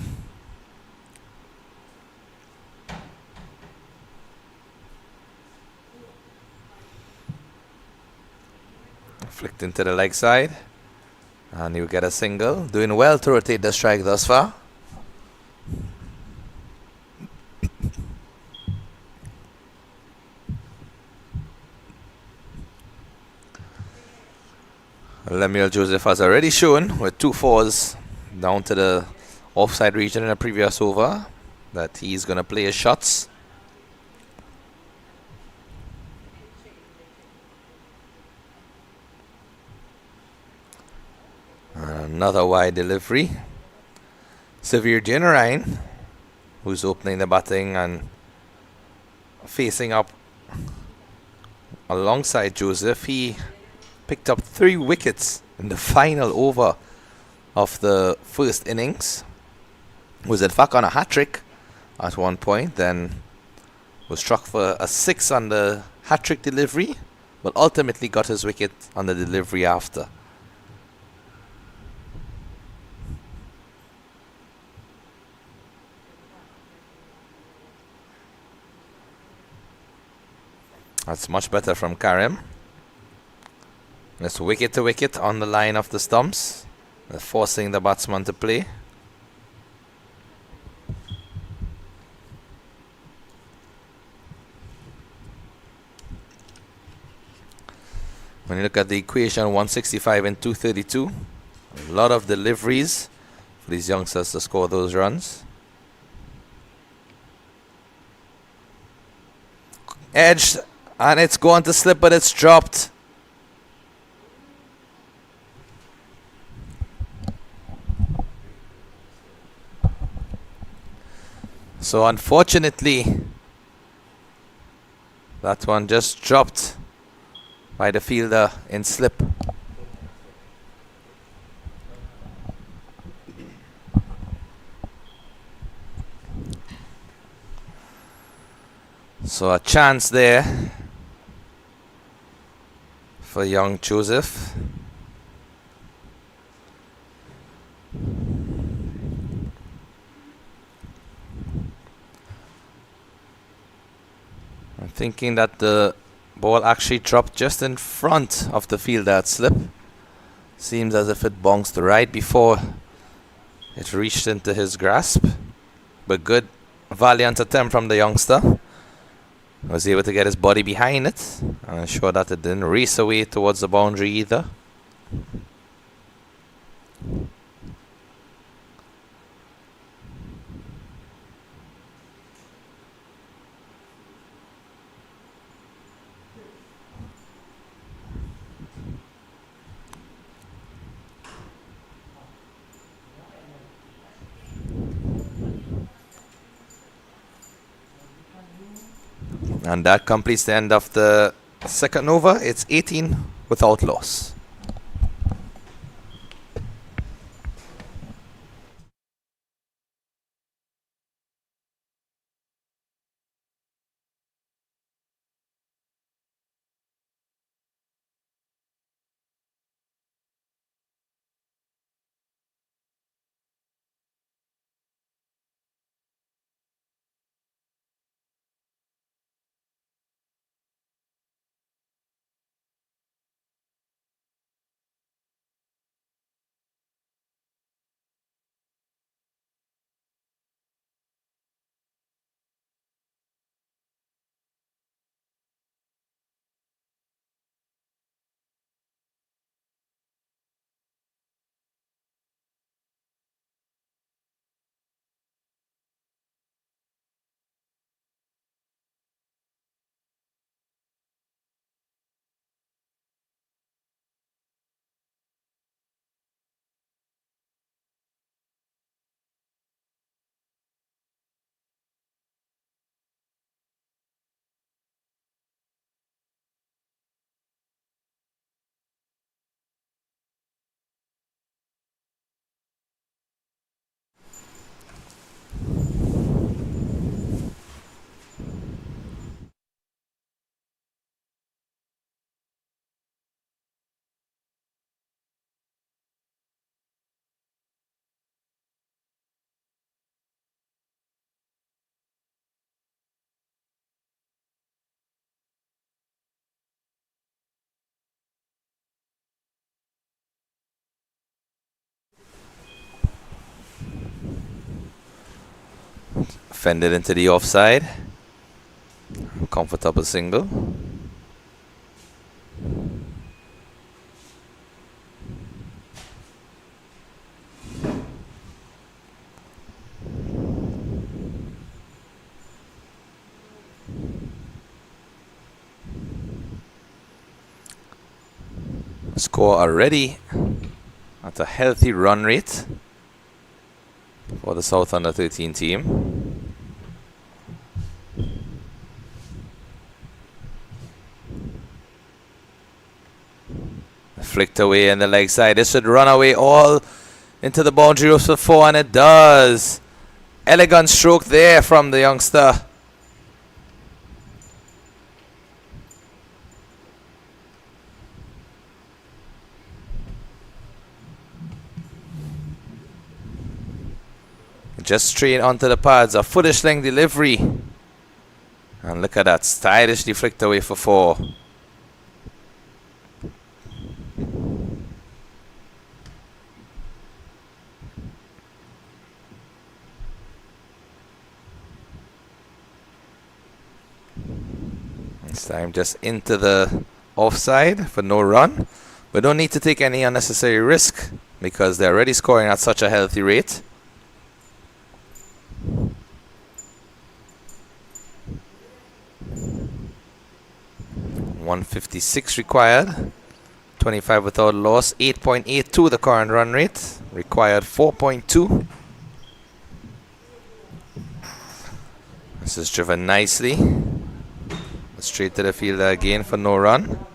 C: Kicked into the leg side. And he'll get a single. Doing well to rotate the strike thus far. Lemuel Joseph has already shown with 2 fours down to the offside region in the previous over that he's going to play his shots. Another wide delivery. Severe Generine, who's opening the batting and facing up alongside Joseph. He picked up 3 wickets in the final over of the first innings. Was in fact on a hat-trick at one point, then was struck for a 6 on the hat-trick delivery, but ultimately got his wicket on the delivery after. That's much better from Karim. It's wicket to wicket on the line of the stumps, forcing the batsman to play. When you look at the equation, 165 and 232, a lot of deliveries for these youngsters to score those runs. Edged, and it's going to slip, but it's dropped. So unfortunately, that one just dropped by the fielder in slip. So a chance there for young Joseph. I'm thinking that the ball actually dropped just in front of the fielder at slip. Seems as if it bounced right before it reached into his grasp. But good, valiant attempt from the youngster. Was able to get his body behind it and ensure that it didn't race away towards the boundary either. And that completes the end of the second over. It's 18 without loss. Fended into the offside. Comfortable single. Score already at a healthy run rate for the South Under 13 team. Flicked away in the leg side. This should run away all into the boundary ropes for 4, and it does. Elegant stroke there from the youngster. Just straight onto the pads, a foolish length delivery. And look at that, stylishly flicked away for 4. This time just into the offside for no run. We don't need to take any unnecessary risk because they're already scoring at such a healthy rate. .156 required, 25 without loss, 8.82 the current run rate, required 4.2. This is driven nicely, straight to the fielder again for no run.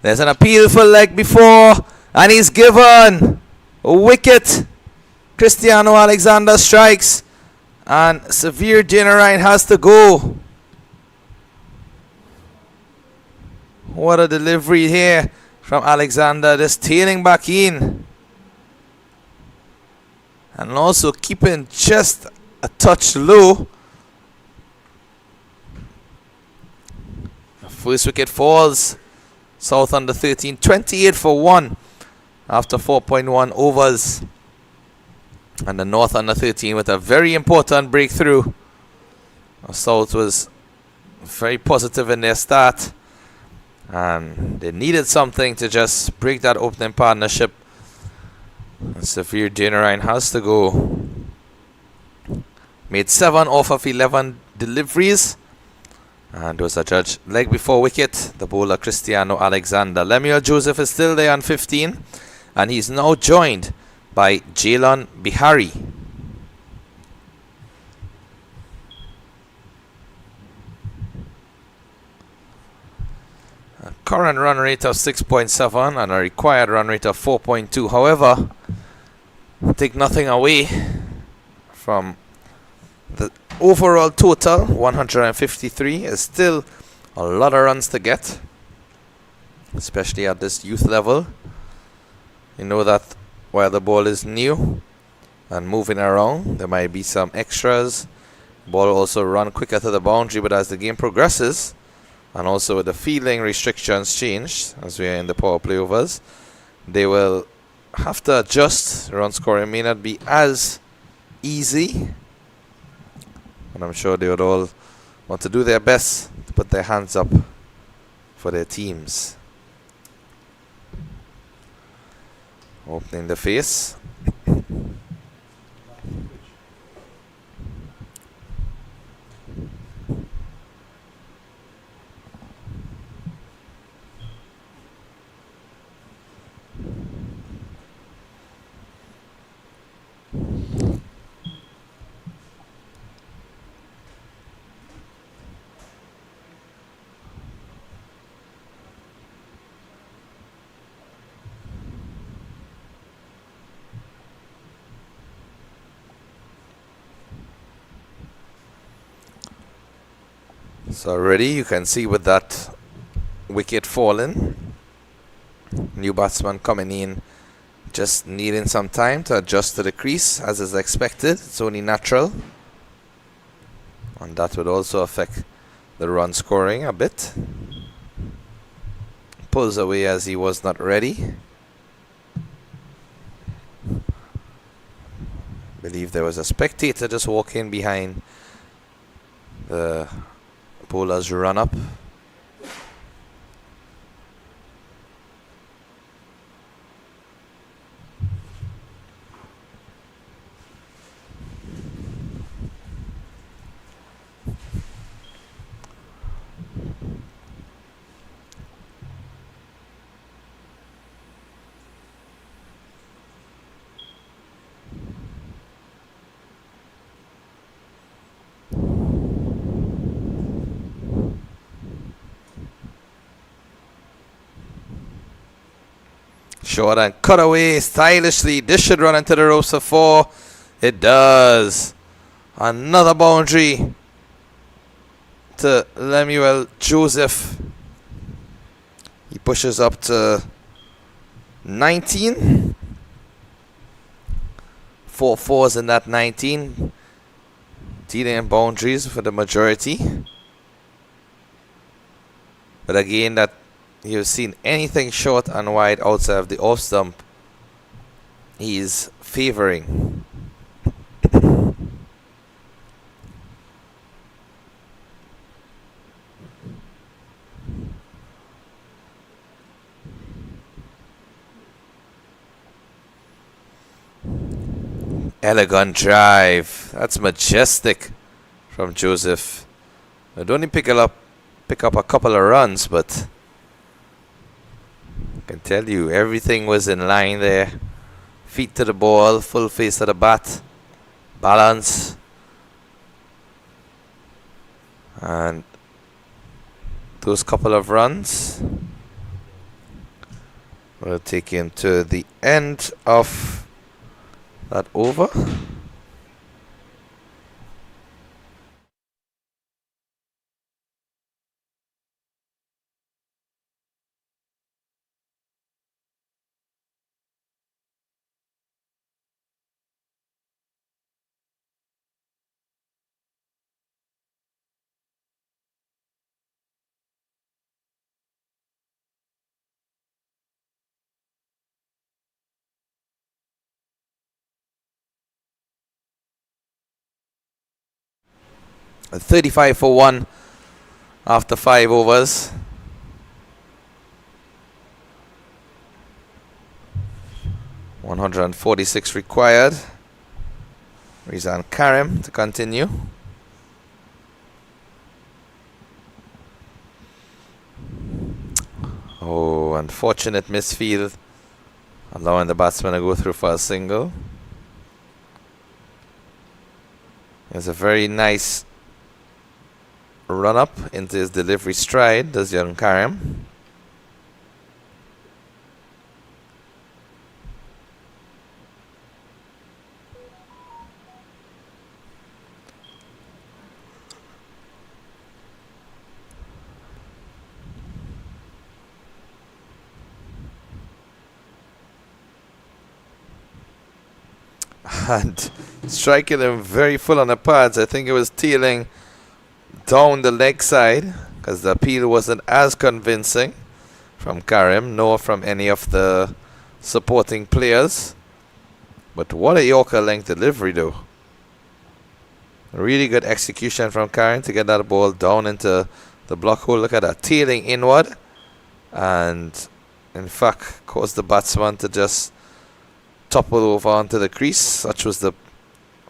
C: There's an appeal for leg before, and he's given. A wicket. Cristiano Alexander strikes, and Severe Generine has to go. What a delivery here from Alexander, just tailing back in. And also keeping just a touch low. First wicket falls. South under 13, 28 for 1 after 4.1 overs. And the North under 13 with a very important breakthrough. South was very positive in their start, and they needed something to just break that opening partnership. And Severe Generine has to go. Made 7 off of 11 deliveries. And was a judge leg before wicket, the bowler Cristiano Alexander. Lemuel Joseph is still there on 15, and he's now joined by Jalon Bihari. A current run rate of 6.7 and a required run rate of 4.2. However, take nothing away from the overall total. 153 is still a lot of runs to get, especially at this youth level. You know that while the ball is new and moving around, there might be some extras. Ball also run quicker to the boundary, but as the game progresses, and also with the fielding restrictions changed as we are in the power play overs, they will have to adjust. Run scoring may not be as easy, and I'm sure they would all want to do their best to put their hands up for their teams. Opening the face. So already you can see with that wicket falling, new batsman coming in, just needing some time to adjust to the crease as is expected. It's only natural, and that would also affect the run scoring a bit. Pulls away as he was not ready. Believe there was a spectator just walking behind the bowler's run up. Short and cut away stylishly. This should run into the ropes for 4. It does. Another boundary to Lemuel Joseph. He pushes up to 19. 4 fours in that 19. Dealing in boundaries for the majority. But again, that you've seen anything short and wide outside of the off stump, he's favoring. Elegant drive. That's majestic from Joseph. I'd only pick up a couple of runs, but I can tell you everything was in line there. Feet to the ball, full face to the bat, balance, and those couple of runs We'll take him to the end of that over. A 35 for 1 after 5 overs. $146 required. Rizan Karim to continue. Oh, unfortunate misfield, allowing the batsman to go through for a single. It's a very nice run up into his delivery stride, does young Karim. And striking him very full on the pads. I think it was tailing down the leg side because the appeal wasn't as convincing from Karim nor from any of the supporting players. But what a Yorker length delivery though. Really good execution from Karim to get that ball down into the block hole. Look at that, tailing inward, and in fact caused the batsman to just topple over onto the crease. Such was the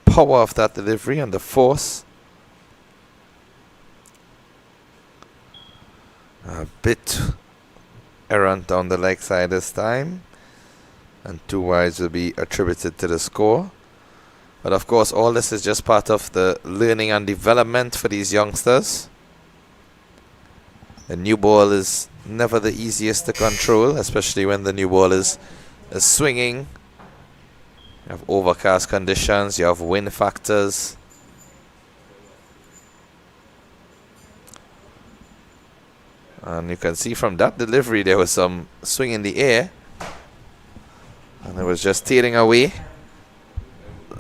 C: power of that delivery and the force. A bit errant down the leg side this time, and 2 wides will be attributed to the score. But of course all this is just part of the learning and development for these youngsters. The new ball is never the easiest to control, especially when the new ball is swinging. You have overcast conditions, you have wind factors. And you can see from that delivery there was some swing in the air. And it was just tearing away.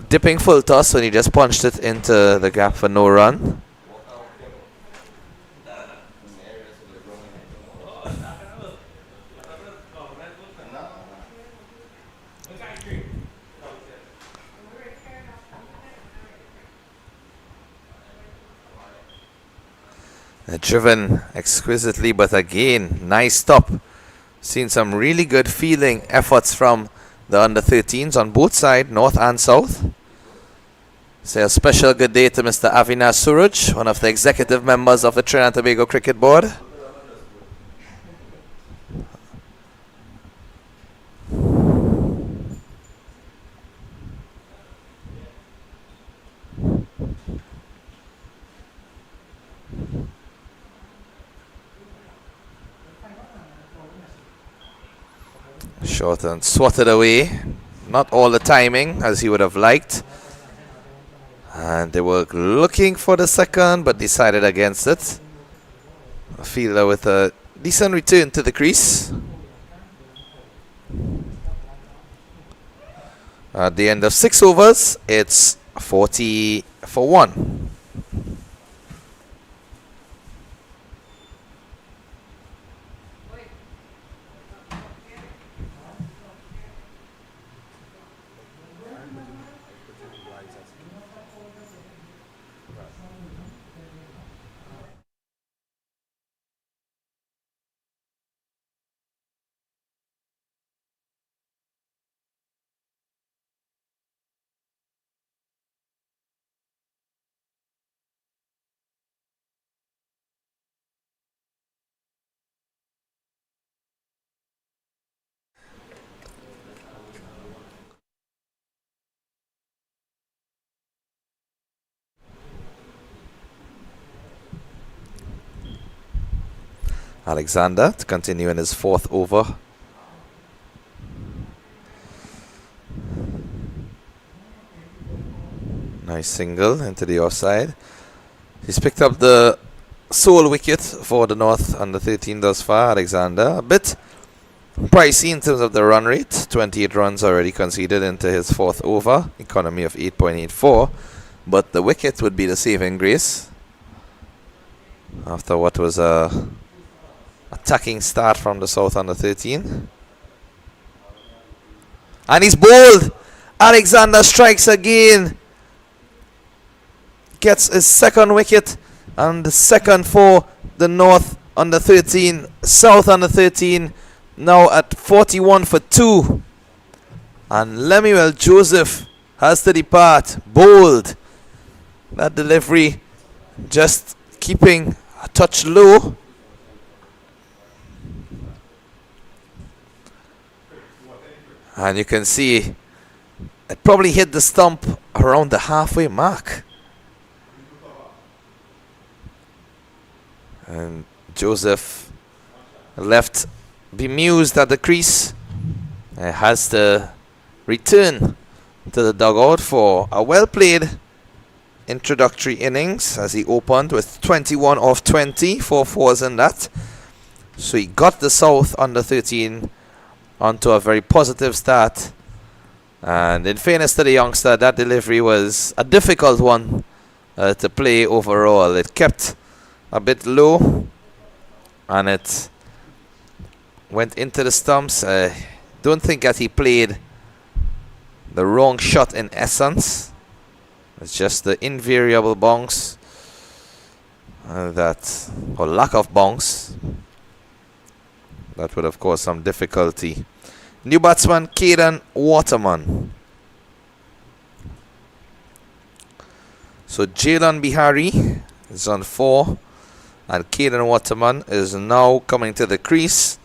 C: Dipping full toss when he just punched it into the gap for no run. Driven exquisitely, but again, nice stop. Seen some really good feeling efforts from the under-13s on both sides, north and south. Say a special good day to Mr. Avinash Suraj, one of the executive members of the Trinidad and Tobago Cricket Board. Short and swatted away. Not all the timing as he would have liked. And they were looking for the second but decided against it. A fielder with a decent return to the crease. At the end of 6 overs, it's 40 for 1. Alexander to continue in his 4th over. Nice single into the offside. He's picked up the sole wicket for the North under 13 thus far, Alexander. A bit pricey in terms of the run rate. 28 runs already conceded into his 4th over. Economy of 8.84. But the wicket would be the saving grace after what was a attacking start from the South under 13. And he's bowled. Alexander strikes again. Gets his 2nd wicket and the 2nd for the North under 13. South under 13 now at 41 for 2. And Lemuel Joseph has to depart. Bowled. That delivery just keeping a touch low. And you can see it probably hit the stump around the halfway mark. And Joseph left bemused at the crease. Has to return to the dugout for a well-played introductory innings as he opened with 21 off 20, 4 fours in that. So he got the South under 13 onto a very positive start. And in fairness to the youngster, that delivery was a difficult one to play overall. It kept a bit low and it went into the stumps. Don't think that he played the wrong shot in essence. It's just the invariable bounce or lack of bounce that would have caused some difficulty. New batsman Caden Waterman. So Jalen Bihari is on 4 and Caden Waterman is now coming to the crease.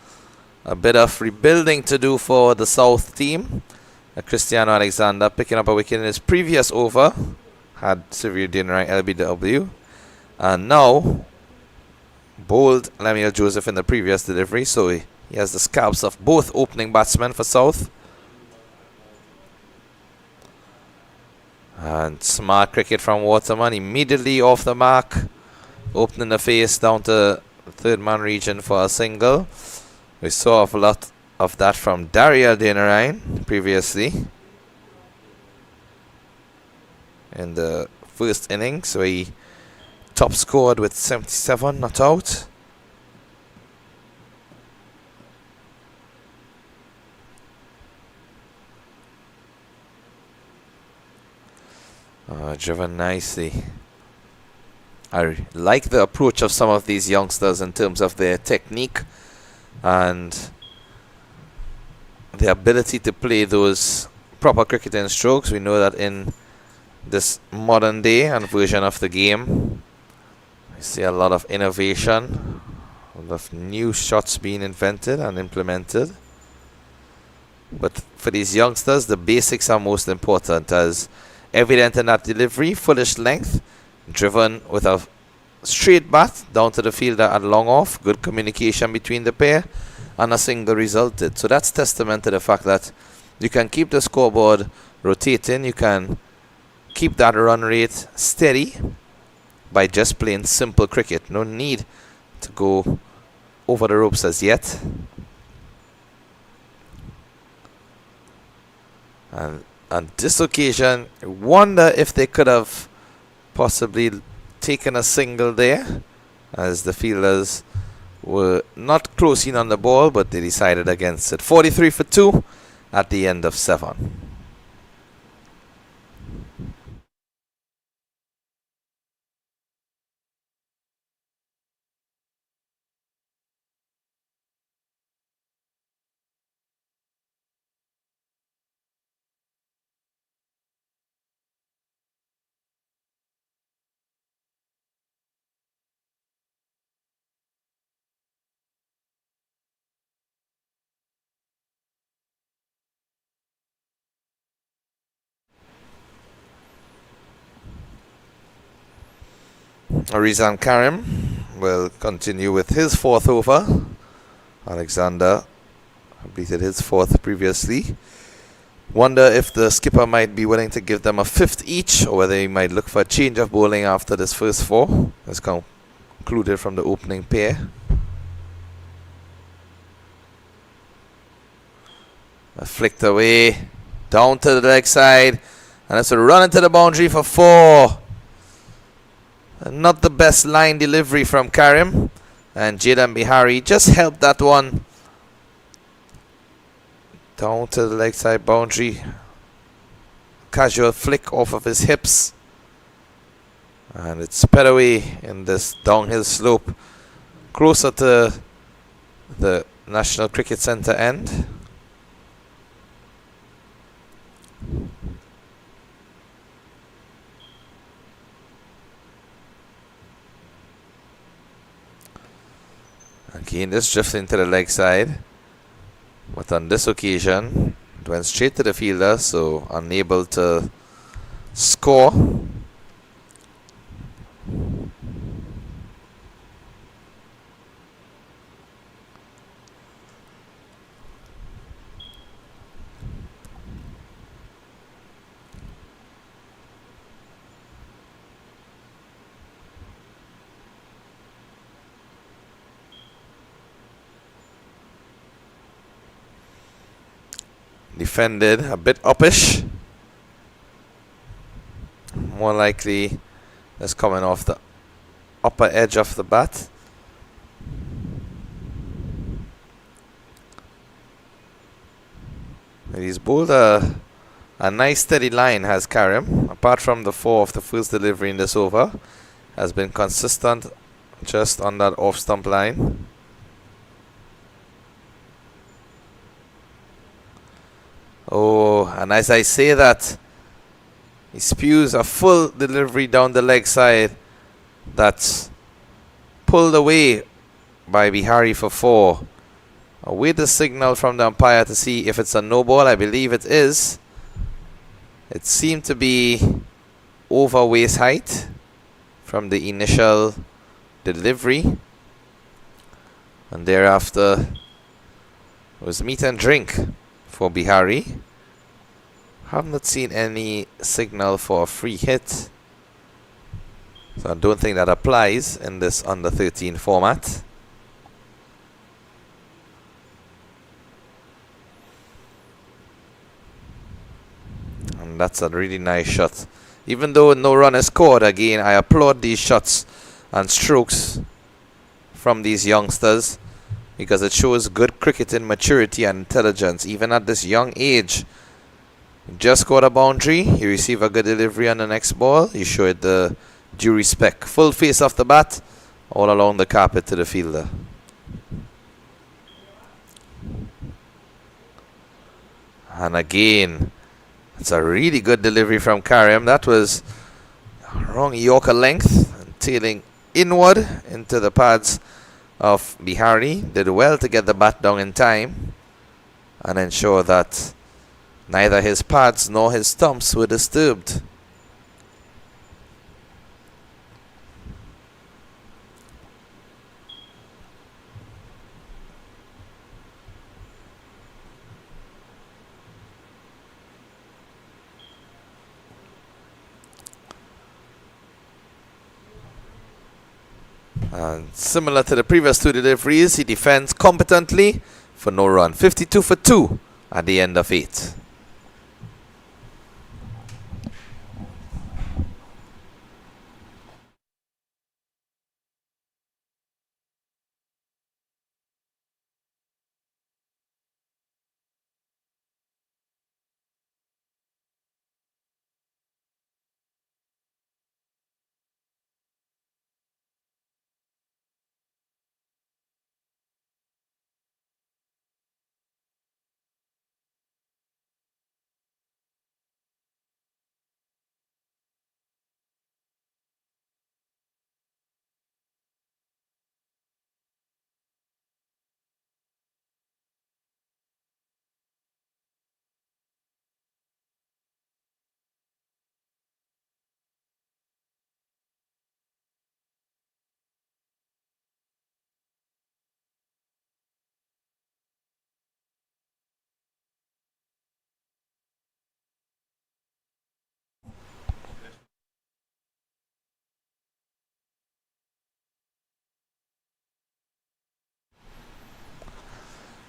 C: A bit of rebuilding to do for the South team. Cristiano Alexander picking up a wicket in his previous over. Had severe Dinrai LBW. And now bowled Lemuel Joseph in the previous delivery. So he has the scalps of both opening batsmen for South. And smart cricket from Waterman. Immediately off the mark. Opening the face down to third man region for a single. We saw a lot of that from Daryl Dinarine previously in the first innings, where he top scored with 77 not out. Driven nicely. I like the approach of some of these youngsters in terms of their technique and the ability to play those proper cricketing strokes. We know that in this modern day and version of the game, we see a lot of innovation, a lot of new shots being invented and implemented. But for these youngsters, the basics are most important, as evident in that delivery. Fullish length, driven with a straight bat down to the fielder at long off. Good communication between the pair, and a single resulted. So that's testament to the fact that you can keep the scoreboard rotating. You can keep that run rate steady by just playing simple cricket. No need to go over the ropes as yet. And on this occasion, I wonder if they could have possibly taken a single there, as the fielders were not close in on the ball, but they decided against it. 43 for 2 at the end of 7. Rizan Karim will continue with his 4th over. Alexander completed his 4th previously. Wonder if the skipper might be willing to give them a fifth each, or whether he might look for a change of bowling after this first four. As concluded from the opening pair. Flicked away, down to the leg side, and it's a run into the boundary for four. Not the best line delivery from Karim, and Jaden Bihari just helped that one down to the leg side boundary. Casual flick off of his hips, and it's sped away in this downhill slope closer to the National Cricket Centre end. Again, this drifting to the leg side, but on this occasion it went straight to the fielder, so unable to score. Defended a bit uppish. More likely that's coming off the upper edge of the bat. He's bowled a nice steady line, has Karim. Apart from the four of the first delivery in this over, has been consistent just on that off stump line. Oh, and as I say that, he spews a full delivery down the leg side that's pulled away by Bihari for four. Await the signal from the umpire to see if it's a no ball. I believe it is. It seemed to be over waist height from the initial delivery, and thereafter it was meat and drink for Bihari. Have not seen any signal for a free hit, so I don't think that applies in this under 13 format. And that's a really nice shot. Even though no run is scored, again I applaud these shots and strokes from these youngsters, because it shows good cricketing maturity and intelligence even at this young age. Just scored a boundary, you receive a good delivery on the next ball, you show it the due respect. Full face off the bat, all along the carpet to the fielder. And again, it's a really good delivery from Karim. That was wrong Yorker length, and tailing inward into the pads of Bihari. Did well to get the bat down in time and ensure that neither his pads nor his stumps were disturbed. And similar to the previous two deliveries, he defends competently for no run. 52 for 2 at the end of 8.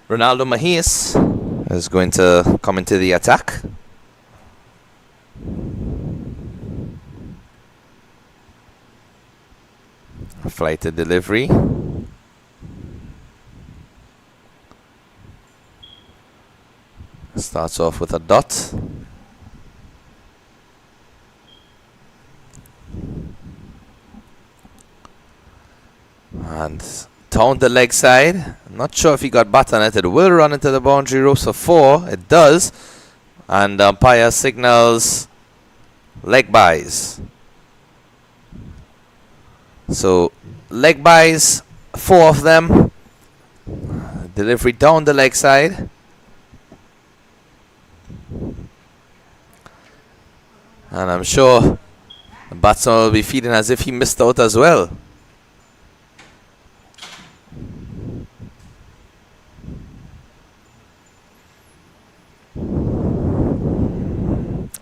C: Ronaldo Mahias is going to come into the attack. Flight to delivery. Starts off with a dot. And down the leg side. Not sure if he got bat on it. It will run into the boundary ropes for 4. It does. And umpire signals leg byes. So leg byes, 4 of them. Delivery down the leg side. And I'm sure the batsman will be feeling as if he missed out as well.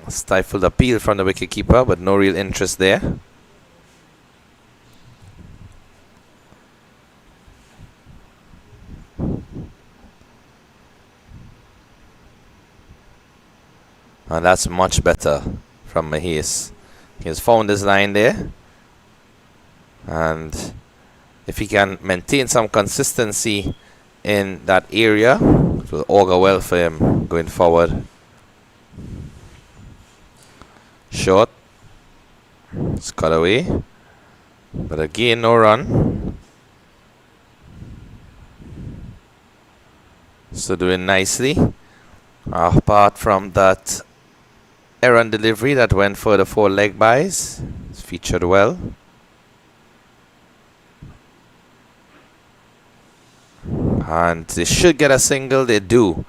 C: Stifled appeal from the wicketkeeper, but no real interest there. And that's much better from Mahias. He has found his line there. And if he can maintain some consistency in that area, it will augur well for him going forward. Short. It's cut away. But again, no run. So doing nicely. Apart from that errant delivery that went for the 4 leg byes. It's featured well. And they should get a single. They do.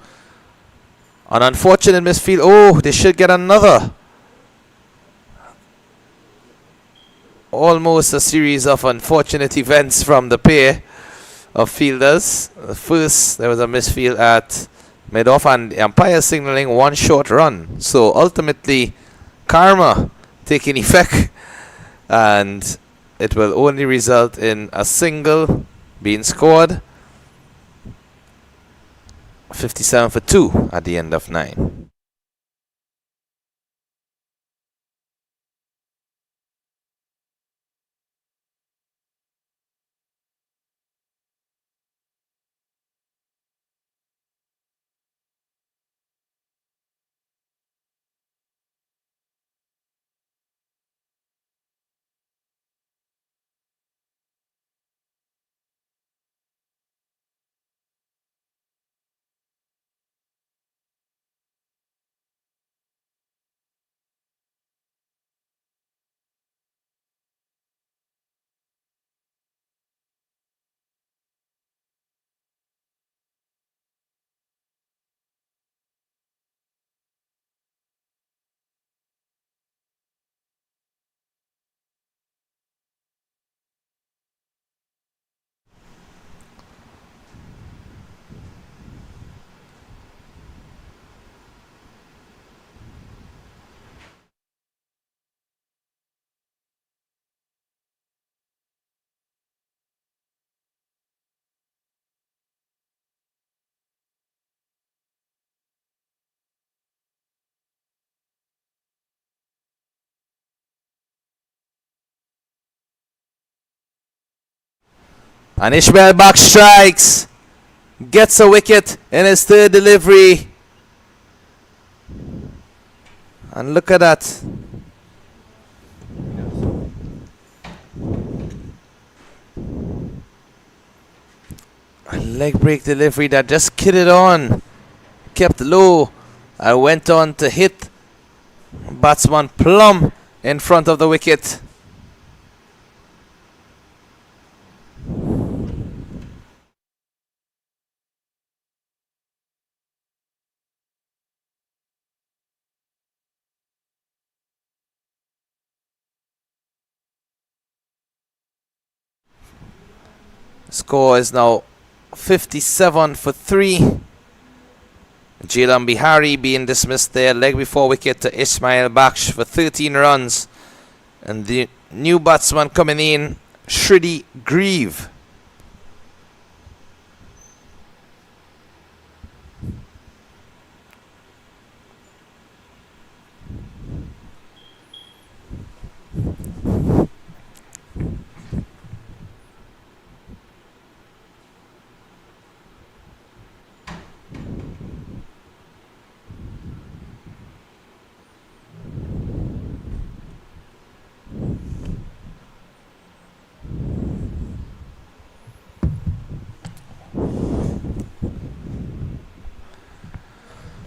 C: An unfortunate misfield. Oh, they should get another. Almost a series of unfortunate events from the pair of fielders. First, there was a misfield at mid-off and the umpire signaling 1 short run. So ultimately, karma taking effect, and it will only result in a single being scored. 57 for 2 at the end of 9. And Ishmael back strikes. Gets a wicket in his 3rd delivery. And look at that. A leg break delivery that just kidded on. Kept low. And went on to hit batsman plumb in front of the wicket. Score is now 57 for 3. Jailam Bihari being dismissed there. Leg before wicket to Ismail Baksh for 13 runs. And the new batsman coming in, Shridi Grieve.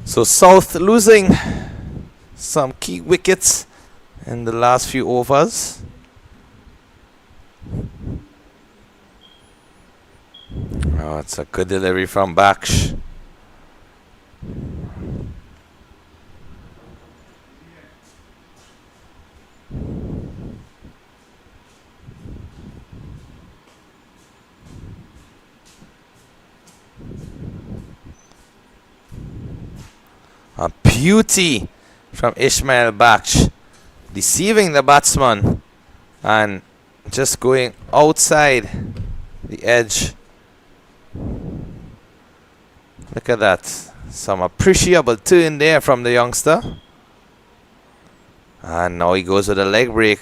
C: So South losing some key wickets in the last few overs. Oh, it's a good delivery from Baksh. A beauty from Ismail Baksh, deceiving the batsman and just going outside the edge. Look at that. Some appreciable turn there from the youngster. And now he goes with a leg break.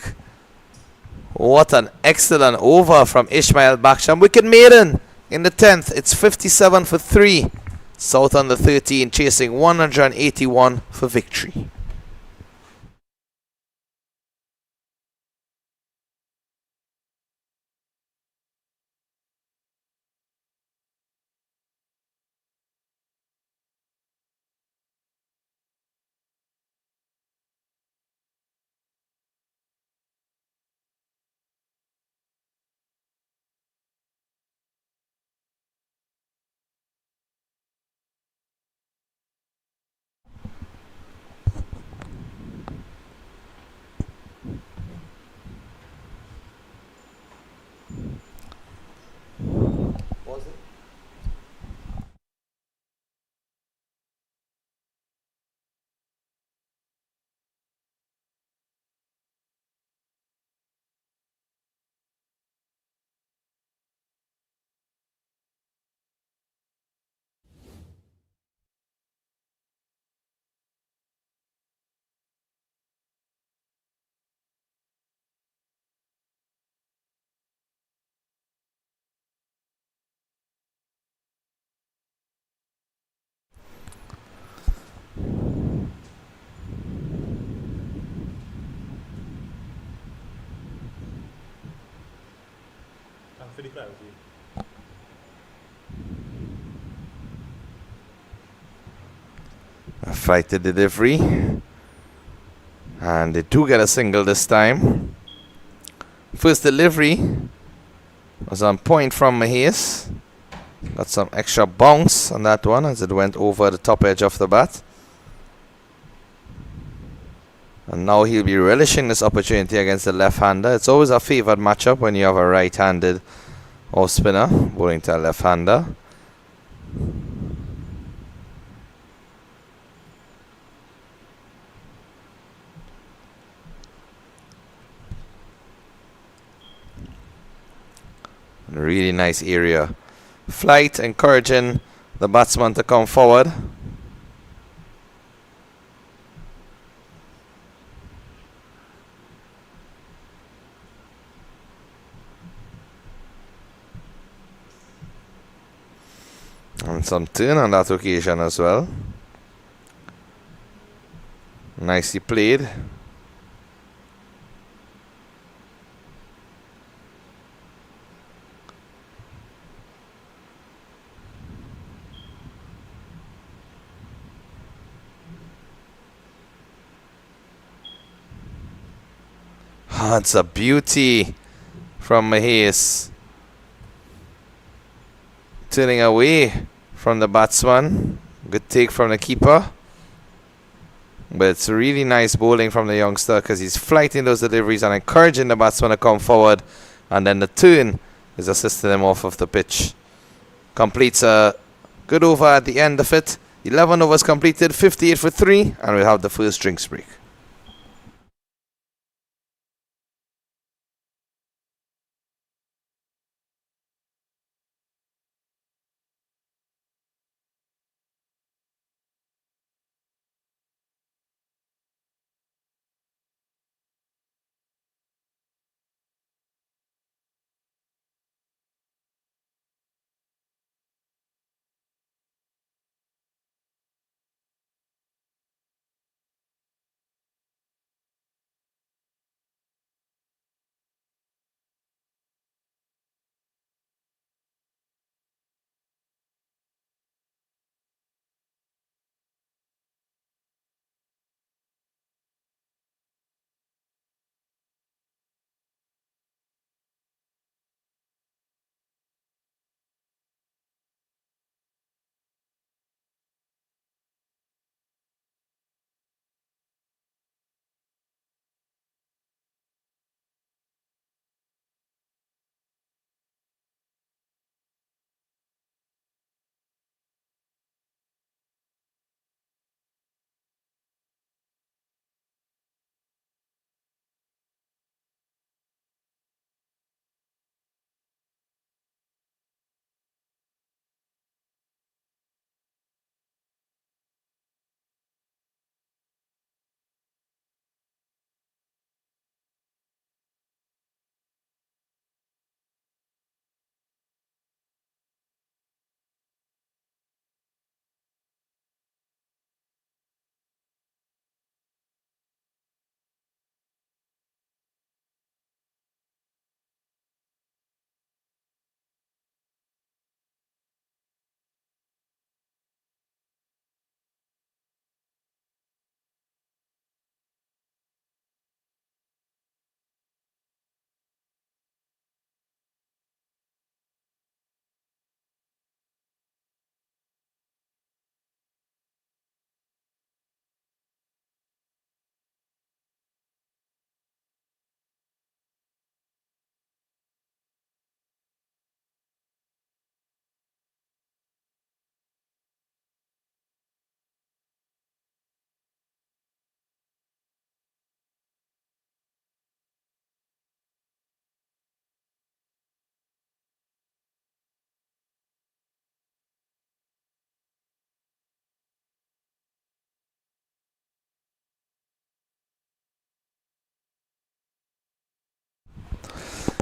C: What an excellent over from Ismail Baksh. And wicket maiden in the 10th. It's 57 for 3. South under 13 chasing 181 for victory. A flighted delivery. And they do get a single this time. First delivery was on point from Mahias. Got some extra bounce on that one as it went over the top edge of the bat. And now he'll be relishing this opportunity against the left-hander. It's always a favoured matchup when you have a right-handed off spinner bowling to a left-hander. Really nice area. Flight encouraging the batsman to come forward. And some turn on that occasion as well. Nicely played. Oh, it's a beauty from Mahias. Turning away from the batsman. Good take from the keeper. But it's really nice bowling from the youngster because he's flighting those deliveries and encouraging the batsman to come forward. And then the turn is assisting him off of the pitch. Completes a good over at the end of it. 11 overs completed, 58 for 3. And we'll have the first drinks break.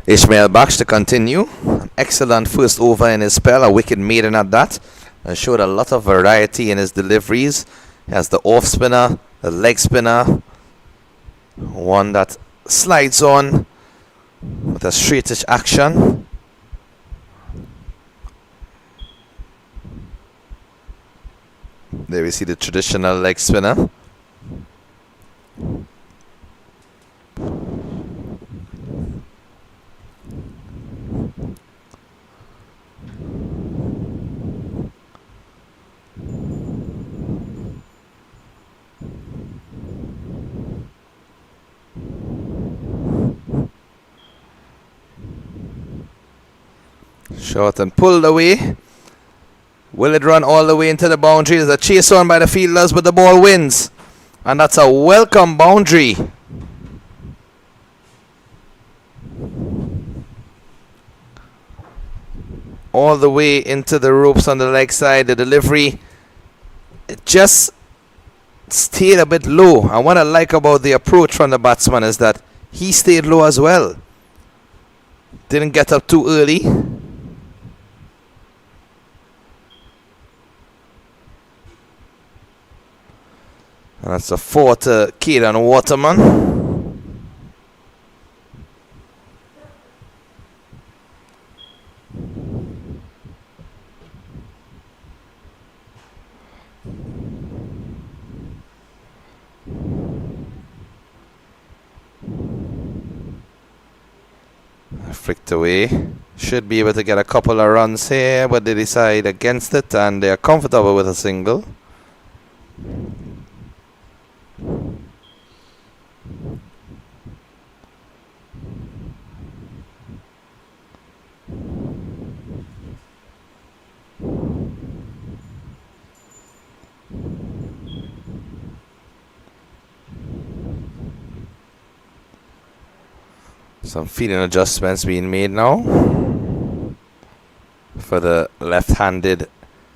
C: Ishmael Baksh to continue. An excellent first over in his spell, a wicked maiden at that. And showed a lot of variety in his deliveries. He has the off spinner, the leg spinner, one that slides on with a straightish action. There we see the traditional leg spinner. Short and pulled away. Will it run all the way into the boundary? There's a chase on by the fielders, but the ball wins. And that's a welcome boundary. All the way into the ropes on the leg side. The delivery, it just stayed a bit low. And what I like about the approach from the batsman is that he stayed low as well. Didn't get up too early. And that's a 4 to Kieran Waterman. Flicked away. Should be able to get a couple of runs here, but they decide against it and they are comfortable with a single. Some feeling adjustments being made now for the left-handed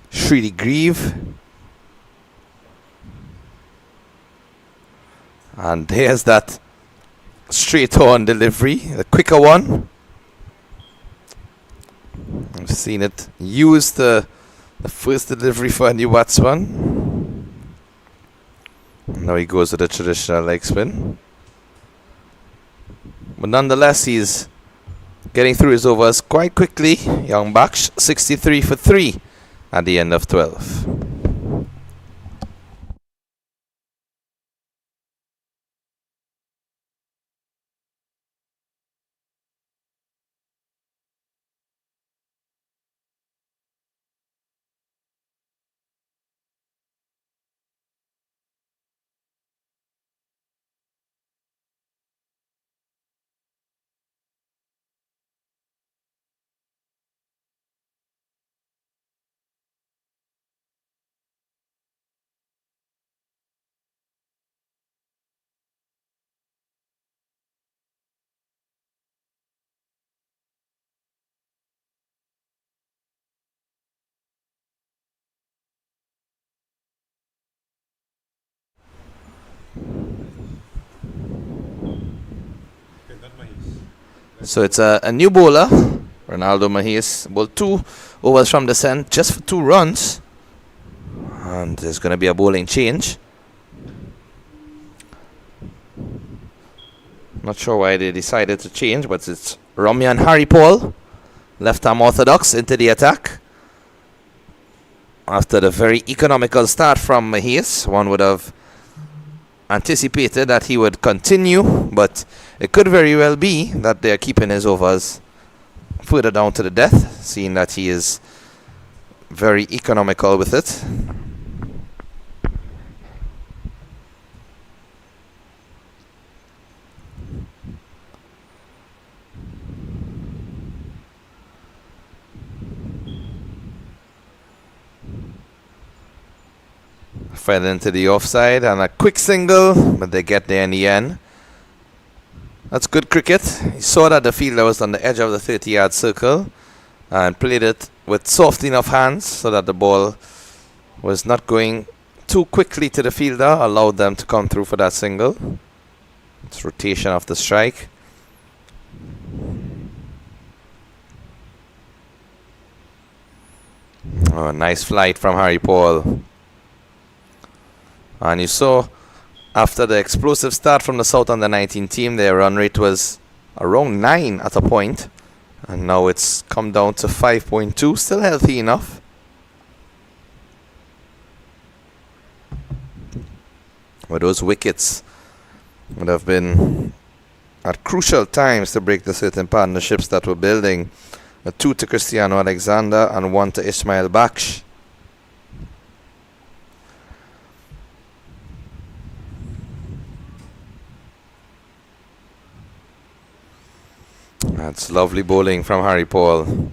C: Shridi Grieve. And there's that straight-on delivery, the quicker one. I've seen it use the first delivery for a new batsman. Now he goes with the traditional leg spin. But nonetheless, he's getting through his overs quite quickly. Young Baksh, 63 for 3 at the end of 12. So it's a new bowler, Ronaldo Mahis, bowled 2 overs from the centre just for 2 runs. And there's going to be a bowling change. Not sure why they decided to change, but it's Ramyan Haripal, left-arm orthodox, into the attack. After the very economical start from Mahis, one would have anticipated that he would continue, but it could very well be that they're keeping his overs further down to the death, seeing that he is very economical with it. Fell into the offside and a quick single, but they get there in the end. That's good cricket. He saw that the fielder was on the edge of the 30-yard circle and played it with soft enough hands so that the ball was not going too quickly to the fielder, allowed them to come through for that single. It's rotation of the strike. Oh, nice flight from Harry Paul. And you saw after the explosive start from the South Under 19 team, their run rate was around 9 at a point. And now it's come down to 5.2, still healthy enough. But those wickets would have been at crucial times to break the certain partnerships that were building. 2 to Cristiano Alexander and 1 to Ismail Baksh. That's lovely bowling from Harry Paul.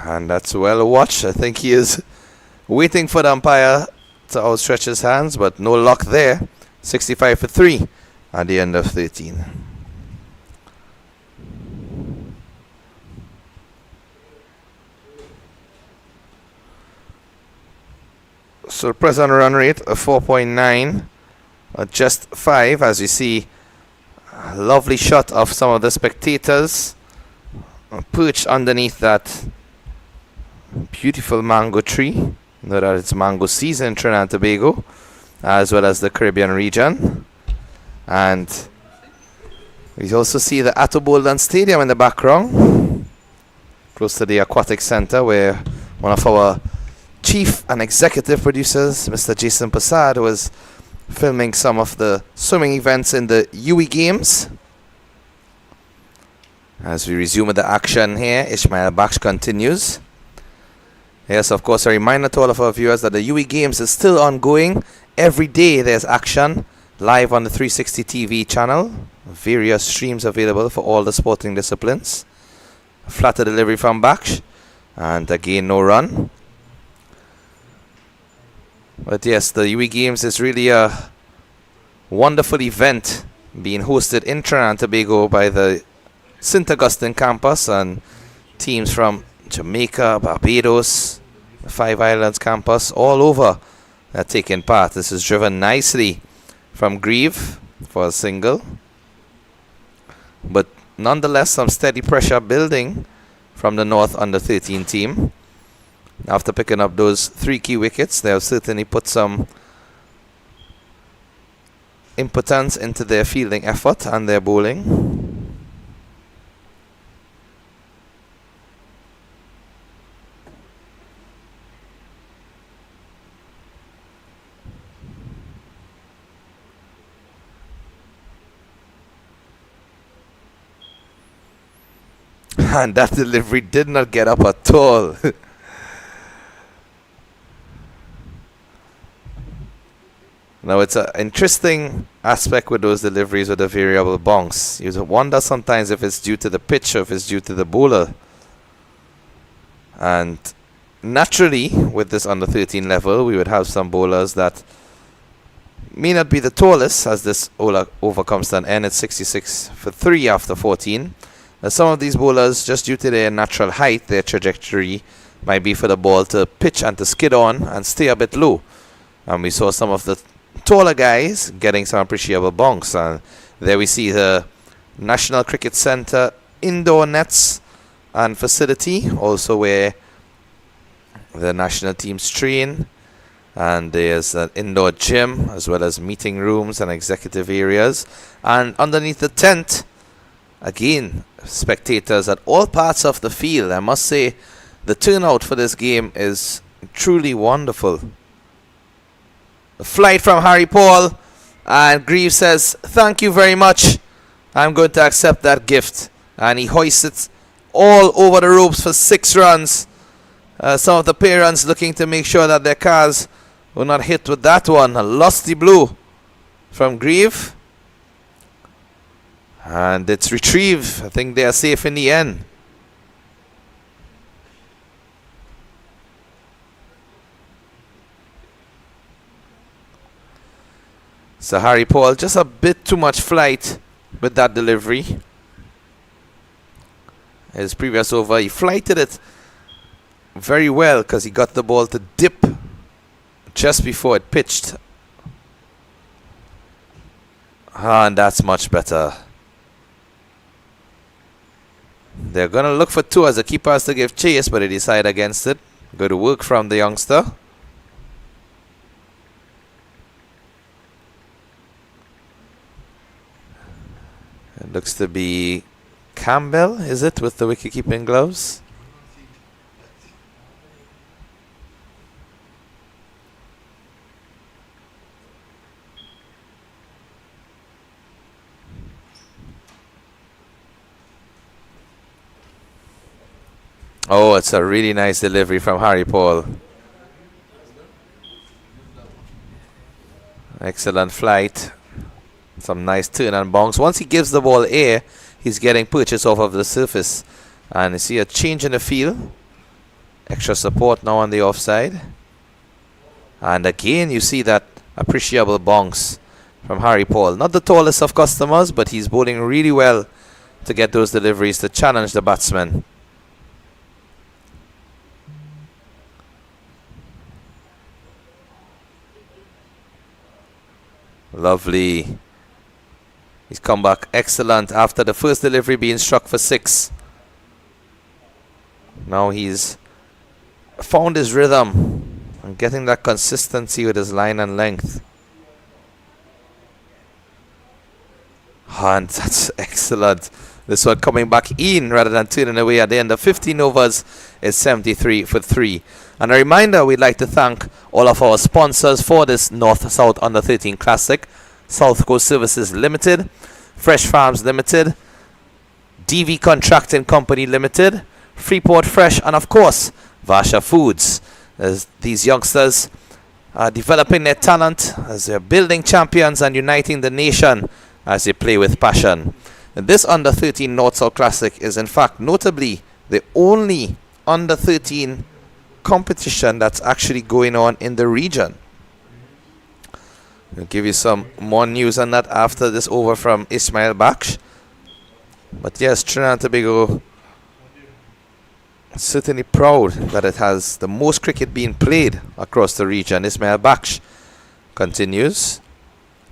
C: And that's well watched. I think he is waiting for the umpire to outstretch his hands, but no luck there. 65 for 3 at the end of 13. So present run rate of 4.9, just 5, as you see. A lovely shot of some of the spectators perched underneath that beautiful mango tree. You know that it's mango season in Trinidad and Tobago, as well as the Caribbean region. And we also see the Atto Bolden Stadium in the background, close to the Aquatic Center, where one of our chief and executive producers, Mr. Jason Passad, was filming some of the swimming events in the UE Games. As we resume with the action here, Ismail Baksh continues. Yes, of course, a reminder to all of our viewers that the UE Games is still ongoing. Every day there's action live on the 360 TV channel. Various streams available for all the sporting disciplines. Flatter delivery from Baksh. And again, no run. But yes, the UE Games is really a wonderful event being hosted in Trinidad and Tobago by the St. Augustine campus, and teams from Jamaica, Barbados, the Five Islands campus, all over are taking part. This is driven nicely from Grieve for a single. But nonetheless, some steady pressure building from the North Under 13 team. After picking up those 3 key wickets, they have certainly put some impotence into their fielding effort and their bowling. And that delivery did not get up at all. Now, it's an interesting aspect with those deliveries with the variable bounce. You wonder sometimes if it's due to the pitch or if it's due to the bowler. And naturally, with this under 13 level, we would have some bowlers that may not be the tallest, as this over comes to an end at 66 for 3 after 14. Now, some of these bowlers, just due to their natural height, their trajectory might be for the ball to pitch and to skid on and stay a bit low. And we saw some of the taller guys getting some appreciable bonks. And there we see the National Cricket Centre indoor nets and facility, also where the national teams train. And there's an indoor gym as well as meeting rooms and executive areas. And underneath the tent, again, spectators at all parts of the field. I must say the turnout for this game is truly wonderful. A flight from Harry Paul, and Grieve says, "Thank you very much. I'm going to accept that gift." And he hoists it all over the ropes for 6 runs. Some of the parents looking to make sure that their cars were not hit with that one. A lusty blue from Grieve. And it's retrieved. I think they are safe in the end. So Harry Paul, just a bit too much flight with that delivery. His previous over, he flighted it very well because he got the ball to dip just before it pitched. And that's much better. They're going to look for two as the keeper has to give chase, but they decide against it. Good work from the youngster. It looks to be Campbell, is it, with the wicket-keeping gloves? Oh, it's a really nice delivery from Harry Paul. Excellent flight. Some nice turn and bounce. Once he gives the ball air, he's getting purchase off of the surface. And you see a change in the field. Extra support now on the offside. And again, you see that appreciable bounce from Harry Paul. Not the tallest of customers, but he's bowling really well to get those deliveries to challenge the batsman. Lovely. He's come back excellent after the first delivery being struck for 6. Now he's found his rhythm and getting that consistency with his line and length. And that's excellent. This one coming back in rather than turning away at the end of 15 overs is 73 for 3. And a reminder, we'd like to thank all of our sponsors for this North-South Under-13 Classic. South Coast Services Limited, Fresh Farms Limited, DV Contracting Company Limited, Freeport Fresh, and of course, Vasha Foods. As these youngsters are developing their talent, as they're building champions and uniting the nation as they play with passion. And this Under-13 North-South Classic is in fact notably the only Under-13 competition that's actually going on in the region. We'll give you some more news on that after this over from Ismail Baksh. But yes, Trinidad and Tobago certainly proud that it has the most cricket being played across the region. Ismail Baksh continues.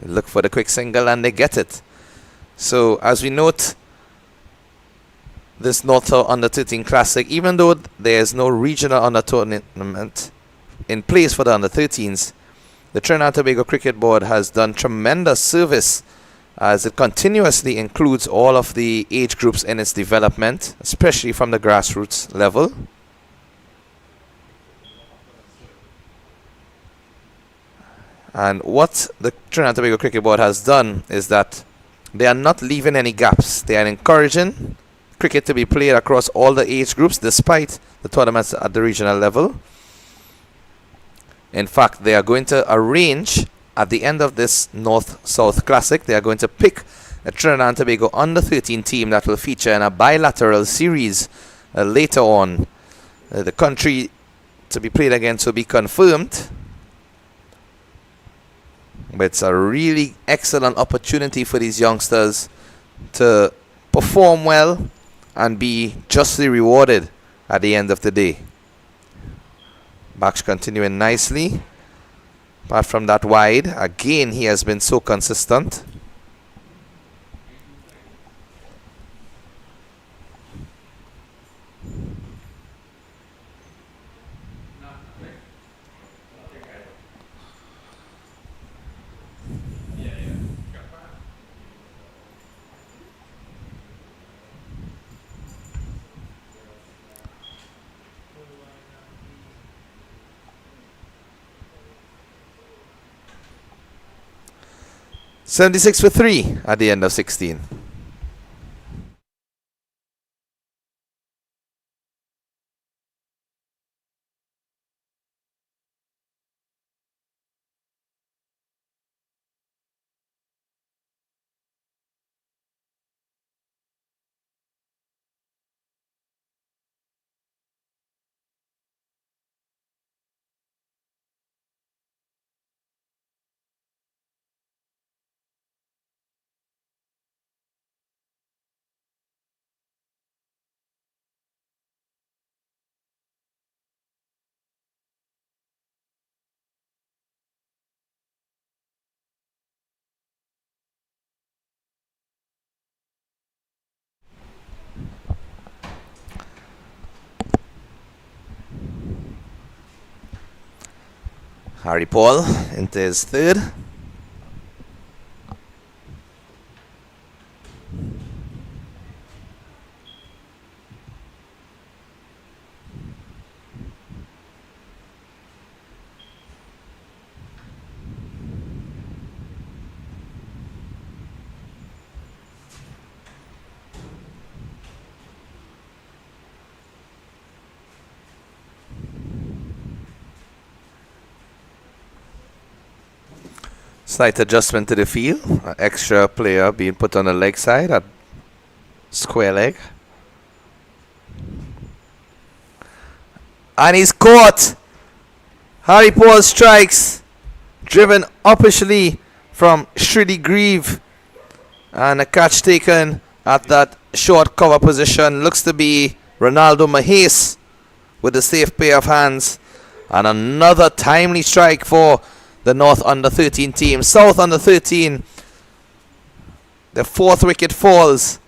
C: They look for the quick single and they get it. So as we note, this North-South Under-13 Classic, even though there is no regional under-tournament in place for the Under-13s, the Trinidad and Tobago Cricket Board has done tremendous service as it continuously includes all of the age groups in its development, especially from the grassroots level. And what the Trinidad and Tobago Cricket Board has done is that they are not leaving any gaps. They are encouraging cricket to be played across all the age groups despite the tournaments at the regional level. In fact, they are going to arrange at the end of this North-South Classic, they are going to pick a Trinidad and Tobago Under-13 team that will feature in a bilateral series later on. The country to be played against will be confirmed. But it's a really excellent opportunity for these youngsters to perform well and be justly rewarded at the end of the day. Baksh continuing nicely. Apart from that wide, again he has been so consistent. .76 for 3 at the end of 16. Harry Paul into his third. Slight adjustment to the field. An extra player being put on the leg side at square leg. And he's caught. Harry Paul strikes. Driven uppishly from Shridhi Grieve. And a catch taken at that short cover position. Looks to be Ronaldo Mahes with a safe pair of hands. And another timely strike for the North under 13 team. South under 13. The fourth wicket falls.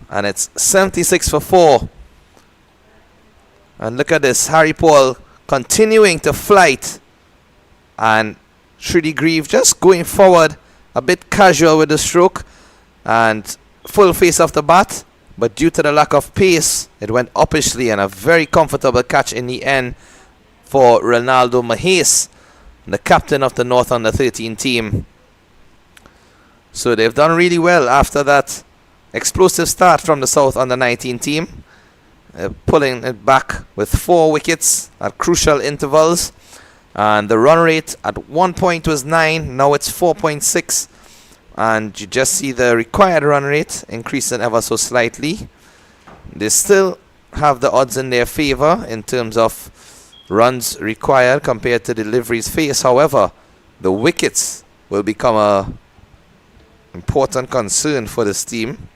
C: And it's 76 for 4. And look at this. Harry Paul continuing to flight. And Shridhi Grieve just going forward. A bit casual with the stroke. And full face of the bat. But due to the lack of pace, it went uppishly. And a very comfortable catch in the end for Ronaldo Mahes, the captain of the North under 13 team. So they've done really well after that explosive start from the South under 19 team. Pulling it back with 4 wickets at crucial intervals. And the run rate at one point was 9. Now it's 4.6. And you just see the required run rate increasing ever so slightly. They still have the odds in their favor in terms of runs required compared to deliveries faced. However, the wickets will become a important concern for this team.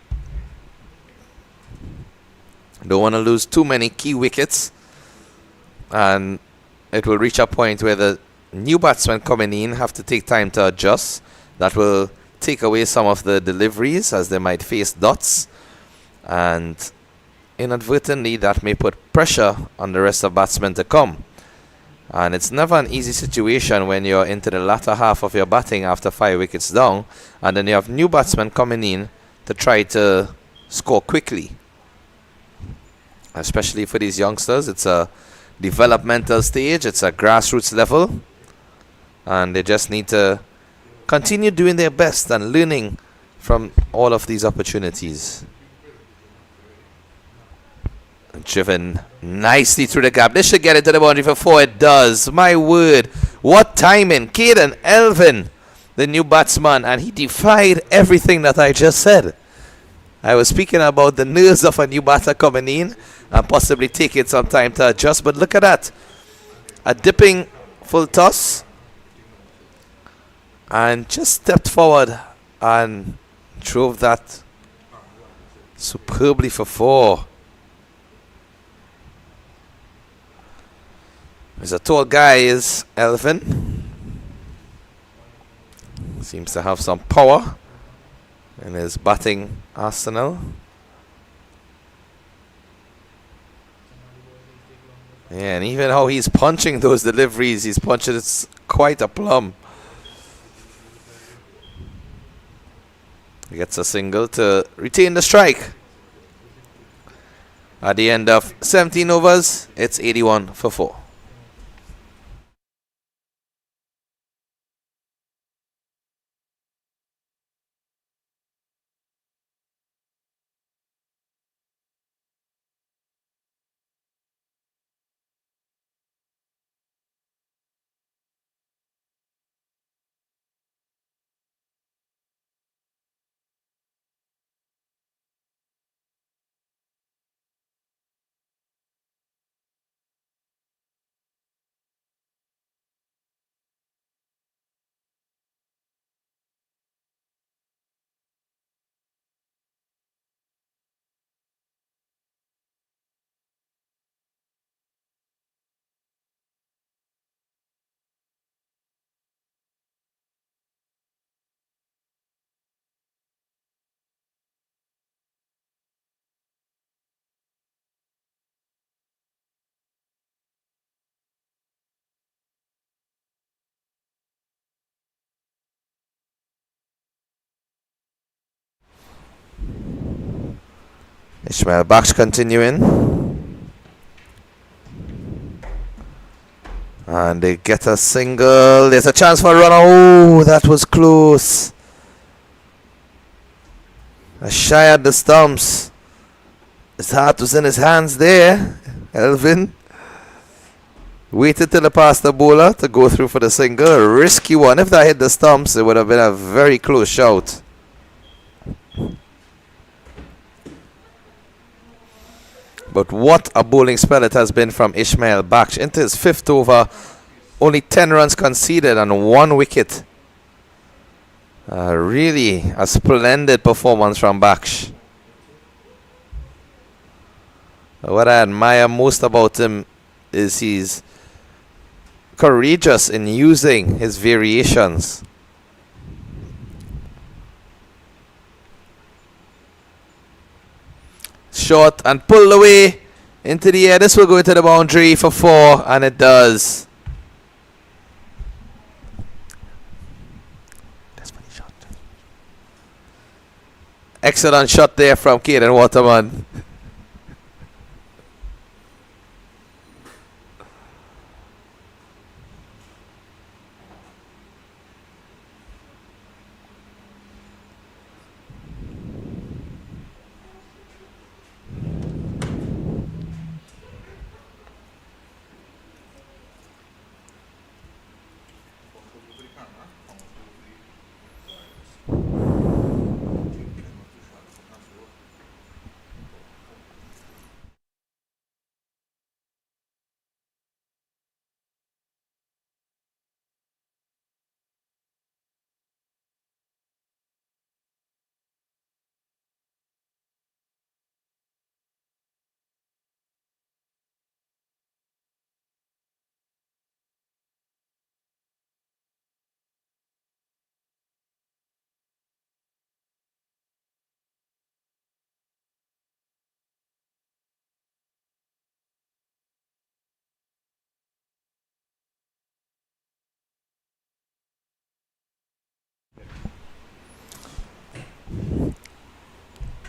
C: Don't want to lose too many key wickets, and it will reach a point where the new batsmen coming in have to take time to adjust. That will take away some of the deliveries as they might face dots, and inadvertently that may put pressure on the rest of batsmen to come. And it's never an easy situation when you're into the latter half of your batting after 5 wickets down, and then you have new batsmen coming in to try to score quickly. Especially for these youngsters, it's a developmental stage, it's a grassroots level, and they just need to continue doing their best and learning from all of these opportunities. Driven nicely through the gap. This should get into the boundary for 4. It does. My word. What timing. Caden Elvin, the new batsman, and he defied everything that I just said. I was speaking about the nerves of a new batter coming in and possibly taking some time to adjust. But look at that. A dipping full toss. And just stepped forward and drove that superbly for 4. He's a tall guy, is Elvin. Seems to have some power in his batting arsenal. Yeah, and even how he's punching those deliveries, he's punching it quite a plum. He gets a single to retain the strike. At the end of 17 overs, it's 81 for 4. Ishmael Baksh continuing. And they get a single. There's a chance for a run. Oh, that was close. A shy at the stumps. His heart was in his hands there. Elvin waited till the past the bowler to go through for the single. A risky one. If that hit the stumps, it would have been a very close shout. But what a bowling spell it has been from Ishmael Baksh. Into his 5th over, only 10 runs conceded and 1 wicket. Really a splendid performance from Baksh. What I admire most about him is he's courageous in using his variations. Short and pulled away into the air. This will go into the boundary for 4, and it does. Excellent shot there from Caden Waterman.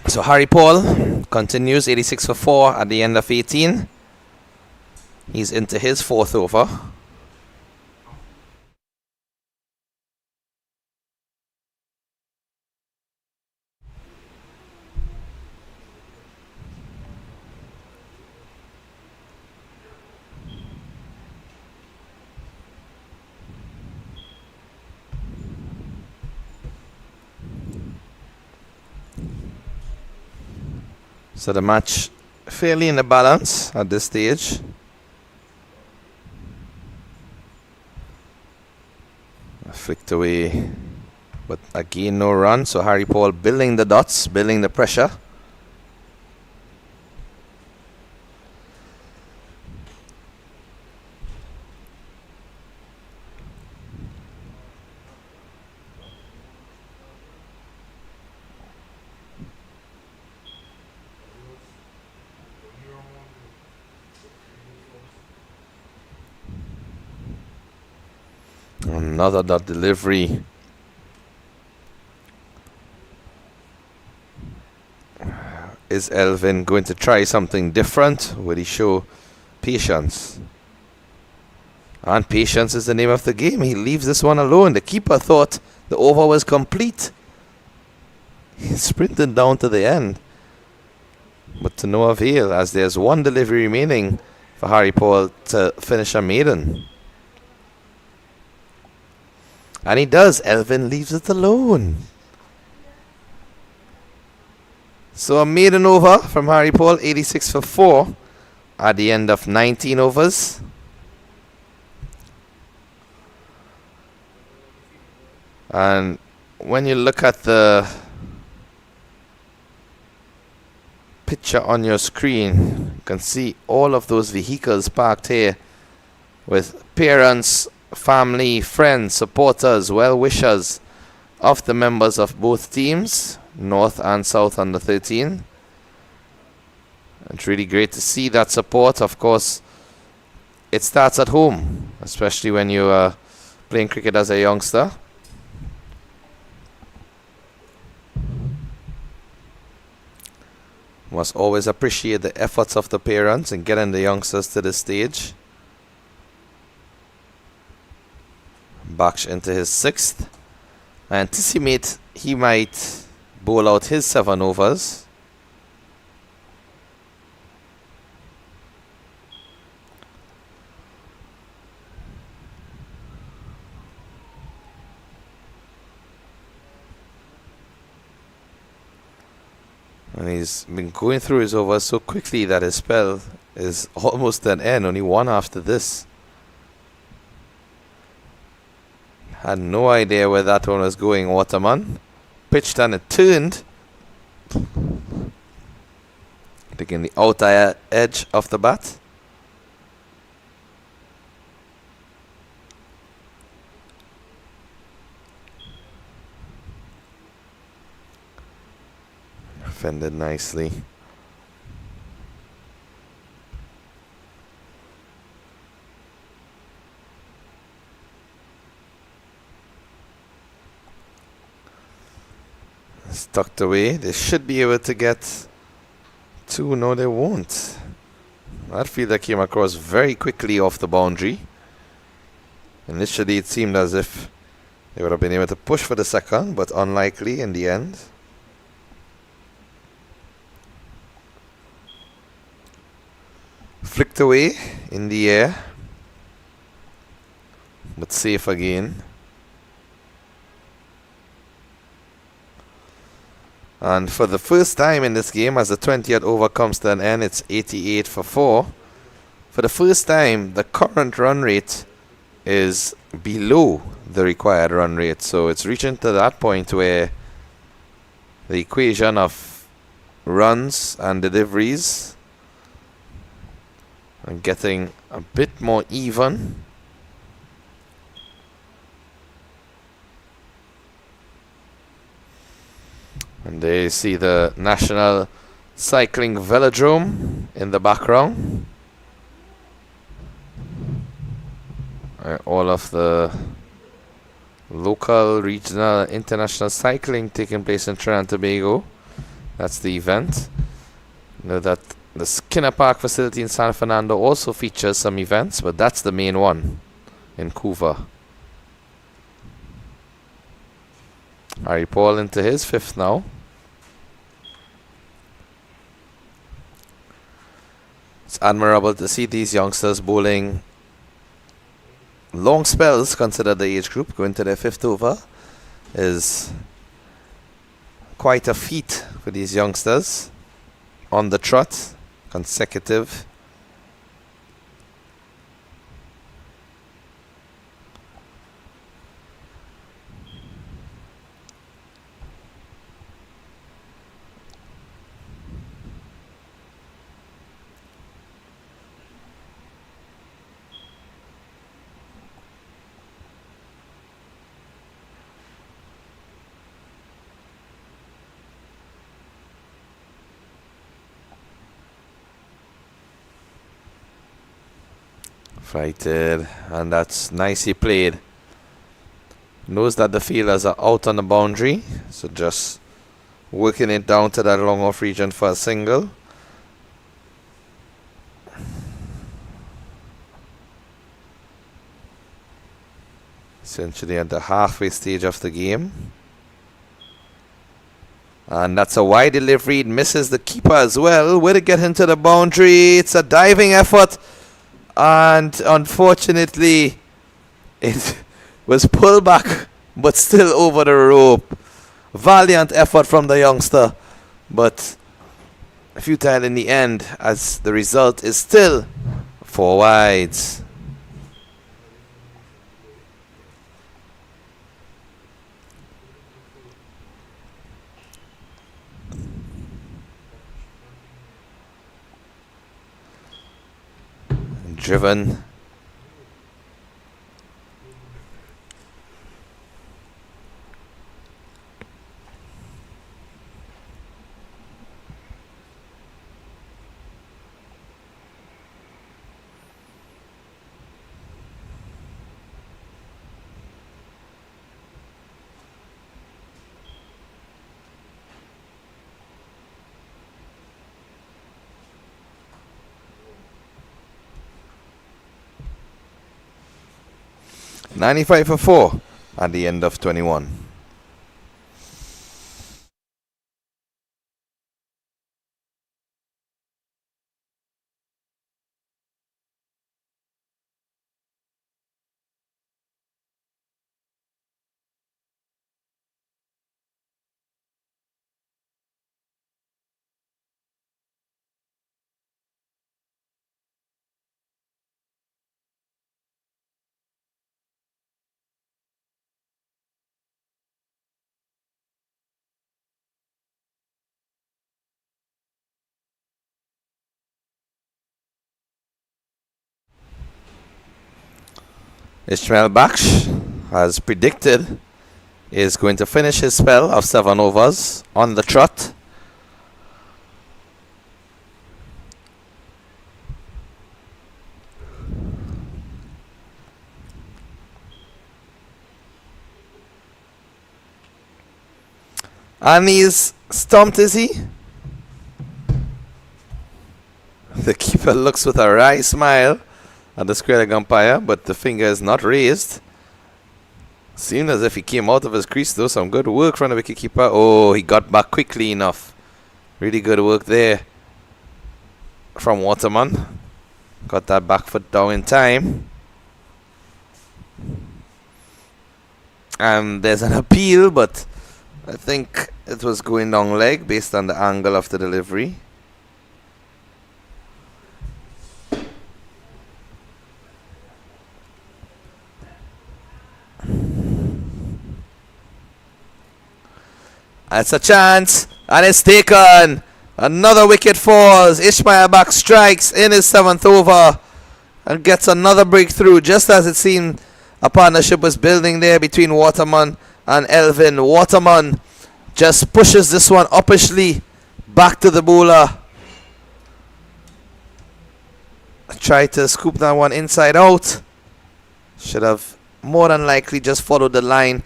C: So Harry Paul continues 86 for 4 at the end of 18. He's into his 4th over. So the match fairly in the balance at this stage. Flicked away, but again no run. So Harry Paul building the dots, building the pressure. Another dot delivery. Is Elvin going to try something different? Will he show patience? And patience is the name of the game. He leaves this one alone. The keeper thought the over was complete. He sprinted down to the end, but to no avail, as there's one delivery remaining for Harry Paul to finish a maiden. And he does. Elvin leaves it alone. So a maiden over from Harry Paul, 86 for 4 at the end of 19 overs. And when you look at the picture on your screen, you can see all of those vehicles parked here with parents, family, friends, supporters, well-wishers of the members of both teams, North and South under 13. It's really great to see that support. Of course, it starts at home, especially when you are playing cricket as a youngster. Must always appreciate the efforts of the parents in getting the youngsters to the stage. Baksh into his 6th. I anticipate he might bowl out his 7 overs. And he's been going through his overs so quickly that his spell is almost at an end, only one after this. Had no idea where that one was going, Waterman. Pitched and it turned. Taking the outer edge of the bat. Fended nicely. It's tucked away. They should be able to get 2. No, they won't. That fielder came across very quickly off the boundary. Initially, it seemed as if they would have been able to push for the second, but unlikely in the end. Flicked away in the air, but safe again. And for the first time in this game, as the 20th over comes to an end, it's 88 for 4. For the first time, the current run rate is below the required run rate. So it's reaching to that point where the equation of runs and deliveries are getting a bit more even. And there you see the National Cycling Velodrome in the background. All of the local, regional, international cycling taking place in Trinidad and Tobago. That's the event. You know that the Skinner Park facility in San Fernando also features some events, but that's the main one in Couva. Harry Paul into his 5th now. It's admirable to see these youngsters bowling long spells, consider the age group. Going to their 5th over is quite a feat for these youngsters. On the trot, consecutive. Fighted, and that's nicely played. Knows that the fielders are out on the boundary, so just working it down to that long off region for a single. Essentially at the halfway stage of the game. And that's a wide delivery. It misses the keeper as well. Way to get into the boundary. It's a diving effort. And unfortunately, it was pulled back, but still over the rope. Valiant effort from the youngster, but futile in the end, as the result is still 4 wides. Driven. 95 for 4 at the end of 21. Ishmael Baksh, as predicted, is going to finish his spell of 7 overs on the trot. And he's stumped, is he? The keeper looks with a wry smile at the square leg umpire, but the finger is not raised. Seemed as if he came out of his crease, though. Some good work from the wicketkeeper. Oh, he got back quickly enough. Really good work there from Waterman. Got that back foot down in time. And there's an appeal, but I think it was going down leg based on the angle of the delivery. It's a chance, and it's taken. Another wicket falls. Ishmael Baksh strikes in his 7th over and gets another breakthrough, just as it seemed a partnership was building there between Waterman and Elvin. Waterman just pushes this one uppishly back to the bowler. Try to scoop that one inside out. Should have more than likely just followed the line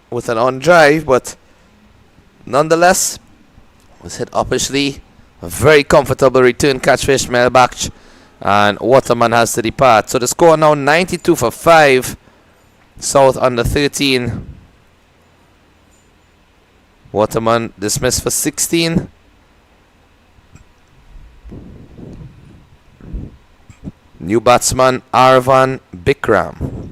C: with an on drive, but nonetheless was hit uppishly. A very comfortable return catch for Ishmael Baksh, and Waterman has to depart. So the score now 92 for 5. South under 13. Waterman dismissed for 16. New batsman Arvan Bikram.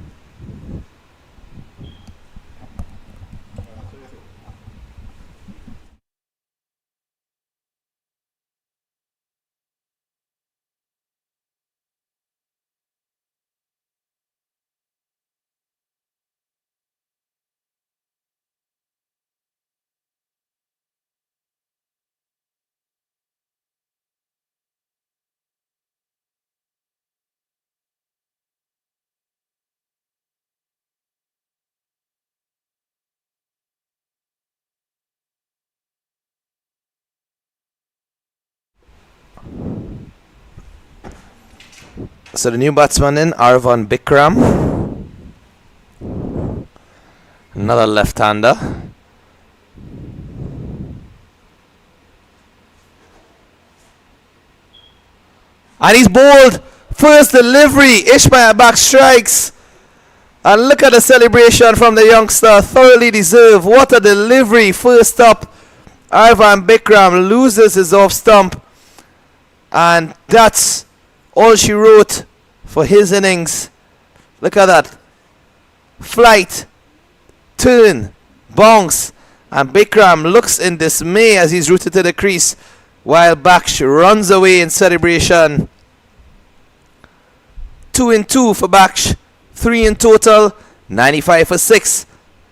C: So the new batsman in, Arvan Bikram. Another left-hander. And he's bowled. First delivery. Ishmael Baksh strikes. And look at the celebration from the youngster. Thoroughly deserved. What a delivery. First up, Arvan Bikram loses his off stump. And that's all she wrote for his innings. Look at that. Flight, turn, bounce, and Bikram looks in dismay as he's rooted to the crease, while Baksh runs away in celebration. 2 in 2 for Baksh, 3 in total, 95 for 6.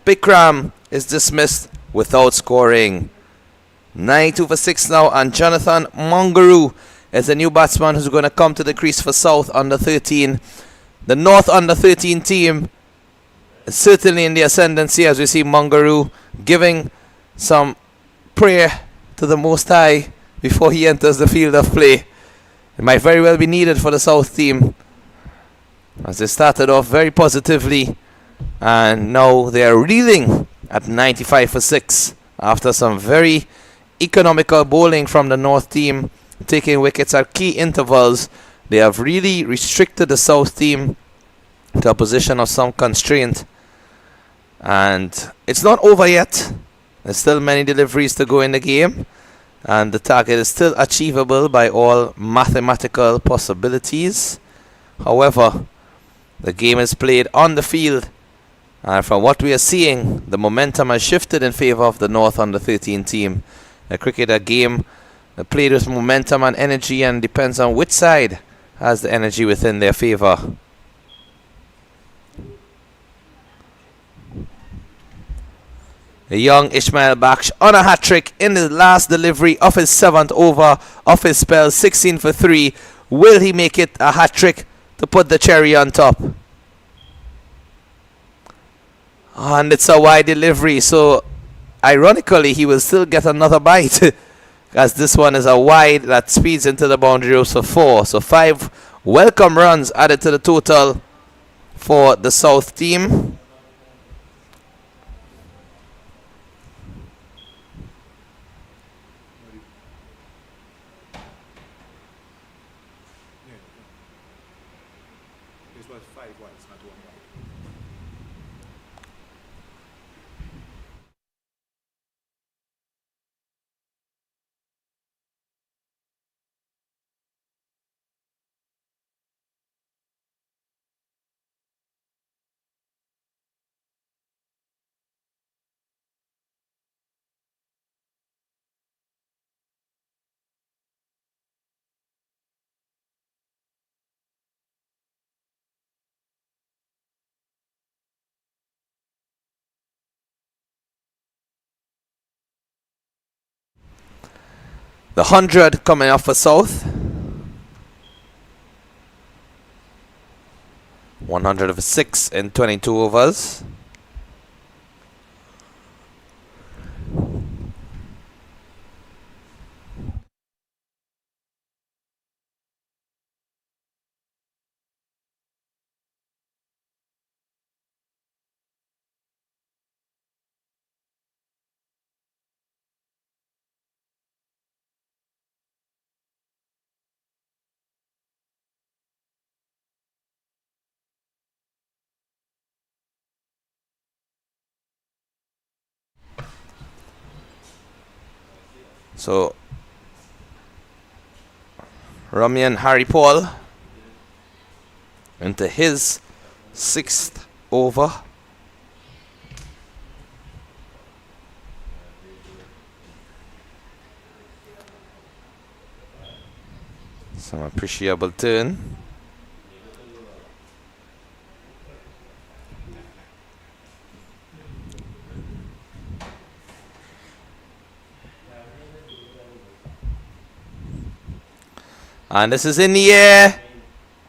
C: Bikram is dismissed without scoring. 92 for 6 now, and Jonathan Mungaroo is a new batsman who's going to come to the crease for South under 13. The North under 13 team is certainly in the ascendancy, as we see Mungaroo giving some prayer to the Most High before he enters the field of play. It might very well be needed for the South team, as they started off very positively and now they are reeling at 95 for 6 after some very economical bowling from the North team, taking wickets at key intervals. They have really restricted the South team to a position of some constraint. And it's not over yet. There's still many deliveries to go in the game. And the target is still achievable by all mathematical possibilities. However, the game is played on the field. And from what we are seeing, the momentum has shifted in favor of the North Under 13 team. A game played with momentum and energy, and depends on which side has the energy within their favor. The young Ishmael Baksh on a hat-trick in the last delivery of his 7th over of his spell, 16 for 3. Will he make it a hat-trick to put the cherry on top? And it's a wide delivery, so ironically he will still get another bite as this one is a wide that speeds into the boundary ropes for 4. So 5 welcome runs added to the total for the South team.
A: This was 5 wides, not 1 wide.
C: The 100 coming off for South. 106 in 22 overs. So Ramian Harry Paul into his 6th over. Some appreciable turn. And this is in the air.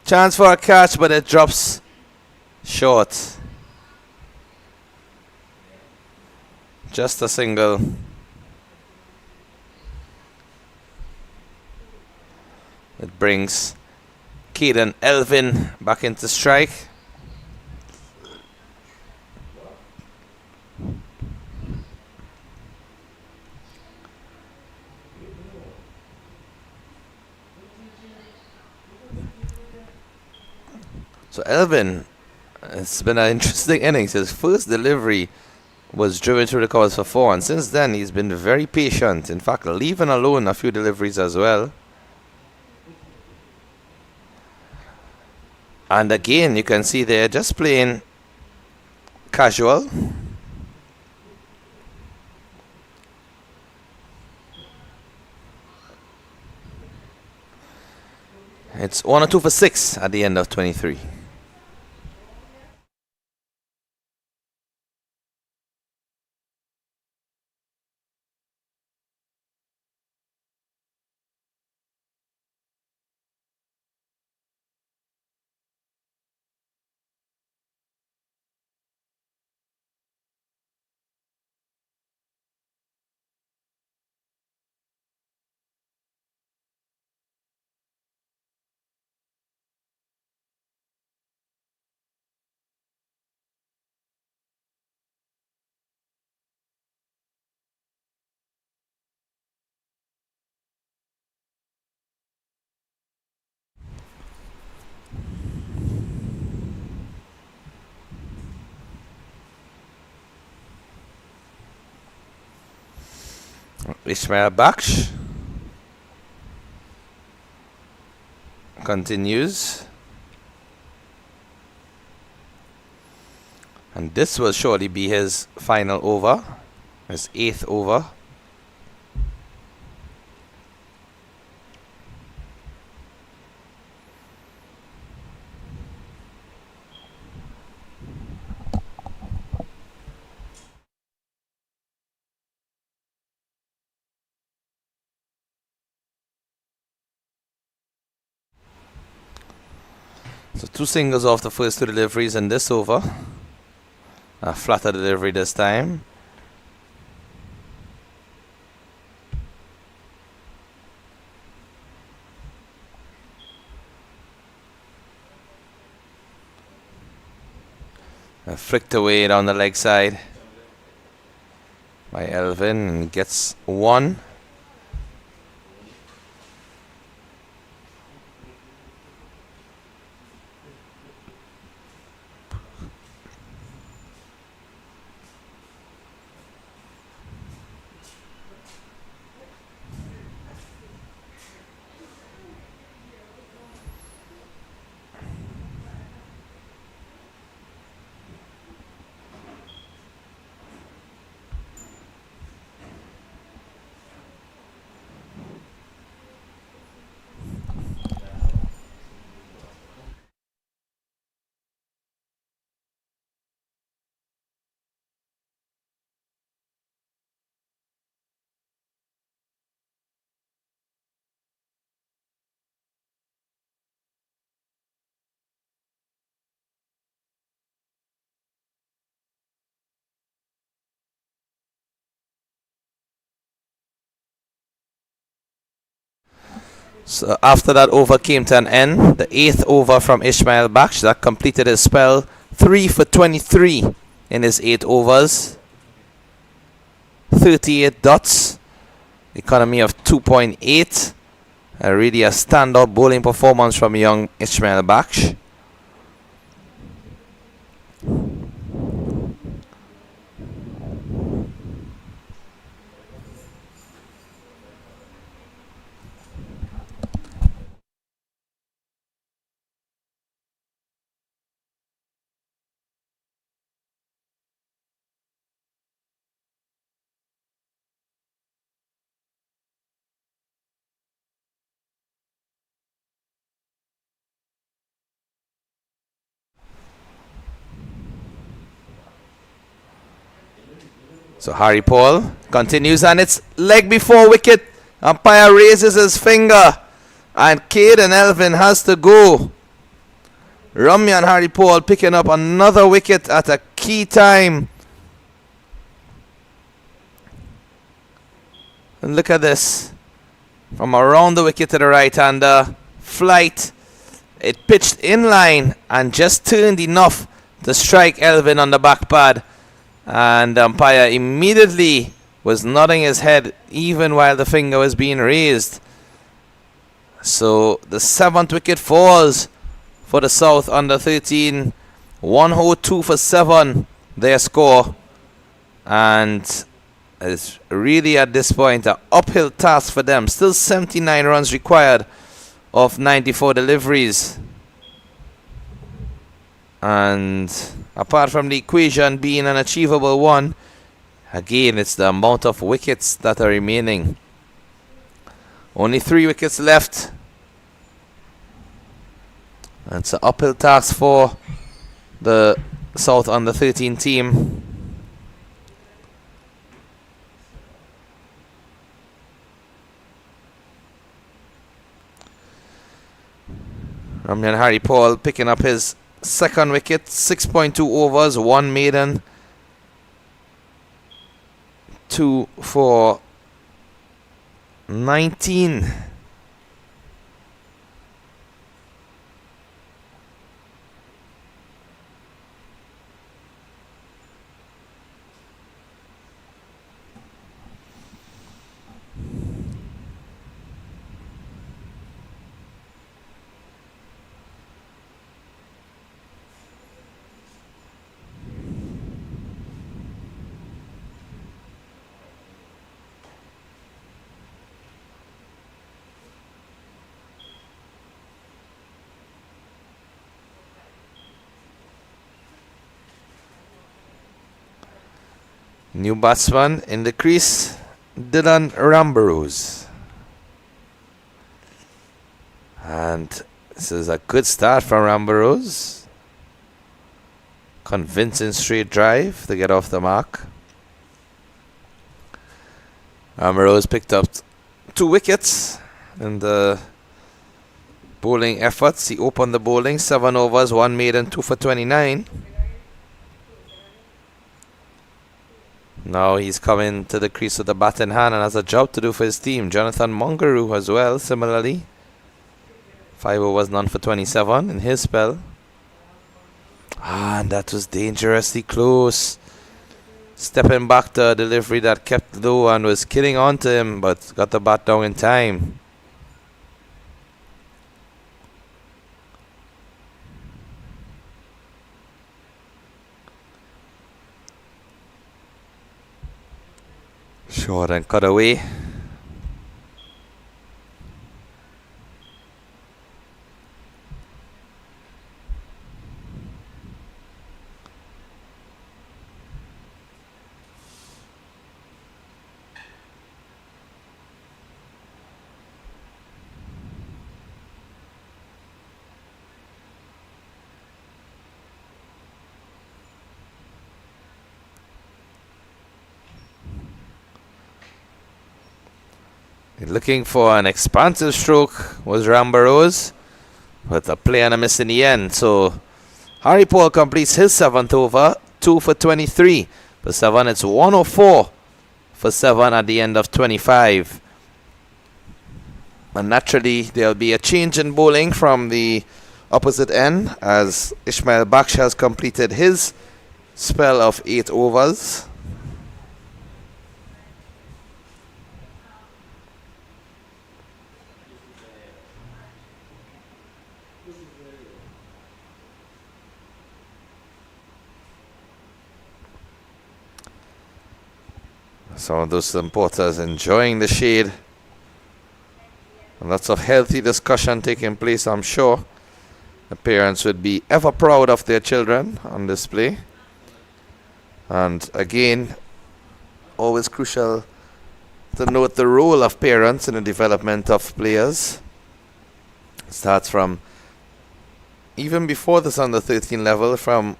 C: Chance for a catch, but it drops short. Just a single. It brings Caden Elvin back into strike. So Elvin, it's been an interesting innings. His first delivery was driven through the covers for 4, and since then he's been very patient. In fact, leaving alone a few deliveries as well. And again, you can see they're just playing casual. It's 1 or 2 for 6 at the end of 23. Ishmael Baksh continues. And this will surely be his final over, his 8th over. So 2 singles off the first 2 deliveries in this over. A flatter delivery this time. Flicked away down the leg side by Elvin and gets 1. So after that over came to an end, the 8th over from Ishmael Baksh that completed his spell, 3 for 23 in his 8 overs, 38 dots, economy of 2.8. Really a standout bowling performance from young Ishmael Baksh. So Harry Paul continues and it's leg before wicket. Umpire raises his finger and Caden Elvin has to go. Ramya and Harry Paul picking up another wicket at a key time. And look at this. From around the wicket to the right-hander. Flight. It pitched in line and just turned enough to strike Elvin on the back pad. And the umpire immediately was nodding his head even while the finger was being raised. So the 7th wicket falls for the South under 13. 102 for 7 their score. And it's really at this point an uphill task for them. Still 79 runs required of 94 deliveries. And apart from the equation being an achievable one, again it's the amount of wickets that are remaining. Only 3 wickets left. And it's an uphill task for the South under 13 team. Ramyan Harry Paul picking up his 2nd wicket, 6.2 overs, 1 maiden, 2 for 19. New batsman in the crease, Dylan Rambarose. And this is a good start from Rambarose. Convincing straight drive to get off the mark. Rambarose picked up 2 wickets in the bowling efforts. He opened the bowling, 7 overs, 1 maiden, 2 for 29. Now he's coming to the crease with the bat in hand and has a job to do for his team. Jonathan Mungaroo as well, similarly. 5 overs, none for 27 in his spell. And that was dangerously close. Stepping back to a delivery that kept low and was killing onto him, but got the bat down in time. Short and cut away. Looking for an expansive stroke was Rambarose, but a play and a miss in the end. So Harry Paul completes his 7th over, 2 for 23. For 7, it's 104 for 7 at the end of 25. And naturally, there'll be a change in bowling from the opposite end as Ismail Baksh has completed his spell of 8 overs. Some of those supporters enjoying the shade. And lots of healthy discussion taking place, I'm sure. The parents would be ever proud of their children on display. And again, always crucial to note the role of parents in the development of players. It starts from even before this under 13 level, from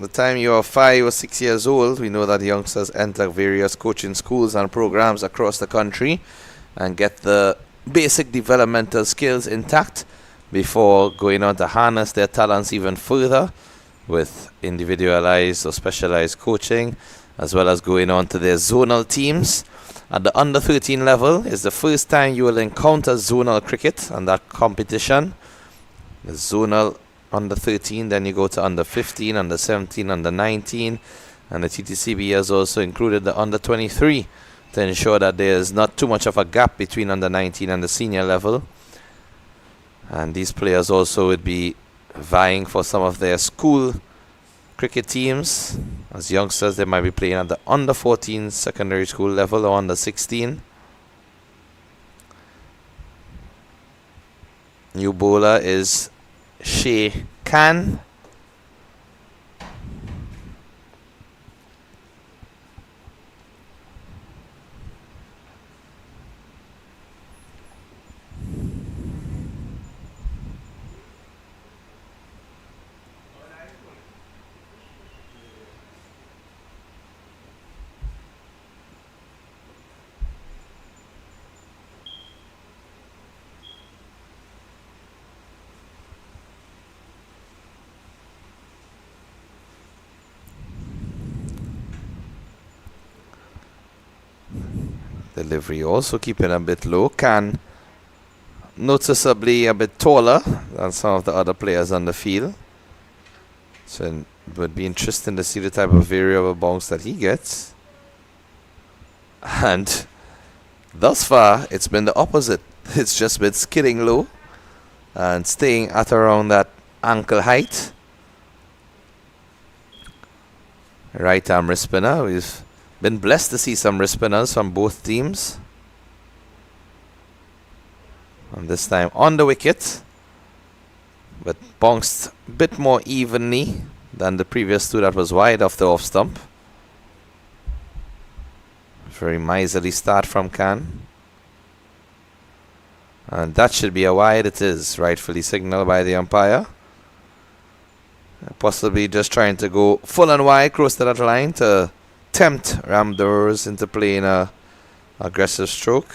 C: the time you are 5 or 6 years old. We know that youngsters enter various coaching schools and programs across the country and get the basic developmental skills intact before going on to harness their talents even further with individualized or specialized coaching, as well as going on to their zonal teams. At the under 13 level is the first time you will encounter zonal cricket and that competition. The zonal under 13, then you go to under 15, under 17, under 19, and the Ttcb has also included the under 23 to ensure that there is not too much of a gap between under 19 and the senior level. And these players also would be vying for some of their school cricket teams. As youngsters, they might be playing at the under 14 secondary school level or under 16. New bowler is Shea Khan. Delivery also keeping a bit low. Khan noticeably a bit taller than some of the other players on the field. So it would be interesting to see the type of variable bounce that he gets. And thus far, it's been the opposite. It's just been skidding low and staying at around that ankle height. Right arm wrist spinner. We've been blessed to see some wrist spinners from both teams. And this time on the wicket, but bounced a bit more evenly than the previous two that was wide off the off stump. Very miserly start from Khan. And that should be a wide. It is rightfully signaled by the umpire. Possibly just trying to go full and wide close to that line to tempt Ramdors into playing a aggressive stroke.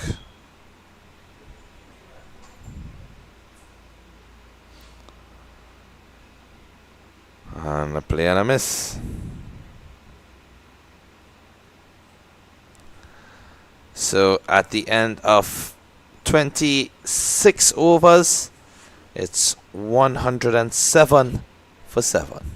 C: And a play and a miss. So at the end of 26 overs, it's 107 for 7.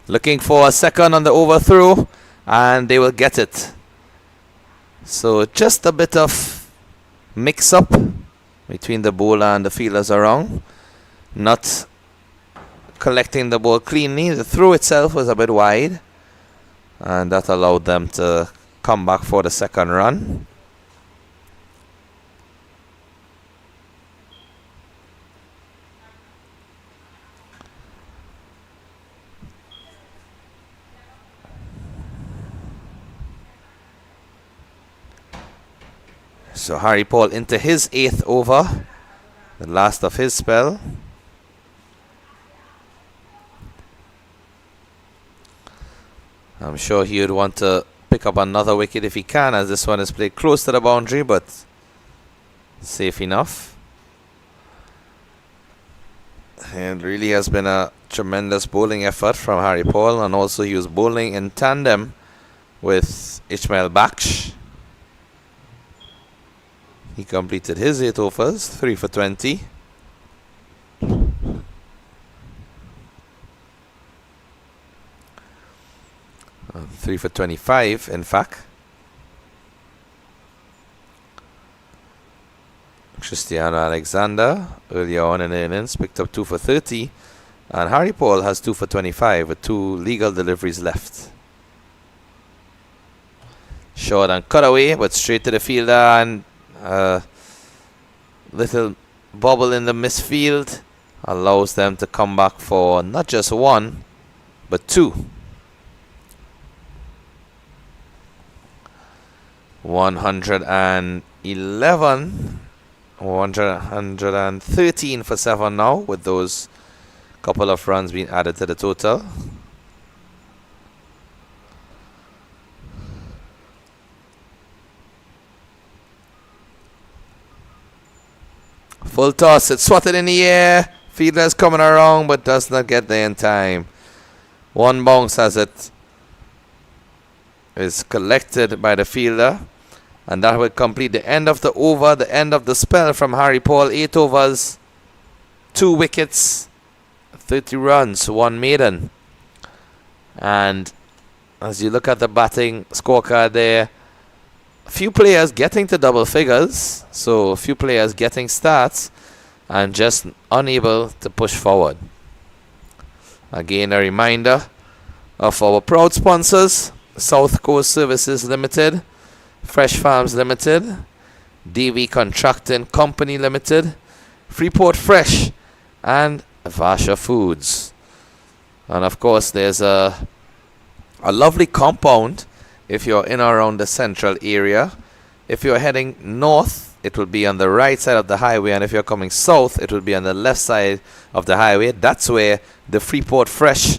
C: Looking for a second on the overthrow, and they will get it. So just a bit of mix-up between the bowler and the fielders around. Not collecting the ball cleanly. The throw itself was a bit wide, and that allowed them to come back for the second run. So Harry Paul into his 8th over, the last of his spell. I'm sure he would want to pick up another wicket if he can, as this one is played close to the boundary, but safe enough. And really has been a tremendous bowling effort from Harry Paul, and also he was bowling in tandem with Ismail Baksh. He completed his 8 overs, 3 for 20. Uh, 3 for 25, in fact. Cristiano Alexander, earlier on in the innings, picked up 2 for 30. And Harry Paul has 2 for 25 with 2 legal deliveries left. Short and cut away, but straight to the fielder, and little bobble in the misfield allows them to come back for not just 1 but 2. 113 for 7 now, with those couple of runs being added to the total. Full toss, it's swatted in the air. Fielder's coming around but does not get there in time. 1 bounce as it is collected by the fielder. And that will complete the end of the over, the end of the spell from Harry Paul. 8 overs, 2 wickets, 30 runs, 1 maiden. And as you look at the batting scorecard there, a few players getting to double figures, so a few players getting starts and just unable to push forward. Again, a reminder of our proud sponsors: South Coast Services Limited, Fresh Farms Limited, DV Contracting Company Limited, Freeport Fresh, and Vasha Foods. And of course, there's a lovely compound if you're in or around the central area. If you're heading north, it will be on the right side of the highway, and if you're coming south, it will be on the left side of the highway. That's where the Freeport Fresh,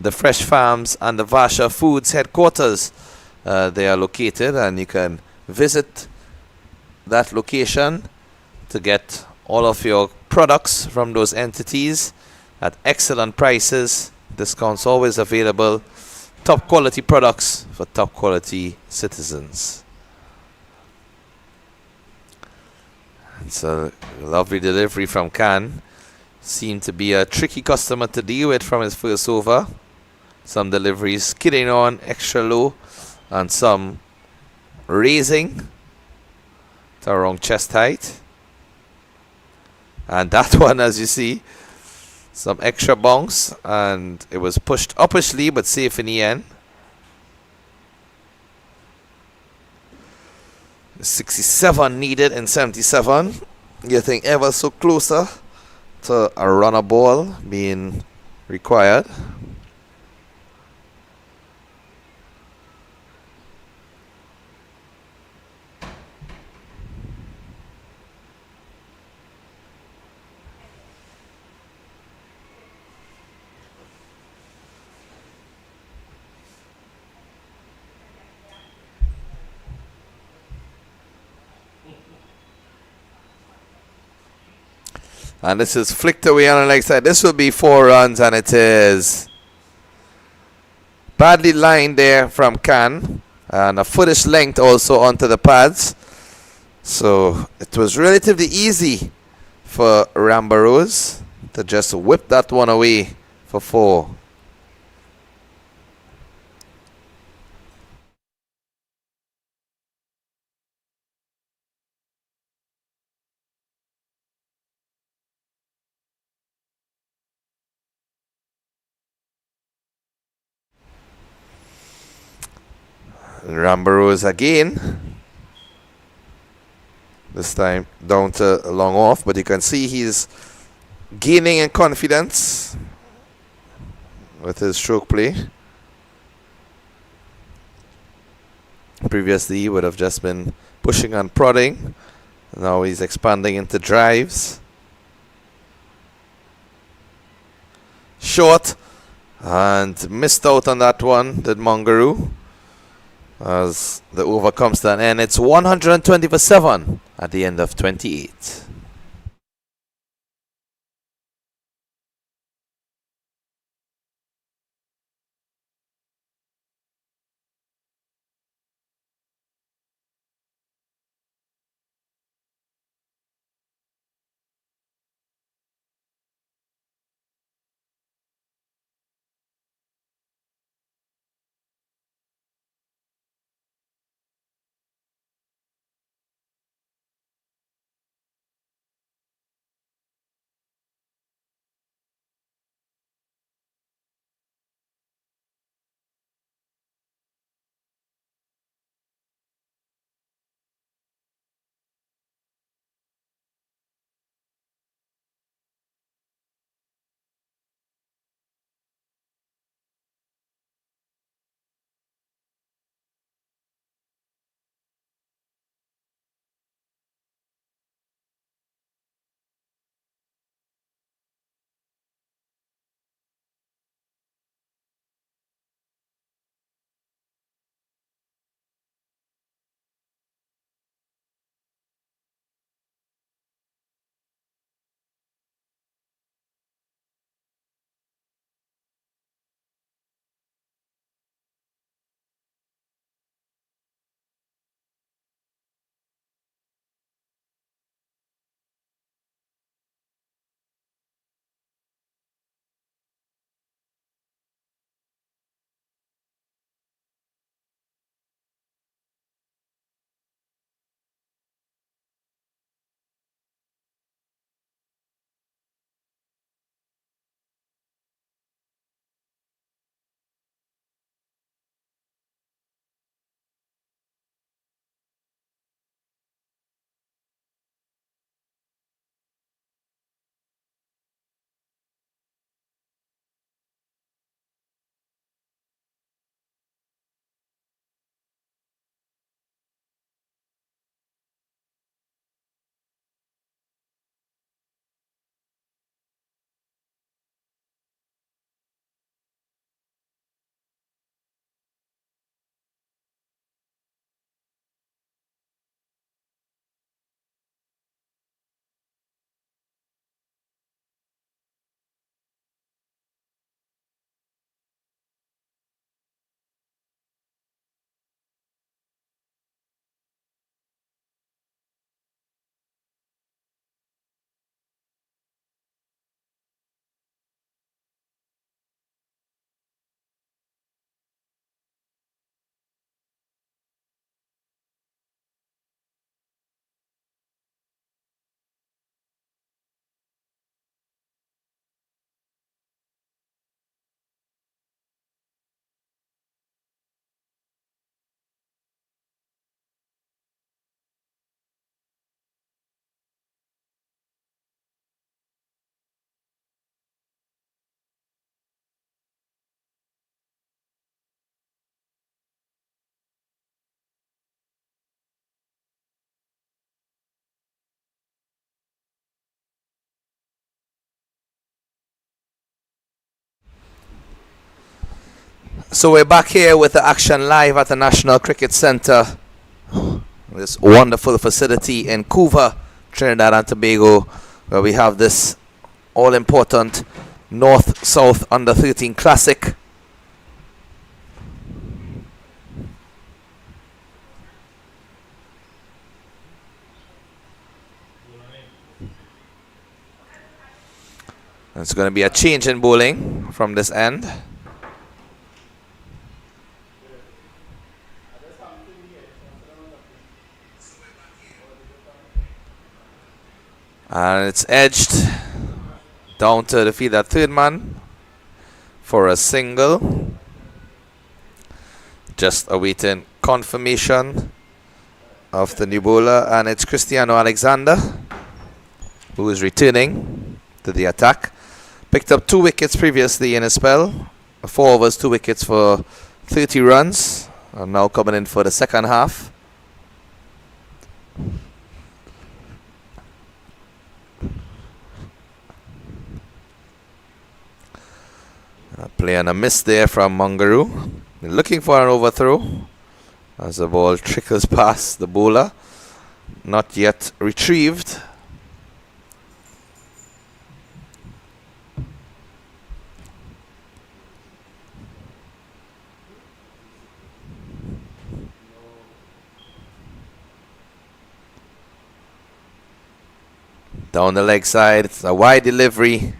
C: the Fresh Farms, and the Vasha Foods headquarters they are located, and you can visit that location to get all of your products from those entities at excellent prices. Discounts always available. Top quality products for top quality citizens. It's a lovely delivery from Can. Seemed to be a tricky customer to deal with from his first over. Some deliveries skidding on extra low and some raising to around chest height. And that one, as you see, some extra bounce, and it was pushed uppishly but safe in the end. 67 needed in 77. Getting ever so closer to a runner ball being required. And this is flicked away on the leg side. This will be 4 runs, and it is badly lined there from Can. And a footish length also onto the pads. So it was relatively easy for Rambarose to just whip that one away for 4. Rambarose again. This time down to long off, but you can see he's gaining in confidence with his stroke play. Previously he would have just been pushing and prodding. Now he's expanding into drives. Short, and missed out on that one, did Mongaroo. As the over comes to an end, it's 120 for 7 at the end of 28. So we're back here with the action live at the National Cricket Centre. This wonderful facility in Couva, Trinidad and Tobago, where we have this all-important North-South Under-13 Classic. It's going to be a change in bowling from this end. And it's edged down to the field at third man for a single. Just awaiting confirmation of the new bowler, and it's Cristiano Alexander who is returning to the attack. Picked up 2 wickets previously in a spell. 4 overs, 2 wickets for 30 runs. And now coming in for the second half. Play on a miss there from Mungaroo. Looking for an overthrow as the ball trickles past the bowler. Not yet retrieved. Down the leg side, it's a wide delivery.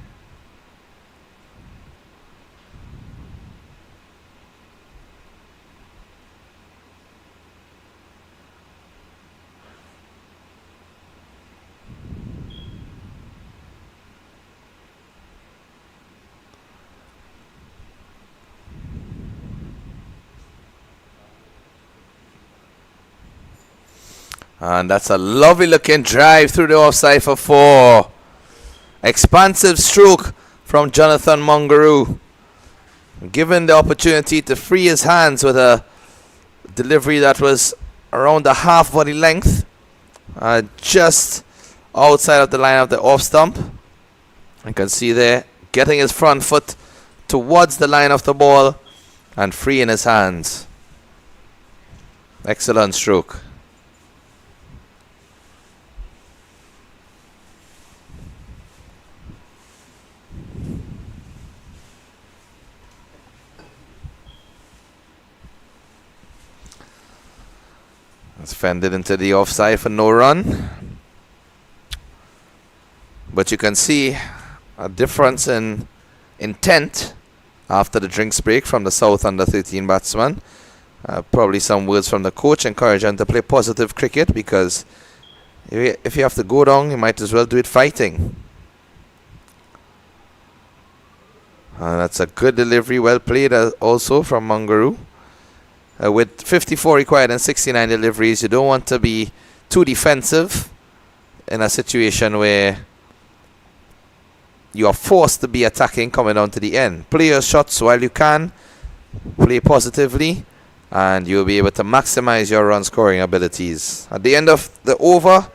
C: And that's a lovely looking drive through the offside for 4. Expansive stroke from Jonathan Mungaroo. Given the opportunity to free his hands with a delivery that was around the half body length. Just outside of the line of the off stump. You can see there, getting his front foot towards the line of the ball and freeing his hands. Excellent stroke. It's fended into the offside for no run. But you can see a difference in intent after the drinks break from the South Under-13 batsman. Probably some words from the coach encouraging to play positive cricket, because if you have to go down, you might as well do it fighting. That's a good delivery, well played also from Mungaroo. With 54 required and 69 deliveries, you don't want to be too defensive in a situation where you are forced to be attacking coming down to the end. Play your shots while you can, play positively, and you'll be able to maximize your run scoring abilities. At the end of the over,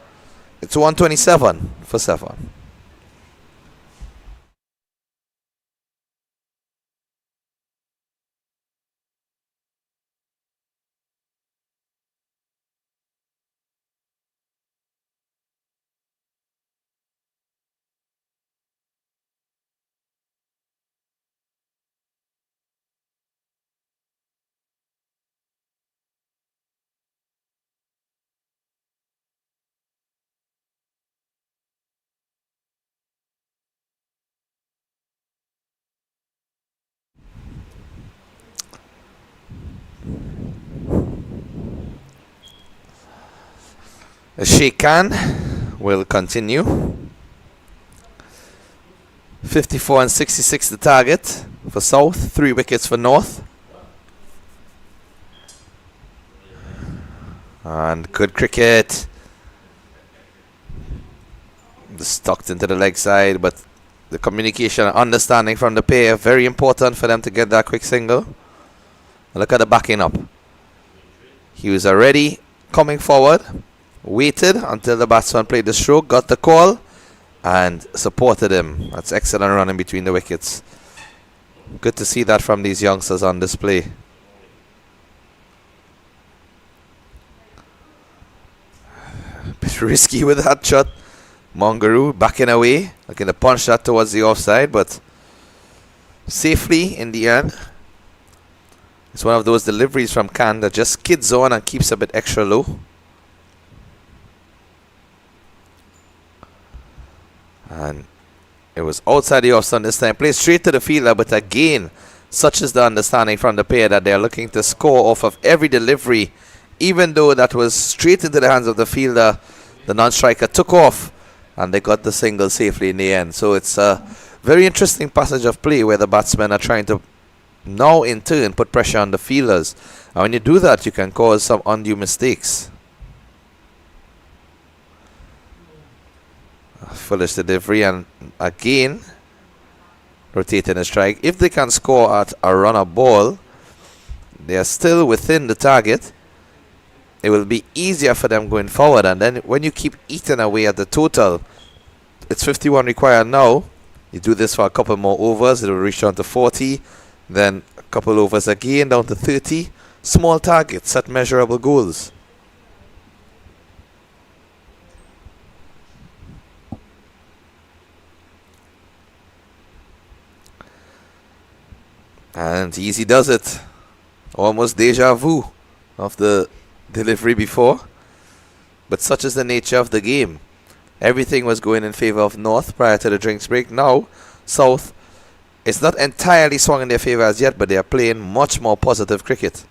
C: it's 127 for 7. Sheikh Khan will continue. 54 and 66 the target for South, 3 wickets for North. And good cricket. Just tucked into the leg side, but the communication and understanding from the pair, very important for them to get that quick single. Look at the backing up. He was already coming forward. Waited until the batsman played the stroke, got the call, and supported him. That's excellent running between the wickets. Good to see that from these youngsters on display. Bit risky with that shot. Mongaroo backing away, looking to punch that towards the offside, but safely in the end. It's one of those deliveries from Khan that just skids on and keeps a bit extra low. And it was outside the off stump this time. Played straight to the fielder, but again, such is the understanding from the pair that they are looking to score off of every delivery. Even though that was straight into the hands of the fielder, the non-striker took off and they got the single safely in the end. So it's a very interesting passage of play where the batsmen are trying to now in turn put pressure on the fielders. And when you do that, you can cause some undue mistakes. Foolish delivery, and again rotating a strike. If they can score at a runner ball, they are still within the target. It will be easier for them going forward, and then when you keep eating away at the total, it's 51 required now. You do this for a couple more overs, it will reach down to 40, then a couple overs again down to 30. Small targets, set measurable goals. And Easy does it. Almost deja vu of the delivery before. But such is the nature of the game. Everything was going in favour of North prior to the drinks break. Now, South, it's not entirely swung in their favour as yet, but they are playing much more positive cricket.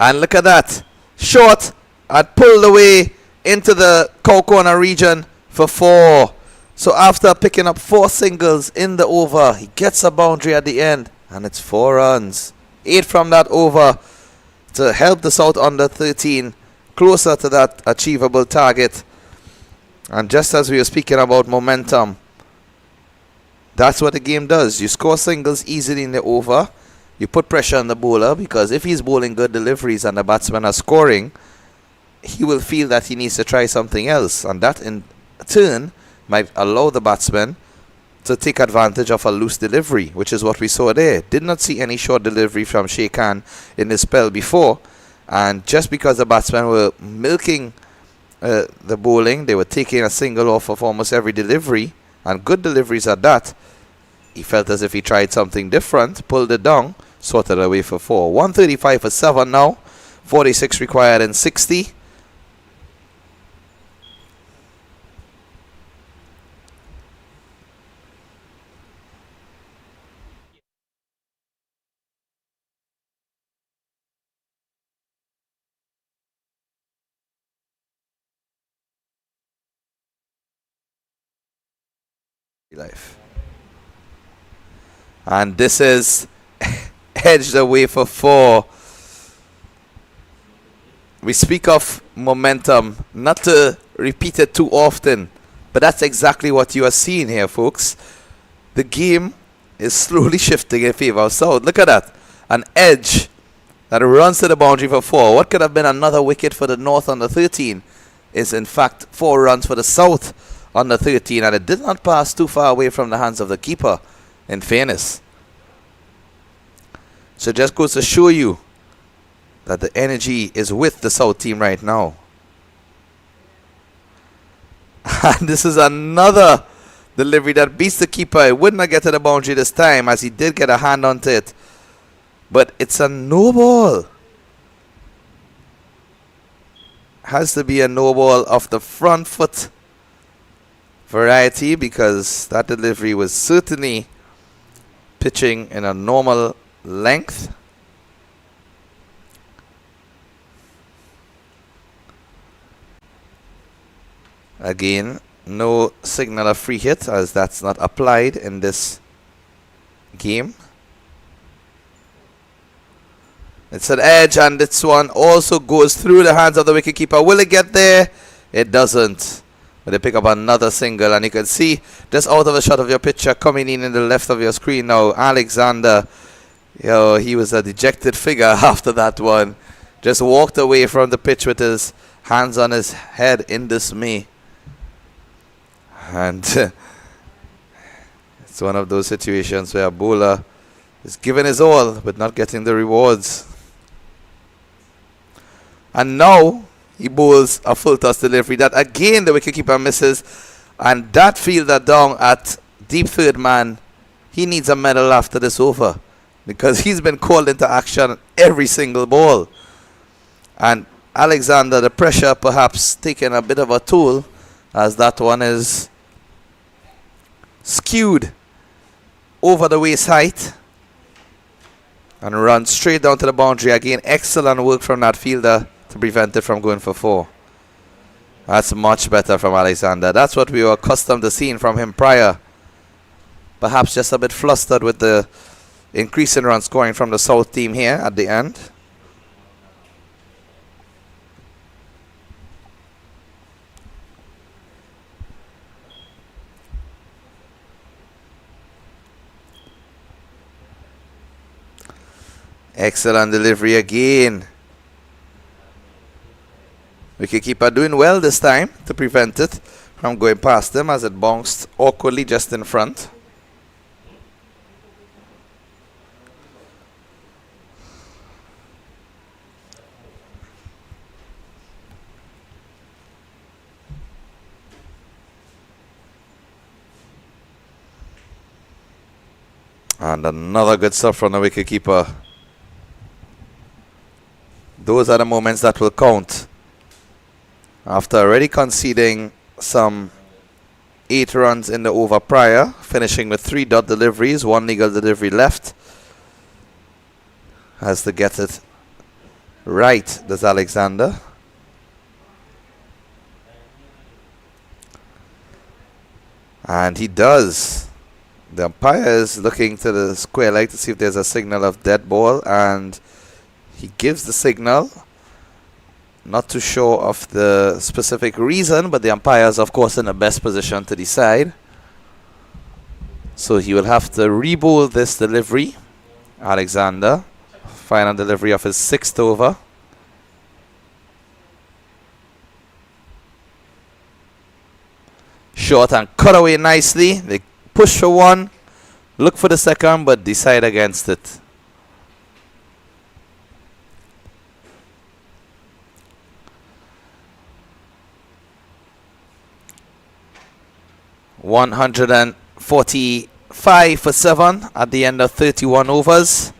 C: And look at that. Short and pulled away into the cow corner region for 4. So after picking up 4 singles in the over, he gets a boundary at the end, and it's 4 runs. 8 from that over to help the South under 13 closer to that achievable target. And just as we were speaking about momentum, that's what the game does. You score singles easily in the over. You put pressure on the bowler, because if he's bowling good deliveries and the batsmen are scoring, he will feel that he needs to try something else, and that in turn might allow the batsman to take advantage of a loose delivery, which is what we saw there. Did not see any short delivery from Sheikh Khan in this spell before, and just because the batsmen were milking the bowling, they were taking a single off of almost every delivery, and good deliveries at that. He felt as if he tried something different, pulled it down, sorted away for 4. 135 for 7 now, 46 required in 60. Life. And this is edged away for 4. We speak of momentum, not to repeat it too often, but that's exactly what you are seeing here, folks. The game is slowly shifting in favor of South. Look at that. An edge that runs to the boundary for 4. What could have been another wicket for the North under 13 is in fact 4 runs for the South under 13, and it did not pass too far away from the hands of the keeper, in fairness. So it just goes to show you that the energy is with the South team right now. And this is another delivery that beats the keeper. It would not get to the boundary this time, as he did get a hand onto it. But it's a no ball. Has to be a no ball off the front foot variety, because that delivery was certainly pitching in a normal length. Again, no signal of free hit, as that's not applied in this game. It's an edge, and this one also goes through the hands of the wicketkeeper. Will it get there? It doesn't. But they pick up another single, and you can see just out of a shot of your picture coming in the left of your screen now, Alexander. He was a dejected figure after that one. Just walked away from the pitch with his hands on his head in dismay. And it's one of those situations where a bowler is giving his all but not getting the rewards. And now he bowls a full toss delivery that again the wicketkeeper misses, and that fielder down at deep third man, he needs a medal after this over because he's been called into action every single ball. And Alexander, the pressure perhaps taking a bit of a toll as that one is skewed over the waist height and run straight down to the boundary. Again, excellent work from that fielder to prevent it from going for 4. That's much better from Alexander. That's what we were accustomed to seeing from him prior. Perhaps just a bit flustered with the increase in run scoring from the South team here at the end. Excellent delivery again. Wicketkeeper doing well this time to prevent it from going past him as it bounced awkwardly just in front. And another good stuff from the wicketkeeper. Those are the moments that will count. After already conceding some 8 runs in the over prior, finishing with 3 dot deliveries, 1 legal delivery left. Has to get it right, does Alexander. And he does. The umpire is looking to the square leg to see if there's a signal of dead ball, and he gives the signal. Not too sure of the specific reason, but the umpire is of course in the best position to decide. So he will have to re-bowl this delivery. Alexander, final delivery of his 6th over. Short and cut away nicely. They push for 1, look for the second, but decide against it. $145 for 7 at the end of 31 overs.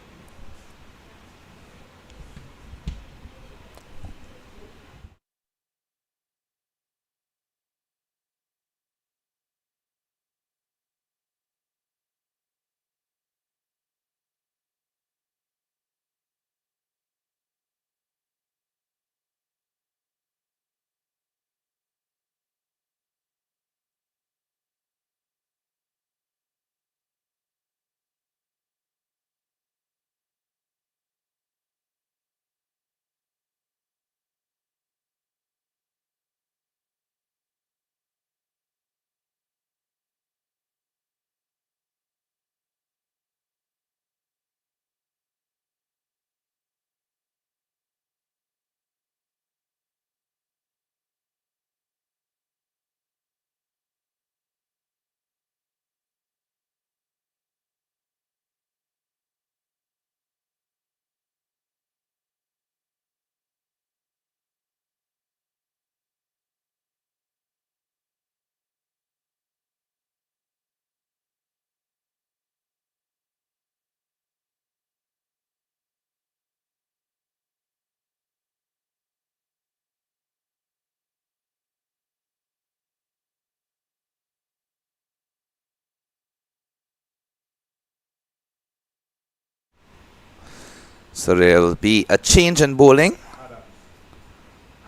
C: So there will be a change in bowling.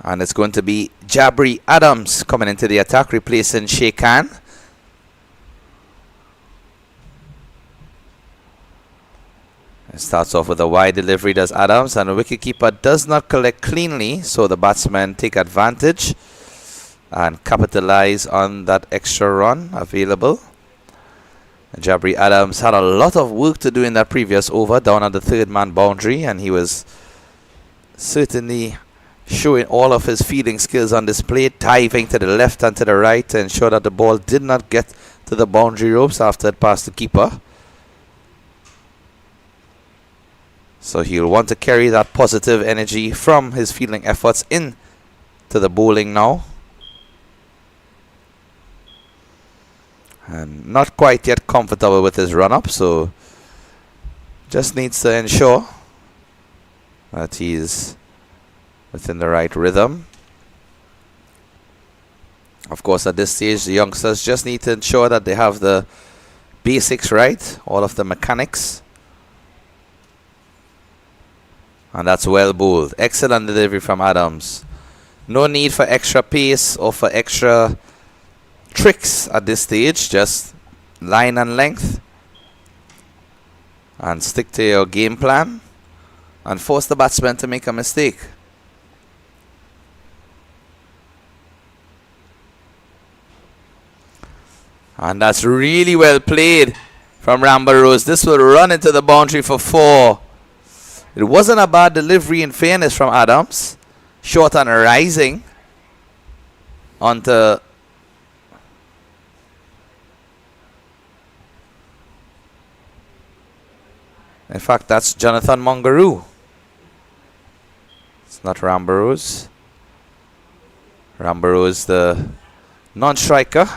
C: And it's going to be Jabri Adams coming into the attack, replacing Sheikh Khan. It starts off with a wide delivery, does Adams, and the wicketkeeper does not collect cleanly, so the batsmen take advantage and capitalize on that extra run available. Jabri Adams had a lot of work to do in that previous over down at the 3rd man boundary, and he was certainly showing all of his fielding skills on display, diving to the left and to the right to ensure that the ball did not get to the boundary ropes after it passed the keeper. So he'll want to carry that positive energy from his fielding efforts in to the bowling now. And not quite yet comfortable with his run-up, so just needs to ensure that he's within the right rhythm. Of course, at this stage, the youngsters just need to ensure that they have the basics right, all of the mechanics. And that's well bowled. Excellent delivery from Adams. No need for extra pace or for extra tricks at this stage. Just line and length. And stick to your game plan. And force the batsman to make a mistake. And that's really well played from Rambarose. This will run into the boundary for 4. It wasn't a bad delivery in fairness from Adams. Short and rising onto in fact, that's Jonathan Mungaroo. It's not Rambarose. Rambarose, the non-striker.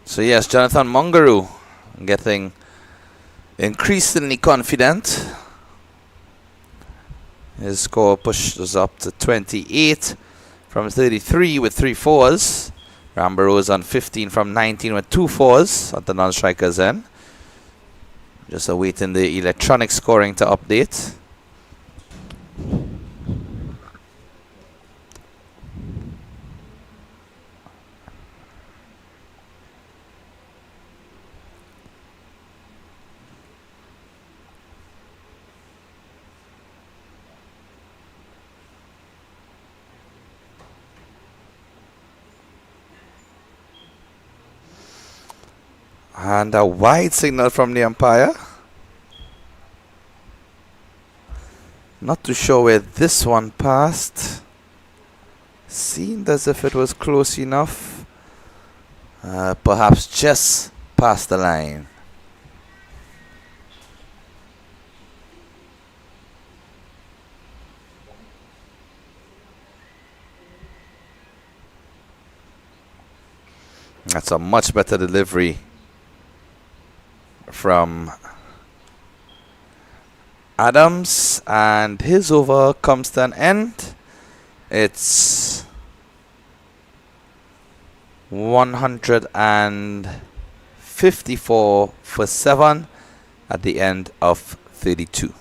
C: So yes, Jonathan Mungaroo getting increasingly confident. His score pushes up to 28 from 33 with 3 fours. Rambarose on 15 from 19 with 2 fours at the non-strikers end. Just awaiting the electronic scoring to update. And a wide signal from the umpire. Not too sure where this one passed. Seemed as if it was close enough. Perhaps just past the line. That's a much better delivery from Adams, and his over comes to an end. It's 154 for 7 at the end of 32.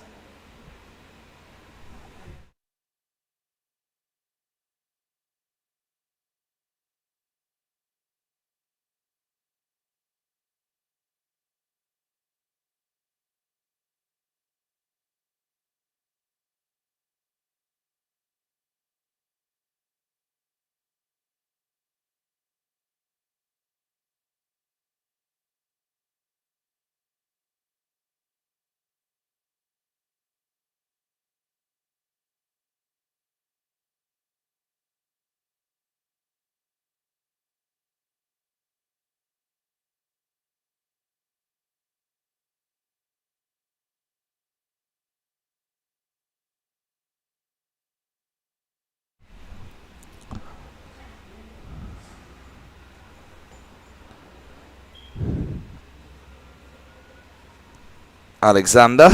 C: Alexander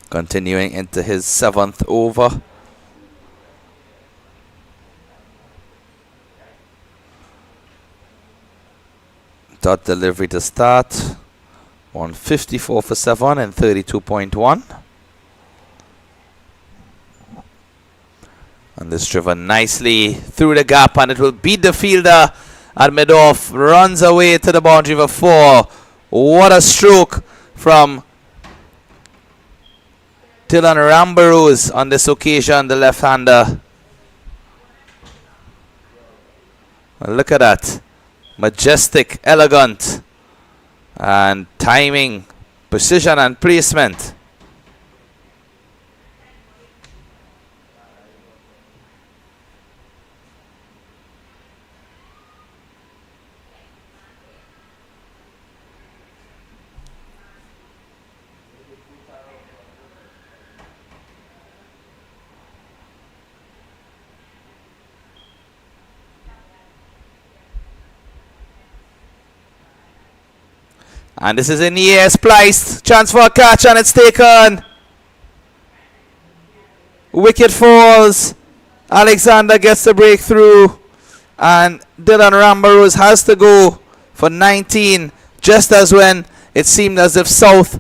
C: continuing into his 7th over. Dot delivery to start. 154 for 7 and 32.1. And this driven nicely through the gap, and it will beat the fielder at mid-off. Runs away to the boundary for 4. What a stroke from Dylan Rambarose on this occasion, the left-hander. Look at that. Majestic, elegant, and timing, precision and placement. And this is in the air, spliced. Chance for a catch, and it's taken. Wicket falls. Alexander gets the breakthrough. And Dylan Rambarose has to go for 19. Just as when it seemed as if South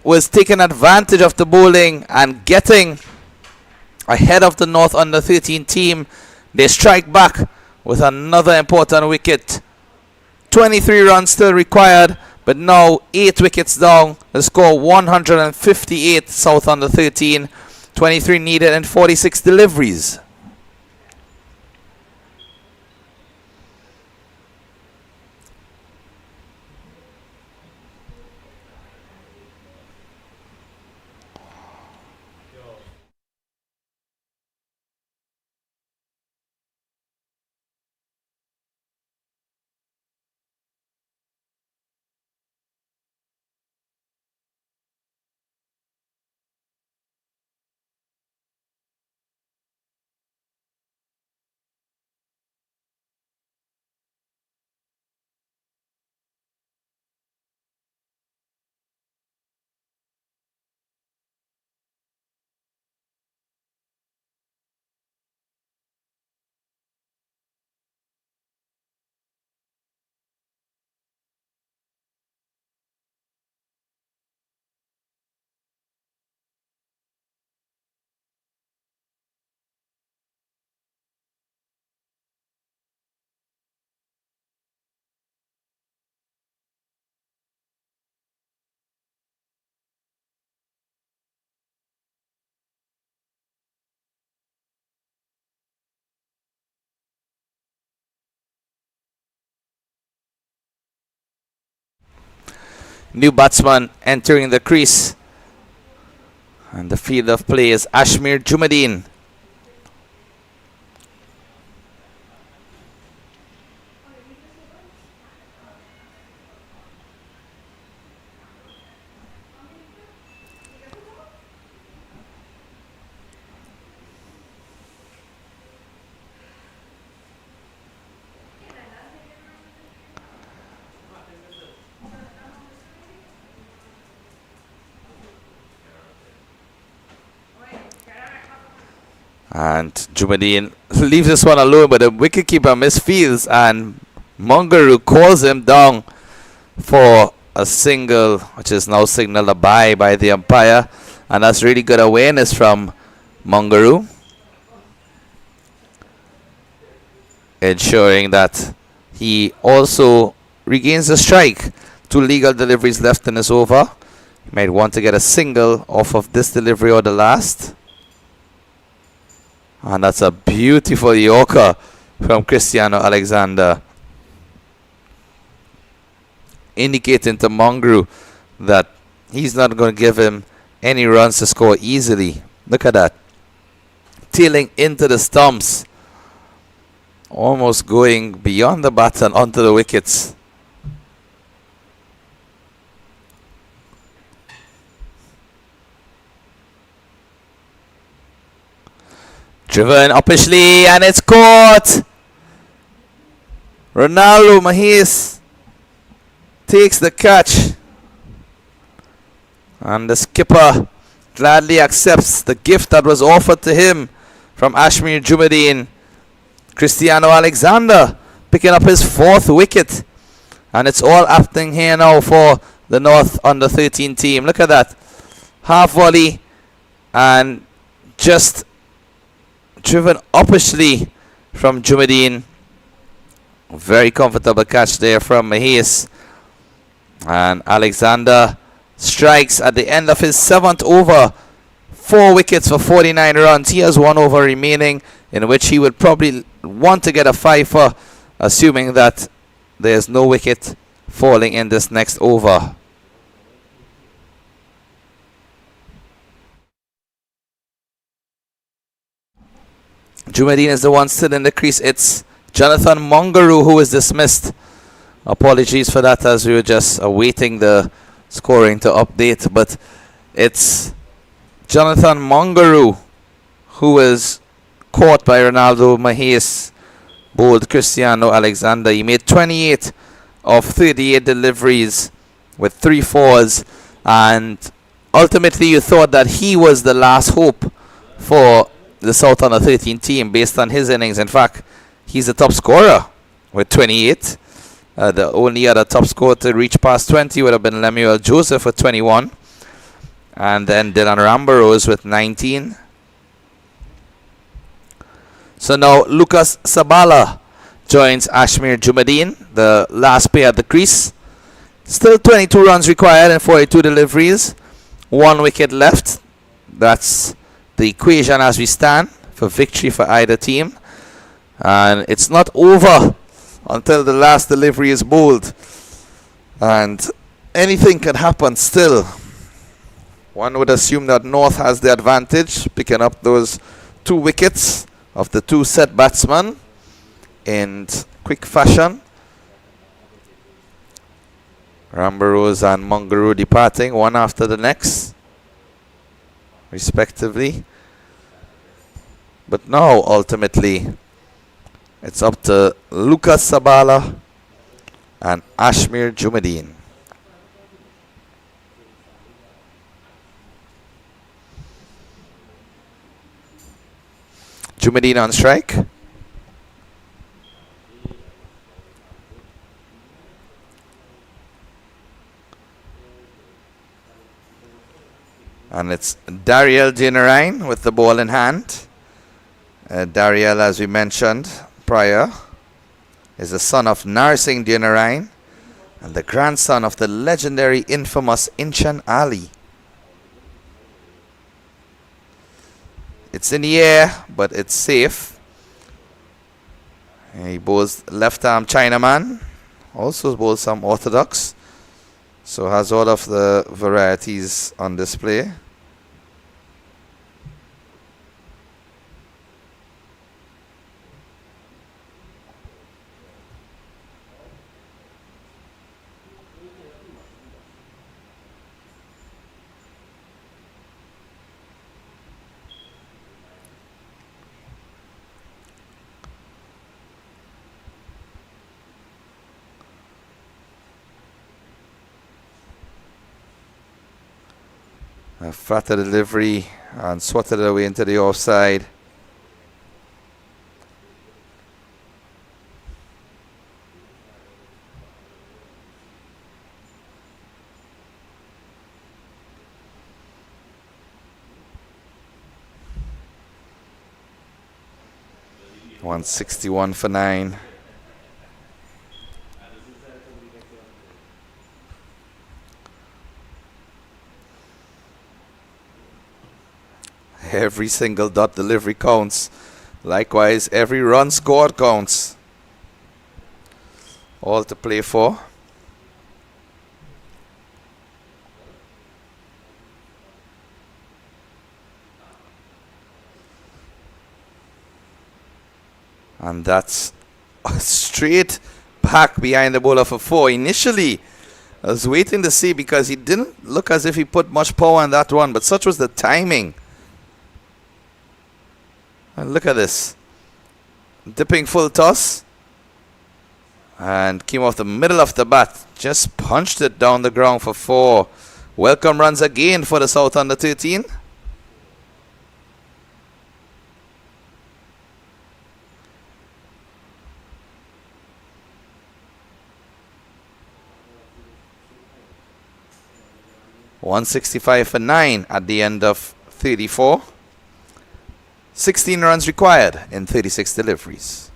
C: was taking advantage of the bowling and getting ahead of the North under 13 team, they strike back with another important wicket. 23 runs still required. But now 8 wickets down. The score 158 South under 13. 23 needed and 46 deliveries. New batsman entering the crease. And the field of play is Ashmir Jumadeen. And Jumadeen leaves this one alone, but the wicketkeeper misfields and Mungaroo calls him down for a single, which is now signaled a bye by the umpire. And that's really good awareness from Mungaroo, ensuring that he also regains the strike. 2 legal deliveries left in this over. He might want to get a single off of this delivery or the last. And that's a beautiful Yorker from Cristiano Alexander, indicating to Mungaroo that he's not going to give him any runs to score easily. Look at that. Tailing into the stumps. Almost going beyond the bat and onto the wickets. Driven uppishly, and it's caught. Ronaldo Mahis takes the catch. And the skipper gladly accepts the gift that was offered to him from Ashmir Jumadeen. Cristiano Alexander picking up his 4th wicket. And it's all happening here now for the North under 13 team. Look at that. Half volley and just driven uppishly from Jumadeen. Very comfortable catch there from Mahis. And Alexander strikes at the end of his 7th over. 4 wickets for 49 runs. He has 1 over remaining, in which he would probably want to get a fifer, assuming that there's no wicket falling in this next over. Jumadine is the one still in the crease. It's Jonathan Mongaroo who is dismissed. Apologies for that, as we were just awaiting the scoring to update, but it's Jonathan Mongaroo who is caught by Ronaldo Mahies, bowled Cristiano Alexander. He made 28 of 38 deliveries with 3 fours, and ultimately you thought that he was the last hope for the South Under 13 team based on his innings. In fact, he's the top scorer with 28. The only other top scorer to reach past 20 would have been Lemuel Joseph with 21, and then Dylan Rambarose with 19. So now Lucas Sabala joins Ashmir Jumadine, the last player at the crease. Still 22 runs required and 42 deliveries. 1 wicket left. That's the equation as we stand for victory for either team. And it's not over until the last delivery is bowled. And anything can happen still. One would assume that North has the advantage, picking up those 2 wickets of the 2 set batsmen in quick fashion. Rambarose and Mongaroo departing one after the next, respectively. But now, ultimately, it's up to Lucas Sabala and Ashmir Jumadine. Jumadine on strike. And it's Dariel Dinarine with the ball in hand. Dariel, as we mentioned prior, is the son of Narsingh Dinarine and the grandson of the legendary, infamous Inchan Ali. It's in the air, but it's safe. He bowls left-arm Chinaman. Also bowls some orthodox. So has all of the varieties on display. A flatter delivery and swatted it away into the offside. $161 for 9. Every single dot delivery counts. Likewise, every run scored counts. All to play for. And that's straight back behind the bowler for 4. Initially, I was waiting to see, because he didn't look as if he put much power on that one, but such was the timing. And look at this. Dipping full toss. And came off the middle of the bat. Just punched it down the ground for 4. Welcome runs again for the South Under 13. $165 for 9 at the end of 34. 16 runs required in 36 deliveries.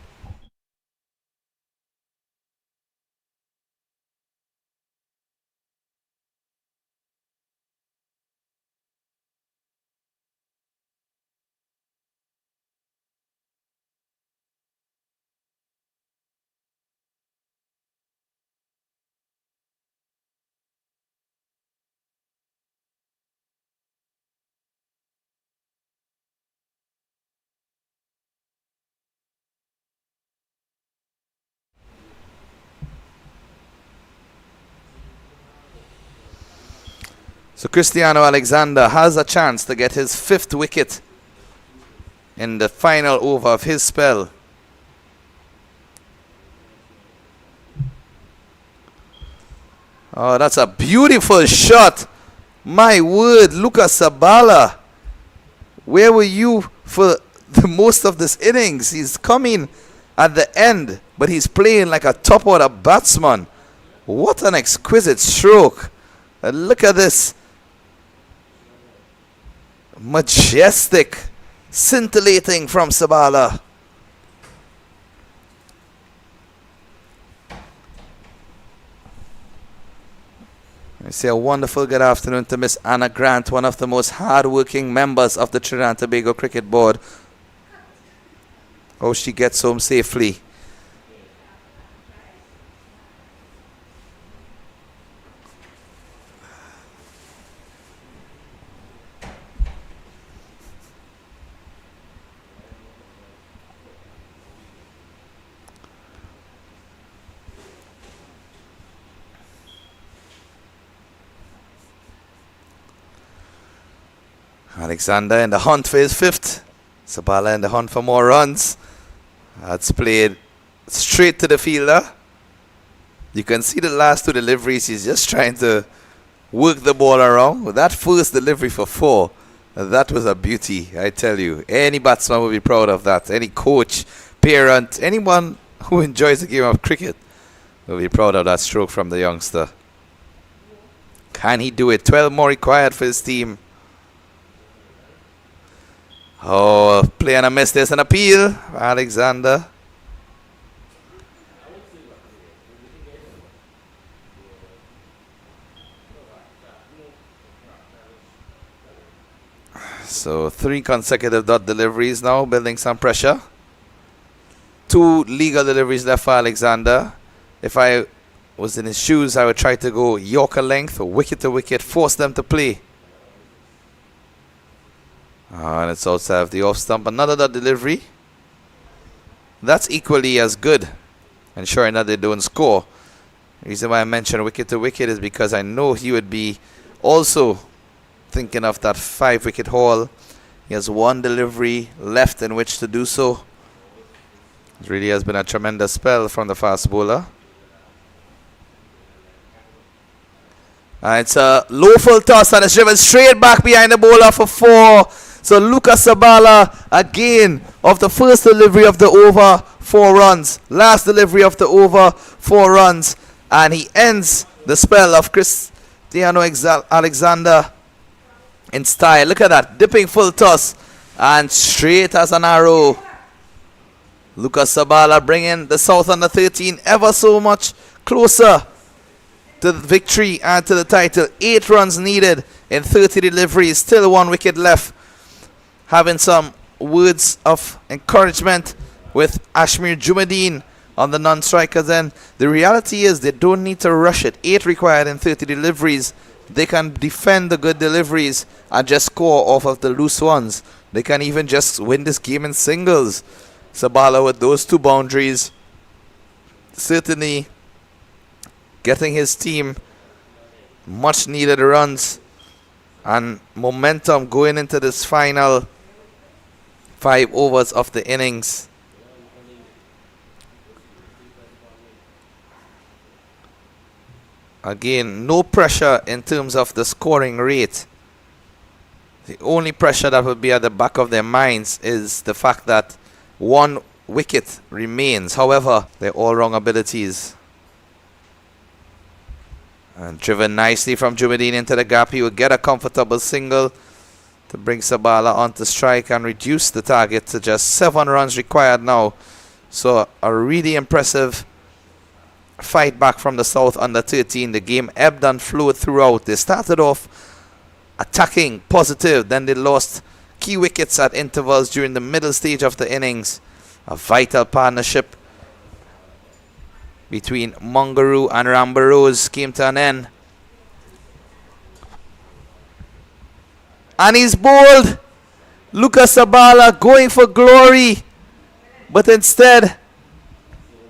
C: So Cristiano Alexander has a chance to get his 5th wicket in the final over of his spell. Oh, that's a beautiful shot. My word, Lucas Sabala. Where were you for the most of this innings? He's coming at the end, but he's playing like a top-order batsman. What an exquisite stroke. And look at this. Majestic, scintillating from Sabala. I say a wonderful good afternoon to Miss Anna Grant, one of the most hard-working members of the Trinidad and Tobago Cricket Board. Oh, she gets home safely. Alexander in the hunt for his 5th. Sabala in the hunt for more runs. That's played straight to the fielder. You can see the last 2 deliveries. He's just trying to work the ball around. With that first delivery for 4, that was a beauty, I tell you. Any batsman will be proud of that. Any coach, parent, anyone who enjoys the game of cricket will be proud of that stroke from the youngster. Can he do it? 12 more required for his team. Oh, play and a miss. There's an appeal. Alexander. So 3 consecutive dot deliveries now, building some pressure. 2 legal deliveries left for Alexander. If I was in his shoes, I would try to go Yorker length or wicket to wicket, force them to play. And it's outside the off stump. Another dot delivery. That's equally as good, ensuring that they don't score. The reason why I mentioned wicket to wicket is because I know he would be also thinking of that 5-wicket haul. He has 1 delivery left in which to do so. It really has been a tremendous spell from the fast bowler. It's a low full toss and it's driven straight back behind the bowler for 4. So Lucas Sabala again of the first delivery of the over, 4 runs. Last delivery of the over, 4 runs. And he ends the spell of Cristiano Alexander in style. Look at that, dipping full toss and straight as an arrow. Lucas Sabala bringing the South under 13 ever so much closer to the victory and to the title. 8 runs needed in 30 deliveries, still 1 wicket left. Having some words of encouragement with Ashmir Jumadeen on the non-strikers. And the reality is they don't need to rush it. 8 required in 30 deliveries. They can defend the good deliveries and just score off of the loose ones. They can even just win this game in singles. Sabala with those 2 boundaries, certainly getting his team much needed runs and momentum going into this final 5 overs of the innings. Again, no pressure in terms of the scoring rate. The only pressure that will be at the back of their minds is the fact that 1 wicket remains. However, they're all wrong abilities. And driven nicely from Jumadeen into the gap. He will get a comfortable single to bring Sabala onto strike and reduce the target to just 7 runs required now. So a really impressive fight back from the South under 13. The game ebbed and flowed throughout. They started off attacking, positive, then they lost key wickets at intervals during the middle stage of the innings. A vital partnership between Mungaroo and Rambarose came to an end. And he's bowled. Lucas Sabala going for glory, but instead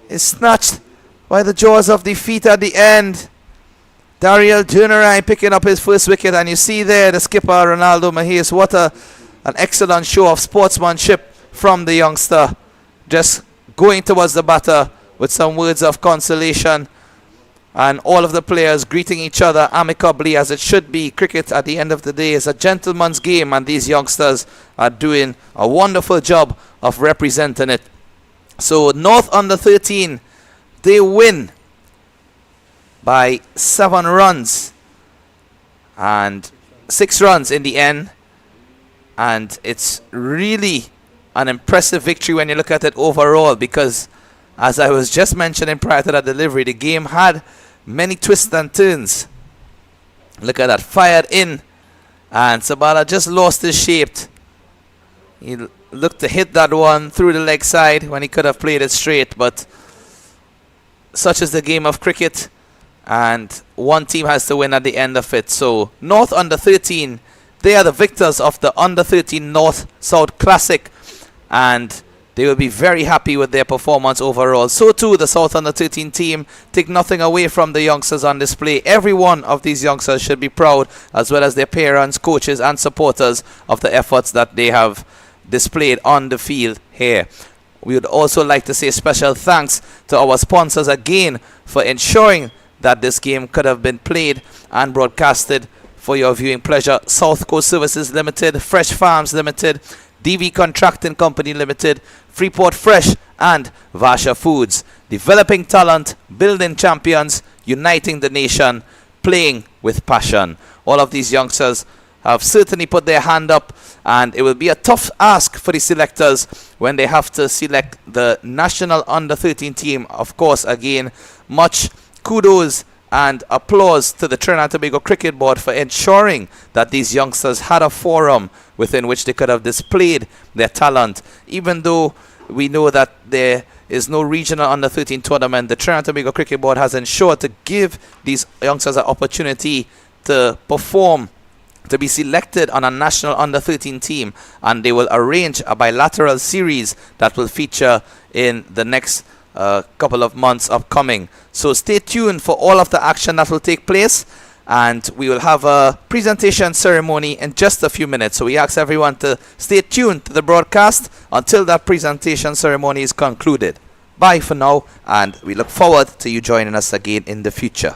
C: is snatched by the jaws of defeat at the end. Daryl Junerai picking up his first wicket, and you see there the skipper Ronaldo Mahias. What an excellent show of sportsmanship from the youngster, just going towards the batter with some words of consolation, and all of the players greeting each other amicably, as it should be. Cricket at the end of the day is a gentleman's game, and these youngsters are doing a wonderful job of representing it. So North under 13, they win by 7 runs and 6 runs in the end, and it's really an impressive victory when you look at it overall, because as I was just mentioning prior to that delivery, the game had many twists and turns. Look at that, fired in, and Sabala just lost his shape. He looked to hit that one through the leg side when he could have played it straight, but such is the game of cricket, and one team has to win at the end of it. So North under 13, they are the victors of the under 13 North South Classic, and they will be very happy with their performance overall. So too the South under 13 team. Take nothing away from the youngsters on display. Every one of these youngsters should be proud, as well as their parents, coaches and supporters, of the efforts that they have displayed on the field here. We would also like to say special thanks to our sponsors again for ensuring that this game could have been played and broadcasted for your viewing pleasure. South Coast Services Limited, Fresh Farms Limited, DV Contracting Company Limited, Freeport Fresh and Vasha Foods. Developing talent, building champions, uniting the nation, playing with passion. All of these youngsters have certainly put their hand up, and it will be a tough ask for the selectors when they have to select the national under 13 team. Of course, again, much kudos and applause to the Trinidad and Tobago Cricket Board for ensuring that these youngsters had a forum within which they could have displayed their talent. Even though we know that there is no regional under 13 tournament, the Trinidad and Tobago Cricket Board has ensured to give these youngsters an opportunity to perform, to be selected on a national under 13 team, and they will arrange a bilateral series that will feature in the next couple of months upcoming. So stay tuned for all of the action that will take place, and we will have a presentation ceremony in just a few minutes. So we ask everyone to stay tuned to the broadcast until that presentation ceremony is concluded. Bye for now, and we look forward to you joining us again in the future.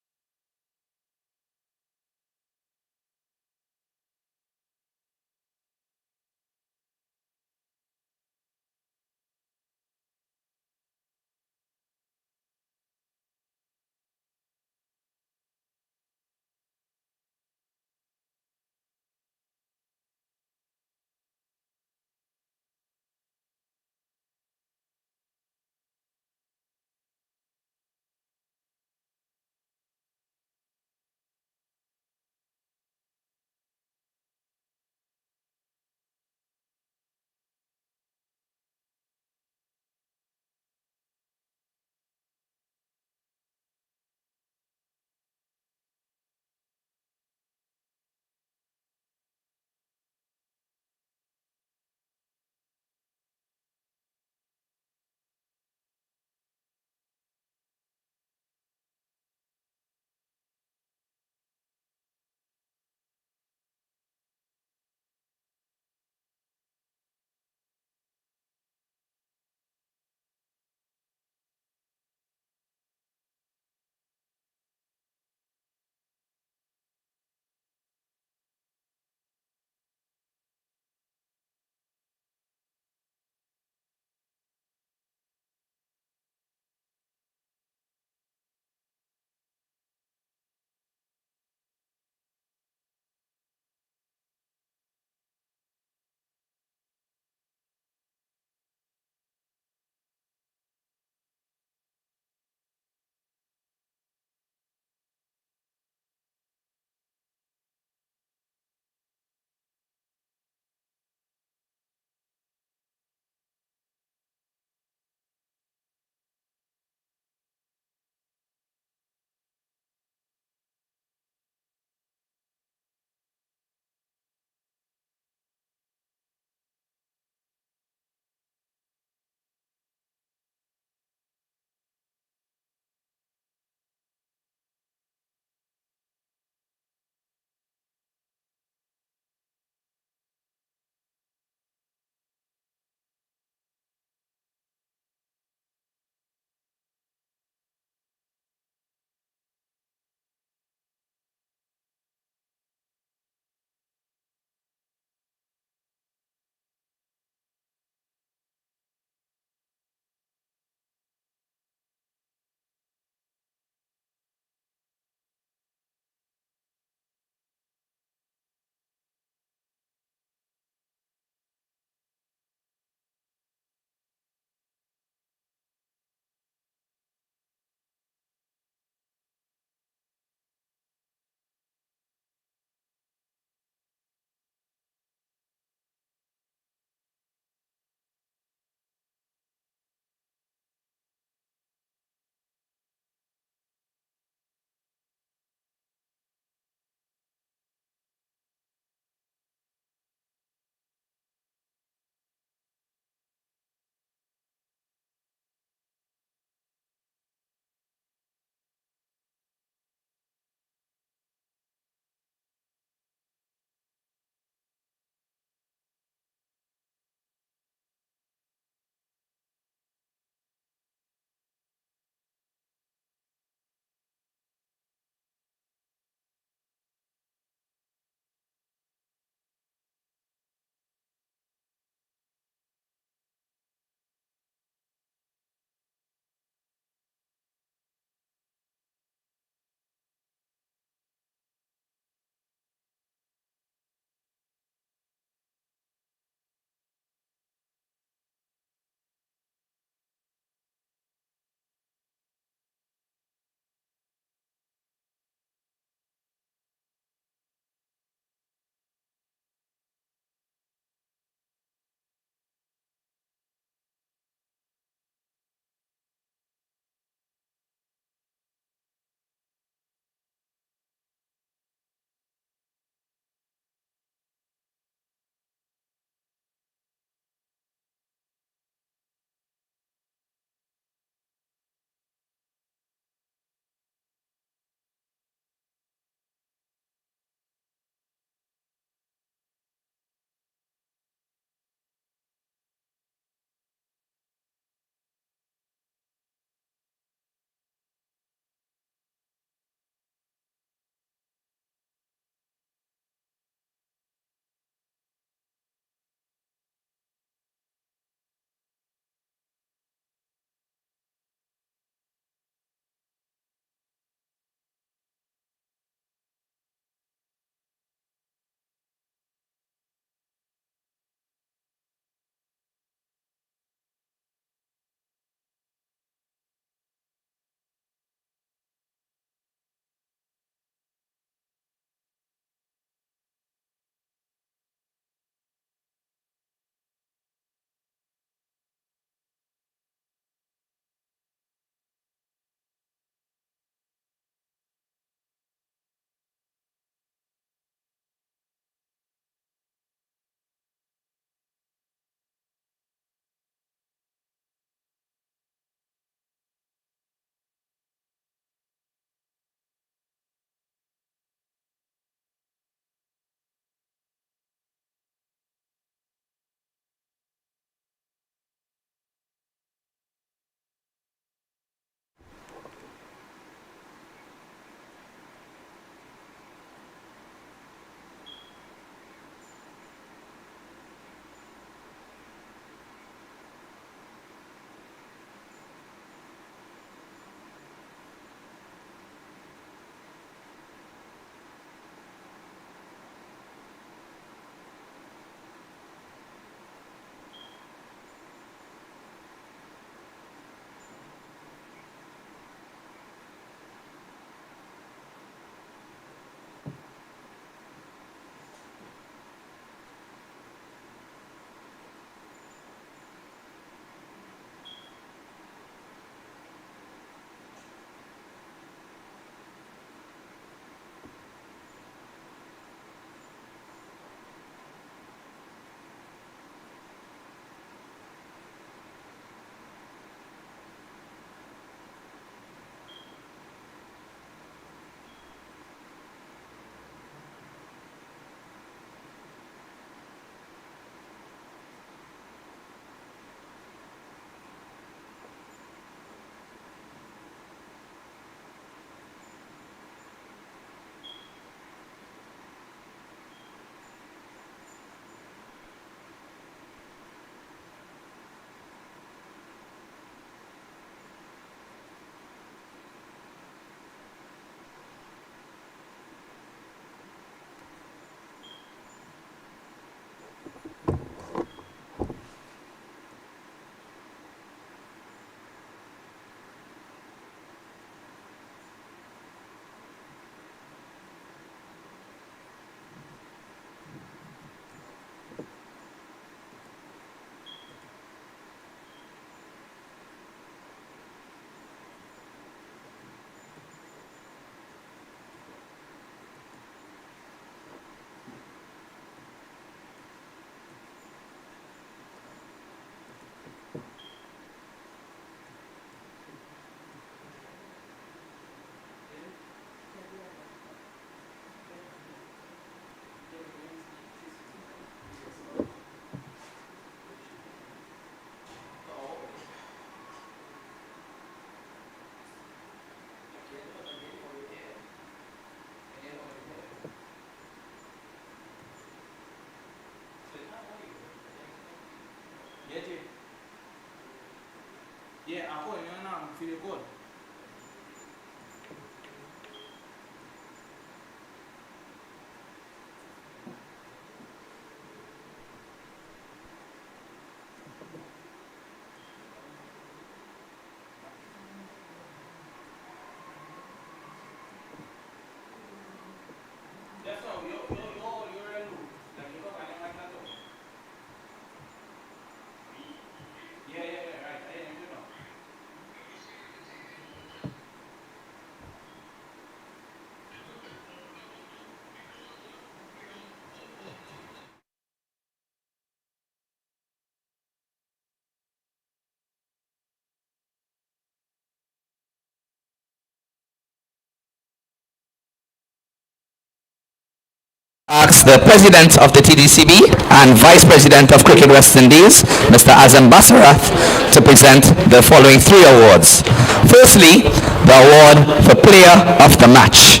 C: Ask the President of the TDCB and Vice President of Cricket West Indies, Mr. Azam Basarath, to present the following 3 awards. Firstly, the award for Player of the Match.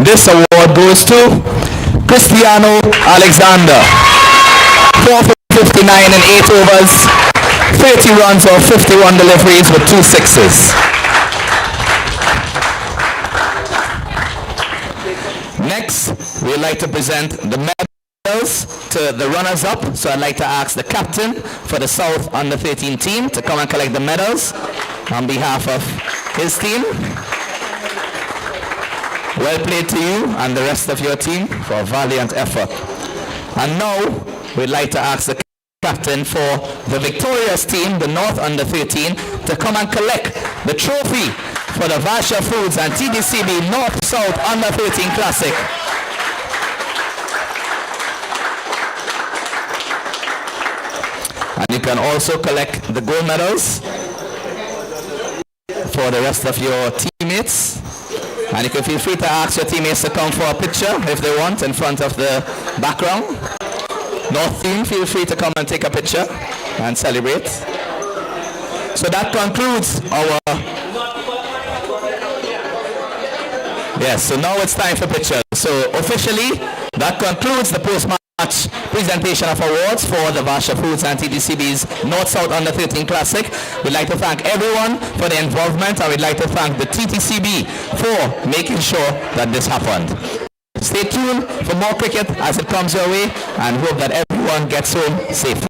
C: This award goes to Cristiano Alexander, 4 for 59 in 8 overs, 30 runs or 51 deliveries with 2 sixes. Next, we'd like to present the medals to the runners-up. So I'd like to ask the captain for the South Under-13 team to come and collect the medals on behalf of his team. Well played to you and the rest of your team for a valiant effort. And now, we'd like to ask the captain for the victorious team, the North Under-13, to come and collect the trophy for the Vasha Foods and TDCB North-South Under-13 Classic. And you can also collect the gold medals for the rest of your teammates. And you can feel free to ask your teammates to come for a picture if they want in front of the background. North team, feel free to come and take a picture and celebrate. So that concludes our... Yes, so now it's time for pictures. So officially, that concludes the post-match presentation of awards for the Vasha Foods and TDCB's North-South Under-13 Classic. We'd like to thank everyone for their involvement, and we'd like to thank the TTCB for making sure that this happened. Stay tuned for more cricket as it comes your way, and hope that everyone gets home safely.